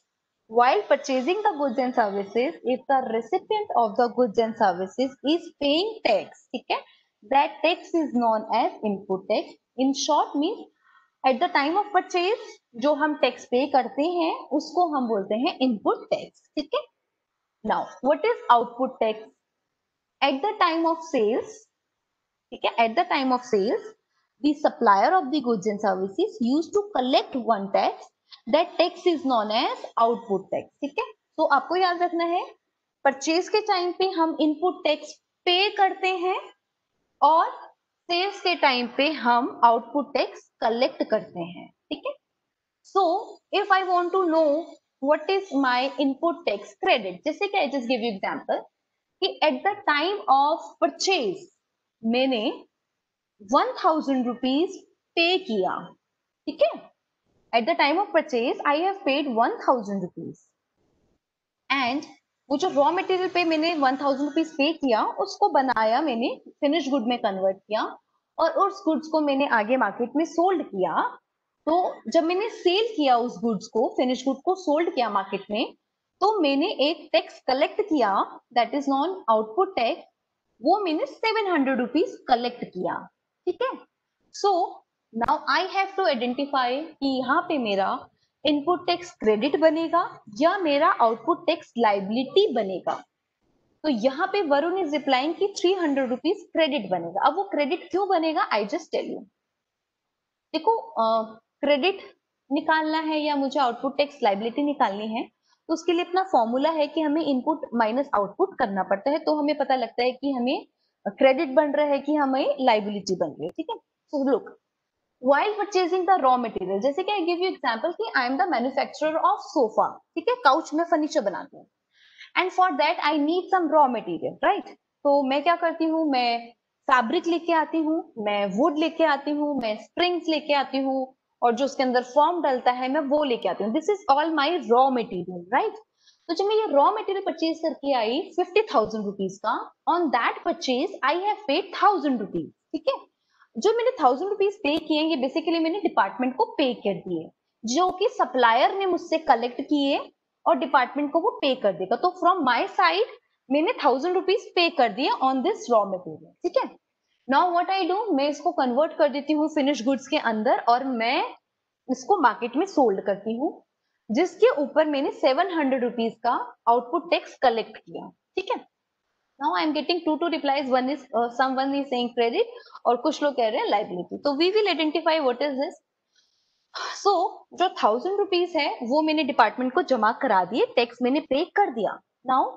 while purchasing the goods and services, if the recipient of the goods and services is paying tax, ठीक है, that tax is known as input tax. In short means at the time of purchase जो हम tax पे करते हैं उसको हम बोलते हैं इनपुट टैक्स. ठीक है. Now what is output tax? At the time of sales, ठीक है, at the time of sales the supplier of the goods and services used to collect one tax. That tax is known as output tax. ठीक है. तो आपको याद रखना है purchase के टाइम पे हम इनपुट टैक्स पे करते हैं और सेल्स के टाइम पे हम आउटपुट टैक्स कलेक्ट करते हैं. ठीक है. So if I want to know what is my input tax credit, जैसे कि I just give you example कि at the time of purchase मैंने 1000 रुपीज पे किया. ठीक है. At the time of purchase I have paid 1000 rupees and वो जो raw material पे मैंने 1000 रुपीज पे किया उसको बनाया मैंने फिनिश गुड में कन्वर्ट किया और उस गुड्स को मैंने आगे मार्केट में सोल्ड किया. तो जब मैंने सेल किया उस गुड्स को, फिनिश गुड को सोल्ड किया मार्केट में, तो मैंने एक टैक्स कलेक्ट किया that is non output tax. वो मैंने 700 रुपीज कलेक्ट किया. ठीक है. So now I have to identify कि यहाँ पे मेरा इनपुट टैक्स क्रेडिट बनेगा या मेरा आउटपुट टैक्स लाइबिलिटी बनेगा. तो यहाँ पे वरुण इज रिप्लाइंग कि 300 रुपीज क्रेडिट बनेगा. अब वो क्रेडिट क्यों बनेगा आई जस्ट टेल यू. देखो क्रेडिट निकालना है या मुझे आउटपुट टैक्स लाइबिलिटी निकालनी है तो उसके लिए अपना फॉर्मूला है कि हमें इनपुट माइनस आउटपुट करना पड़ता है. तो हमें पता लगता है कि हमें क्रेडिट बन रहा है कि हमें लाइबिलिटी बन रही है. ठीक है. So look while purchasing the raw material, जैसे कि I give you example कि I am the manufacturer of sofa. ठीक है. काउच में फर्नीचर बनाती हूँ and for that I need some raw material, right? तो मैं क्या करती हूँ, मैं फैब्रिक लेके आती हूँ, मैं वुड लेके आती हूँ, मैं स्प्रिंग्स लेके आती हूँ और जो उसके अंदर फॉर्म डलता है मैं वो लेके आती हूँ. This is all my raw material, right? तो जब मैं ये रॉ मटेरियल परचेज करके आई 50,000 रुपीज का, on that purchase I have paid 1000 rupees. ठीक है. जो मैंने 1000 रुपीज पे किए ये बेसिकली मैंने डिपार्टमेंट को पे कर दिए जो कि सप्लायर ने मुझसे कलेक्ट किए और डिपार्टमेंट को वो पे कर देगा. तो फ्रॉम माय साइड मैंने 1000 रुपीज पे कर दिए ऑन दिस रॉ मटेरियल. ठीक है. नाउ व्हाट आई डू, मैं इसको कन्वर्ट कर देती हूँ फिनिश गुड्स के अंदर और मैं इसको मार्केट में सोल्ड करती हूँ जिसके ऊपर मैंने 700 रुपीज का आउटपुट टैक्स कलेक्ट किया. ठीक है. Now I am getting two replies. One is someone is saying credit और कुछ लोग कह रहे हैं liability. तो we will identify what is this. So जो 1000 रुपीज है वो मैंने डिपार्टमेंट को जमा करा दिए, टैक्स मैंने पे कर दिया. नाउ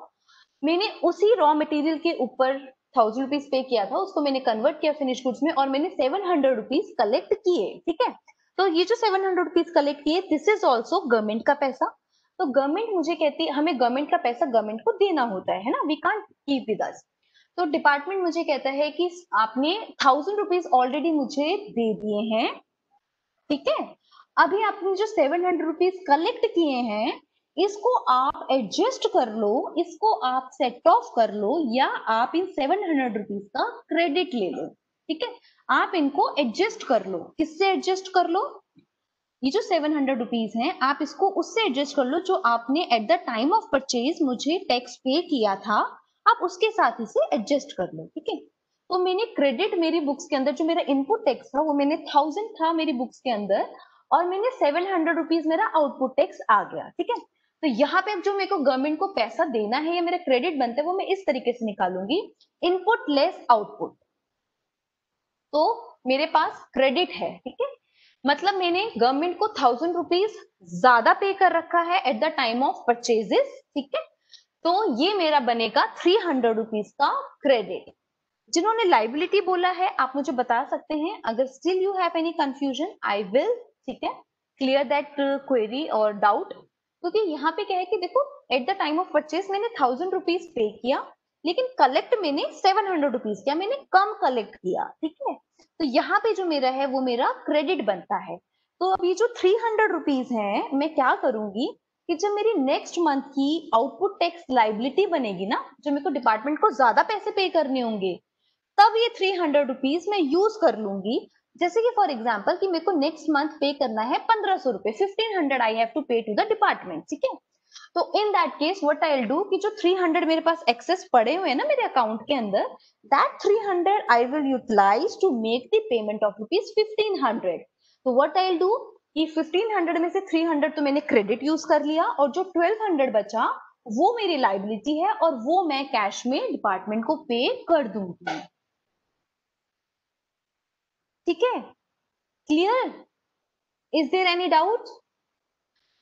मैंने उसी रॉ मटेरियल के ऊपर 1000 रुपीज पे किया था उसको मैंने कन्वर्ट किया फिनिश गुड्स में और मैंने 700 रुपीज कलेक्ट किए. ठीक है. तो ये जो 700 रुपीज कलेक्ट किए दिस इज ऑल्सो गवर्नमेंट का पैसा. तो गवर्नमेंट मुझे कहती है हमें गवर्नमेंट का पैसा गवर्नमेंट को देना होता है ना, we can't keep with us. तो डिपार्टमेंट मुझे कहता है कि आपने 1000 रुपीज ऑलरेडी मुझे दे दिए हैं. ठीक है. अभी आपने जो 700 रुपीज कलेक्ट किए हैं इसको आप एडजस्ट कर लो, इसको आप सेट ऑफ कर लो या आप इन 700 रुपीज का क्रेडिट ले लो. ठीक है. आप इनको एडजस्ट कर लो. किससे एडजस्ट कर लो? ये जो 700 रुपीज हैं आप इसको उससे एडजस्ट कर लो जो आपने eight the time of purchase मुझे टैक्स पे किया था, आप उसके साथ इसे एडजस्ट कर लो. ठीक है. तो मैंने क्रेडिट मेरी बुक्स के अंदर जो मेरा इनपुट टैक्स था वो मैंने 1000 था मेरी बुक्स के अंदर और मैंने 700 रुपीज मेरा आउटपुट टैक्स आ गया. ठीक है. तो यहाँ पे अब जो मेरे को गवर्नमेंट को पैसा देना है या मेरा क्रेडिट बनता है वो मैं इस तरीके से निकालूंगी, इनपुट लेस आउटपुट. तो मेरे पास क्रेडिट है. ठीक है. मतलब मैंने गवर्नमेंट को 1000 रुपीज ज्यादा पे कर रखा है at the time of purchases. ठीक है. तो ये मेरा बनेगा 300 रुपीज का क्रेडिट. जिन्होंने लाइबिलिटी बोला है आप मुझे बता सकते हैं. अगर still you have any confusion I will, ठीक है, क्लियर दैट क्वेरी और डाउट. क्योंकि यहाँ पे क्या है कि देखो eight the time of purchase मैंने 1000 रुपीज पे किया लेकिन कलेक्ट मैंने 700 रुपीज किया, मैंने कम कलेक्ट किया. ठीक है. तो यहाँ पे जो मेरा है वो मेरा क्रेडिट बनता है. तो अब ये जो 300 रुपीज है मैं क्या करूंगी कि जब मेरी नेक्स्ट मंथ की आउटपुट टैक्स लाइबिलिटी बनेगी ना, जो मेरे को डिपार्टमेंट को ज्यादा पैसे पे करने होंगे, तब ये 300 रुपीज मैं यूज कर लूंगी. जैसे कि फॉर एग्जाम्पल कि मेरे को नेक्स्ट मंथ पे करना है 1500 रुपए, 1500 आई हैव टू पे टू द डिपार्टमेंट. ठीक है. तो in that case what I will do कि जो 300 मेरे पास एक्सेस पड़े हुए हैं ना मेरे अकाउंट के अंदर, that 300 I will utilize to make the payment of rupees 1500. तो व्हाट आई विल डू कि 1500 में से 300 तो मैंने क्रेडिट यूज कर लिया और जो 1200 बचा वो मेरी लाइबिलिटी है और वो मैं कैश में डिपार्टमेंट को पे कर दूंगी. ठीक है, clear? Is there any doubt?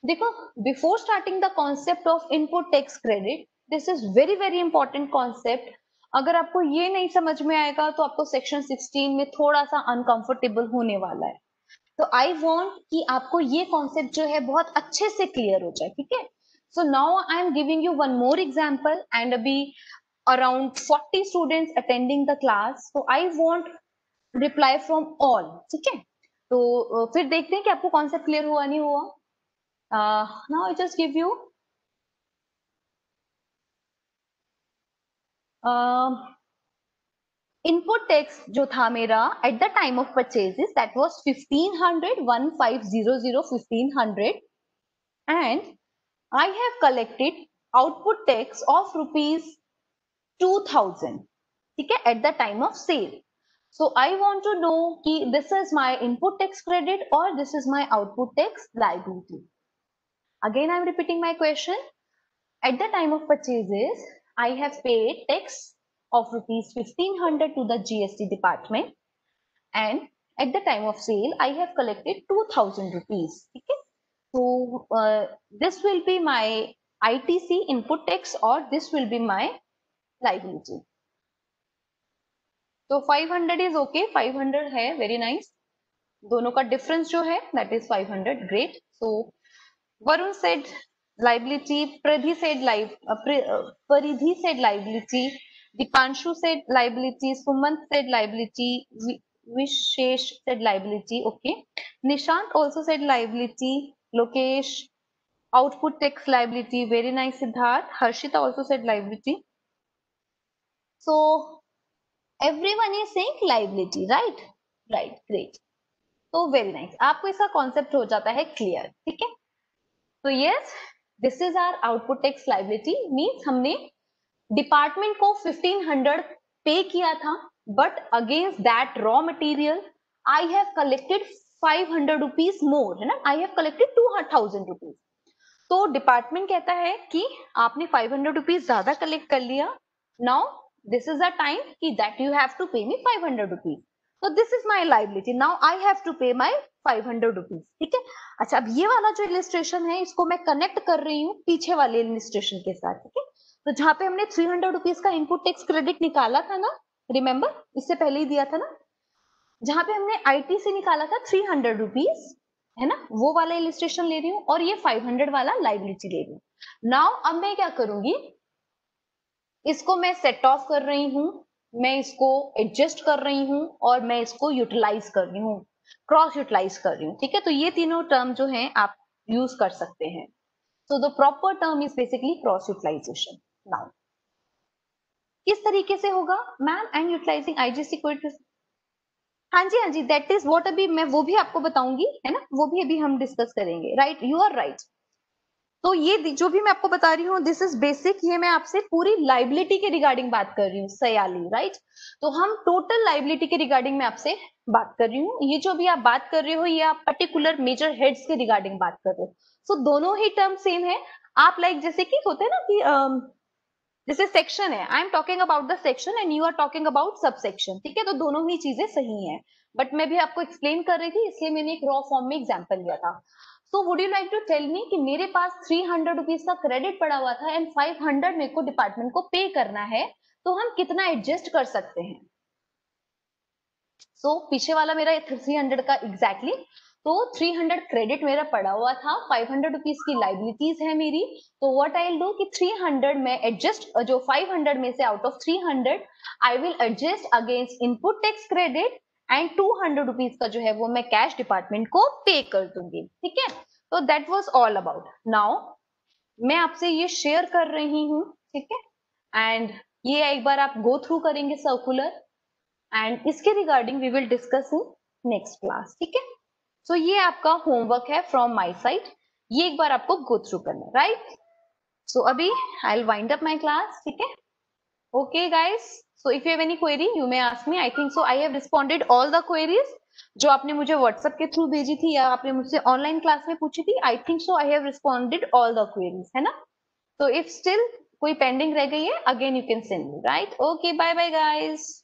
देखो, before starting the concept of input tax credit, this is very very important concept. अगर आपको ये नहीं समझ में आएगा तो आपको सेक्शन 16 में थोड़ा सा अनकंफर्टेबल होने वाला है. तो आई वांट कि आपको ये कॉन्सेप्ट जो है बहुत अच्छे से क्लियर हो जाए. ठीक है, so now I am giving you one more example and अभी around 40 students attending the class, so I want reply from all. ठीक है, तो फिर देखते हैं कि आपको कॉन्सेप्ट क्लियर हुआ नहीं हुआ. Now I just give you input tax जो था मेरा eight the time of purchases that was 1500 1500 and I have collected output tax of rupees 2000. ठीक है, at the time of sale. So I want to know कि this is my input tax credit or this is my output tax liability. Again, I am repeating my question. At the time of purchases, I have paid tax of rupees 1500 to the GST department, and at the time of sale, I have collected 2000 rupees. Okay? So this will be my ITC input tax or this will be my liability. तो 500 is okay, 500 है, very nice. दोनों का difference जो है that is 500. Great. So Varun said liability, Paridhi said liability, Deepanshu said liability, Sumant said liability, Vishesh said liability. Okay, Nishant also said liability, Lokesh output tax liability, very nice. Siddharth, Harshita also said liability. So everyone is saying liability, right? Right, great. तो very nice, आपको इसका concept हो जाता है clear. ठीक है, तो yes, this is our output tax liability. Means हमने डिपार्टमेंट को 1500 पे किया था, but against that raw material I have collected 500 rupees more, है ना. I have collected 2000 rupees. तो डिपार्टमेंट कहता है कि आपने 500 रुपीज ज्यादा कलेक्ट कर लिया. Now this is the time कि that you have to pay me 500 rupees. तो this is my liability. Now I have to pay my 500 rupees. ठीक है, अच्छा, अब ये वाला जो इलिस्ट्रेशन है इसको मैं कनेक्ट कर रही हूँ पीछे वाले इलिस्ट्रेशन के साथ. ठीक है, तो जहां पे हमने 300 रुपीज का इनपुट टैक्स क्रेडिट निकाला था ना, रिमेंबर, इससे पहले ही दिया था ना, जहां पे हमने आईटी से निकाला था 300 रुपीज, है ना, वो वाला इलिस्ट्रेशन ले रही हूँ और ये 500 वाला लाइबिलिटी ले रही हूँ. नाउ अब मैं क्या करूंगी, इसको मैं सेट ऑफ कर रही हूँ, मैं इसको एडजस्ट कर रही हूँ और मैं इसको यूटिलाइज कर रही हूँ, क्रॉस यूटिलाइज कर रही हूँ. ठीक है, तो ये तीनों टर्म जो हैं आप यूज कर सकते हैं. So the proper term is basically cross utilization. Now किस तरीके से होगा ma'am? And utilizing IGST credit. हाँ जी, हाँ जी, दैट इज व्हाट. अभी मैं वो भी आपको बताऊंगी, है ना, वो भी अभी हम डिस्कस करेंगे. Right, you are right. तो ये जो भी मैं आपको बता रही हूँ दिस इज बेसिक. ये मैं आपसे पूरी लाइबिलिटी के रिगार्डिंग बात कर रही हूँ, सयाली. राइट, तो हम टोटल लाइबिलिटी के रिगार्डिंग में आपसे बात कर रही हूँ. ये जो भी आप बात कर रहे हो ये आप पर्टिकुलर मेजर हेड्स के रिगार्डिंग बात कर रहे हो. सो दोनों ही टर्म सेम है. आप लाइक जैसे कि होते हैं ना कि जैसे सेक्शन है, I am talking about the section and you are talking about subsection. ठीक है, तो दोनों ही चीजें सही हैं, बट मैं भी आपको एक्सप्लेन कर रही थी इसलिए मैंने एक रॉ फॉर्म में एग्जांपल लिया था. So would you like to tell me कि मेरे पास 300 रुपीज का क्रेडिट पड़ा हुआ था एंड 500 मेरे को डिपार्टमेंट को पे करना है, तो हम कितना एडजस्ट कर सकते हैं? सो पीछे वाला मेरा 300 का एग्जैक्टली, तो 300 क्रेडिट मेरा पड़ा हुआ था, 500 रुपीज की लाइबिलिटीज है मेरी. तो व्हाट आई विल डू कि 300 में एडजस्ट, जो 500 में से out of 300 I will adjust against input tax credit and 200 rupees का जो है वो मैं कैश डिपार्टमेंट को पे कर दूंगी. ठीक है, तो that was all about. Now मैं आपसे ये शेयर कर रही हूँ. ठीक है, एंड ये एक बार आप गो थ्रू करेंगे सर्कुलर एंड इसके regarding we will discuss in next class. ठीक है, सो ये आपका होमवर्क है फ्रॉम माय साइड. ये एक बार आपको गो थ्रू करना है. राइट, So अभी I'll wind up my class, ठीक है? Okay guys, so if you have any query, you may ask me. I think so I have responded all the queries जो आपने मुझे WhatsApp के through भेजी थी या आपने मुझसे ऑनलाइन क्लास में पूछी थी. I think so I have responded all the queries, है ना? So if still कोई पेंडिंग रह गई है, again you can send me, right? Okay, bye bye guys.